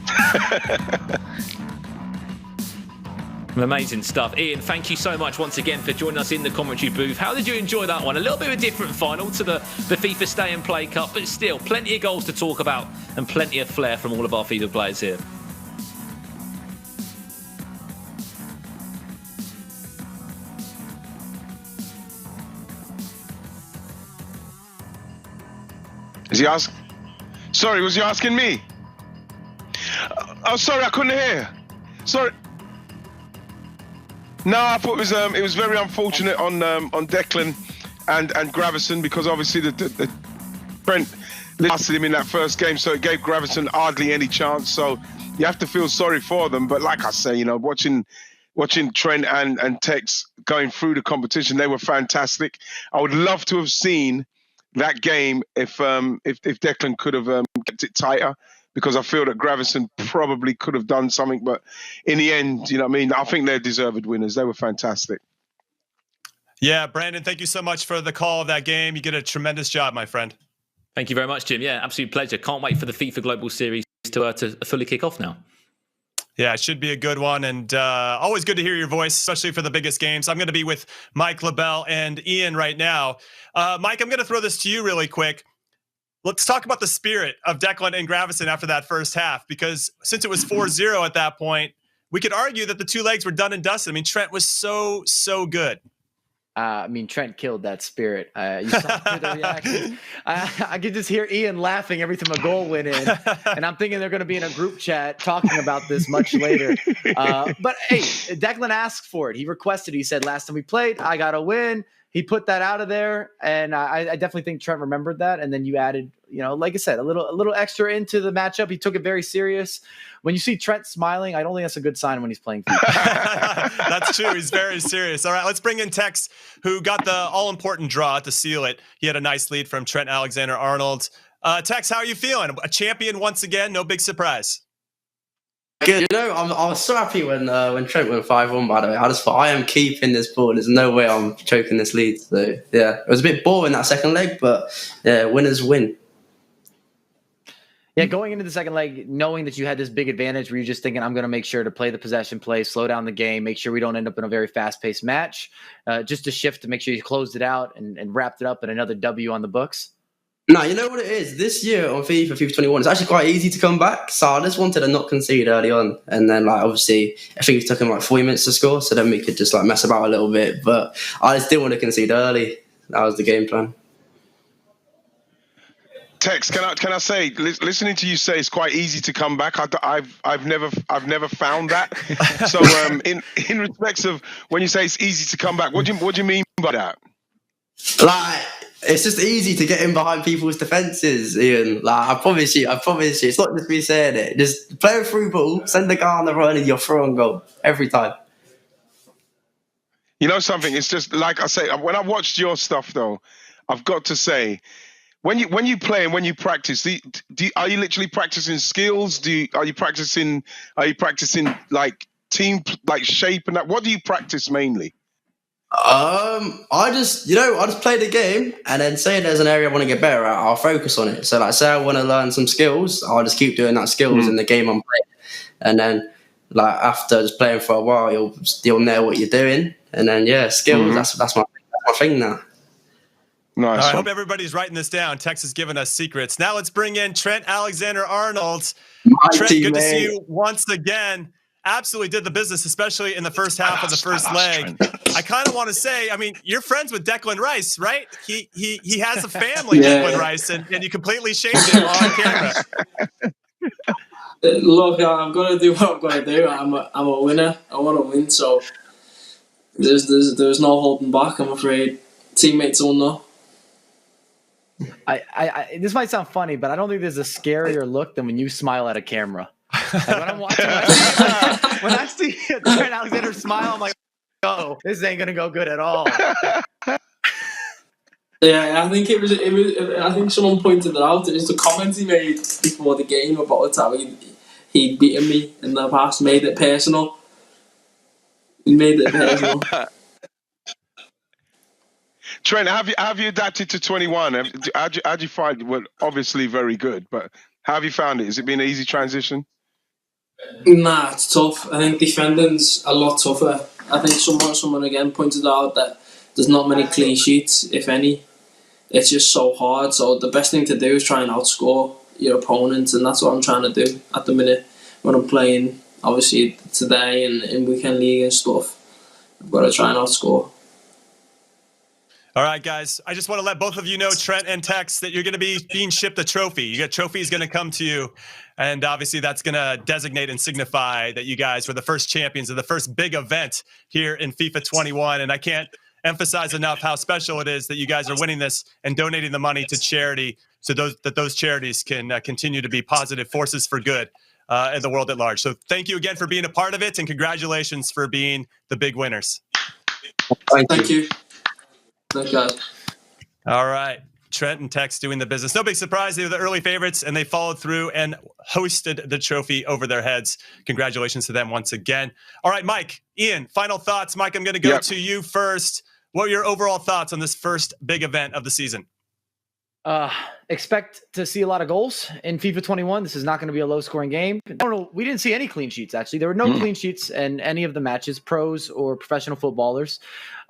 Amazing stuff. Ian, thank you so much once again for joining us in the commentary booth. How did you enjoy that one? A little bit of a different final to the FIFA Stay and Play Cup, but still plenty of goals to talk about and plenty of flair from all of our FIFA players here. Is he asking? Sorry, was he asking me? Oh, sorry, I couldn't hear. Sorry. No, I thought it was very unfortunate on Declan and Gravesen, because obviously Trent lasted him in that first game, so it gave Gravesen hardly any chance. So you have to feel sorry for them. But like I say, watching Trent and Tekkz going through the competition, they were fantastic. I would love to have seen that game if Declan could have kept it tighter, because I feel that Gravesen probably could have done something. But in the end, I think they're deserved winners. They were fantastic. Yeah, Brandon, thank you so much for the call of that game. You did a tremendous job, my friend. Thank you very much, Jim. Yeah, absolute pleasure. Can't wait for the FIFA Global Series to fully kick off now. Yeah, it should be a good one, and always good to hear your voice, especially for the biggest games. I'm going to be with Mike LaBelle and Ian right now. Mike, I'm going to throw this to you really quick. Let's talk about the spirit of Declan and Gravesen after that first half, because since it was 4-0 at that point, we could argue that the two legs were done and dusted. I mean, Trent was so good. Trent killed that spirit. You saw the reaction. I could just hear Ian laughing every time a goal went in, and I'm thinking they're going to be in a group chat talking about this much later. But hey, Declan asked for it. He requested. He said, "Last time we played, I got a win." He put that out of there, and I definitely think Trent remembered that. And then you added, like I said, a little extra into the matchup. He took it very serious. When you see Trent smiling, I don't think that's a good sign when he's playing FIFA. That's true. He's very serious. All right, let's bring in Tekkz, who got the all-important draw to seal it. He had a nice lead from Trent Alexander-Arnold. Tekkz, how are you feeling? A champion once again. No big surprise. Good. I was so happy when Trent went 5-1, by the way. I just thought, I am keeping this ball. There's no way I'm choking this lead. So, yeah, it was a bit boring that second leg, but yeah, winners win. Yeah, going into the second leg, knowing that you had this big advantage, were you just thinking, I'm going to make sure to play the possession play, slow down the game, make sure we don't end up in a very fast-paced match, just to shift to make sure you closed it out and wrapped it up in another W on the books? No, you know what it is? This year on FIFA 21, it's actually quite easy to come back. So I just wanted to not concede early on. And then, obviously, I think it took him 40 minutes to score. So then we could just, mess about a little bit. But I just didn't want to concede early. That was the game plan. Tekkz, can I say, listening to you say it's quite easy to come back. I've never found that. So in respects of when you say it's easy to come back, what do you mean by that? It's just easy to get in behind people's defences, Ian. I promise you. It's not just me saying it. Just play a through ball, send the guy on the run, and you're through on goal every time. You know something? It's just like I say. When I watched your stuff, though, I've got to say, when you play and when you practice, are you literally practicing skills? Are you practicing team shape and that? What do you practice mainly? I just play the game, and then say there's an area I want to get better at, I'll focus on it. So say I want to learn some skills, I'll just keep doing that skills in the game I'm playing. And then after just playing for a while, you'll know what you're doing. And then skills, that's my thing now. Nice. I hope everybody's writing this down. Tekkz has given us secrets. Now let's bring in Trent Alexander-Arnold. Trent, good to see you once again. Absolutely did the business, especially in the first half of the first leg. I kind of want to say, you're friends with Declan Rice, right? He has a family, Declan Rice, and you completely shamed him on camera. Look, I'm going to do what I'm going to do. I'm a winner. I want to win, so there's no holding back, I'm afraid. Teammates will know. This might sound funny, but I don't think there's a scarier look than when you smile at a camera. When I'm watching, when I see Trent Alexander smile, I'm like, "Oh, this ain't gonna go good at all." Yeah, I think it was. I think someone pointed it out. It was the comment he made before the game about how he'd beaten me in the past. Made it personal. He made it personal. Trent, have you adapted to 21? How'd you find it? Well, obviously very good, but how have you found it? Has it been an easy transition? Nah, it's tough. I think defending's a lot tougher. I think someone again pointed out that there's not many clean sheets, if any. It's just so hard. So the best thing to do is try and outscore your opponent, and that's what I'm trying to do at the minute when I'm playing. Obviously today and in weekend league and stuff, I've got to try and outscore. All right, guys. I just want to let both of you know, Trent and Tekkz, that you're going to be being shipped a trophy. You got trophies going to come to you, and obviously that's going to designate and signify that you guys were the first champions of the first big event here in FIFA 21. And I can't emphasize enough how special it is that you guys are winning this and donating the money to charity, so those charities can continue to be positive forces for good in the world at large. So thank you again for being a part of it, and congratulations for being the big winners. Thank you. Thanks, guys. All right. Trent and Tekkz doing the business. No big surprise. They were the early favorites, and they followed through and hosted the trophy over their heads. Congratulations to them once again. All right, Mike, Ian, final thoughts. Mike, I'm going to go to you first. What are your overall thoughts on this first big event of the season? Expect to see a lot of goals in FIFA 21. This is not going to be a low-scoring game. I don't know. We didn't see any clean sheets, actually. There were no clean sheets in any of the matches, pros or professional footballers.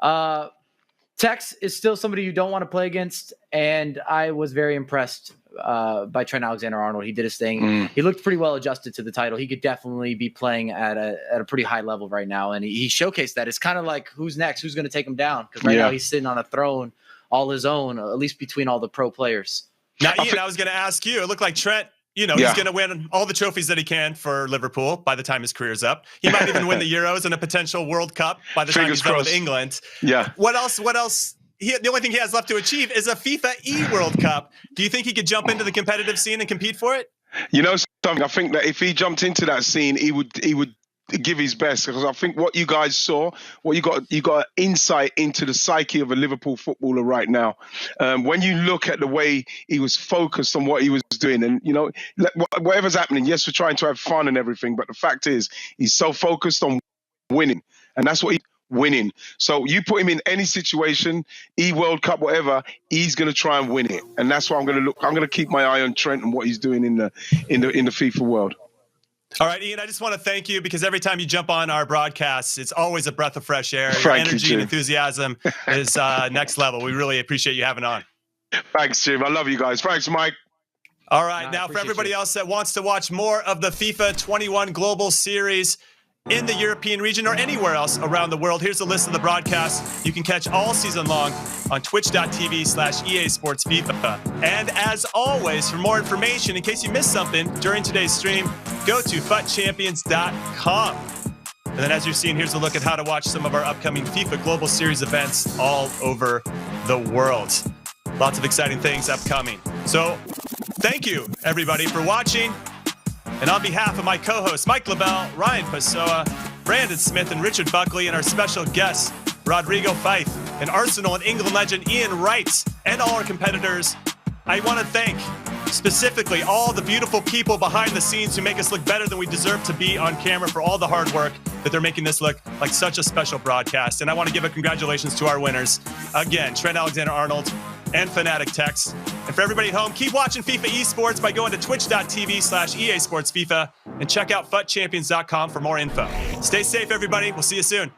Tekkz is still somebody you don't want to play against, and I was very impressed by Trent Alexander-Arnold. He did his thing. He looked pretty well adjusted to the title. He could definitely be playing at a pretty high level right now, and he showcased that. It's kind of like, who's next? Who's going to take him down? Because right now he's sitting on a throne all his own, at least between all the pro players. Now, Ian, I was going to ask you. It looked like Trent, he's going to win all the trophies that he can for Liverpool by the time his career's up. He might even win the Euros and a potential World Cup by the time he's done with England. Yeah. What else? The only thing he has left to achieve is a FIFA E-World Cup. Do you think he could jump into the competitive scene and compete for it? You know something? I think that if he jumped into that scene, he would give his best, because I think what you guys saw, you got insight into the psyche of a Liverpool footballer right now. When you look at the way he was focused on what he was doing, and whatever's happening, yes, we're trying to have fun and everything, but the fact is he's so focused on winning, and that's what winning. So you put him in any situation, World Cup, whatever, he's going to try and win it, and that's why I'm going to look. I'm going to keep my eye on Trent and what he's doing in the FIFA world. All right, Ian, I just want to thank you, because every time you jump on our broadcasts, it's always a breath of fresh air. Your energy and enthusiasm is next level. We really appreciate you having on. Thanks, Jim. I love you guys. Thanks, Mike. All right, now for everybody else that wants to watch more of the FIFA 21 Global Series in the European region or anywhere else around the world, here's a list of the broadcasts you can catch all season long on twitch.tv/EA Sports FIFA. And as always, for more information, in case you missed something during today's stream, go to futchampions.com. And then as you're seeing, here's a look at how to watch some of our upcoming FIFA Global Series events all over the world. Lots of exciting things upcoming. So thank you, everybody, for watching. And on behalf of my co-hosts, Mike LaBelle, Ryan Pessoa, Brandon Smith, and Richard Buckley, and our special guests, Rodrigo Fife, and Arsenal and England legend Ian Wright, and all our competitors, I want to thank specifically all the beautiful people behind the scenes who make us look better than we deserve to be on camera, for all the hard work that they're making this look like such a special broadcast. And I want to give a congratulations to our winners. Again, Trent Alexander-Arnold and Fnatic Tekkz. And for everybody at home, keep watching FIFA eSports by going to twitch.tv/EA Sports FIFA and check out futchampions.com for more info. Stay safe, everybody. We'll see you soon.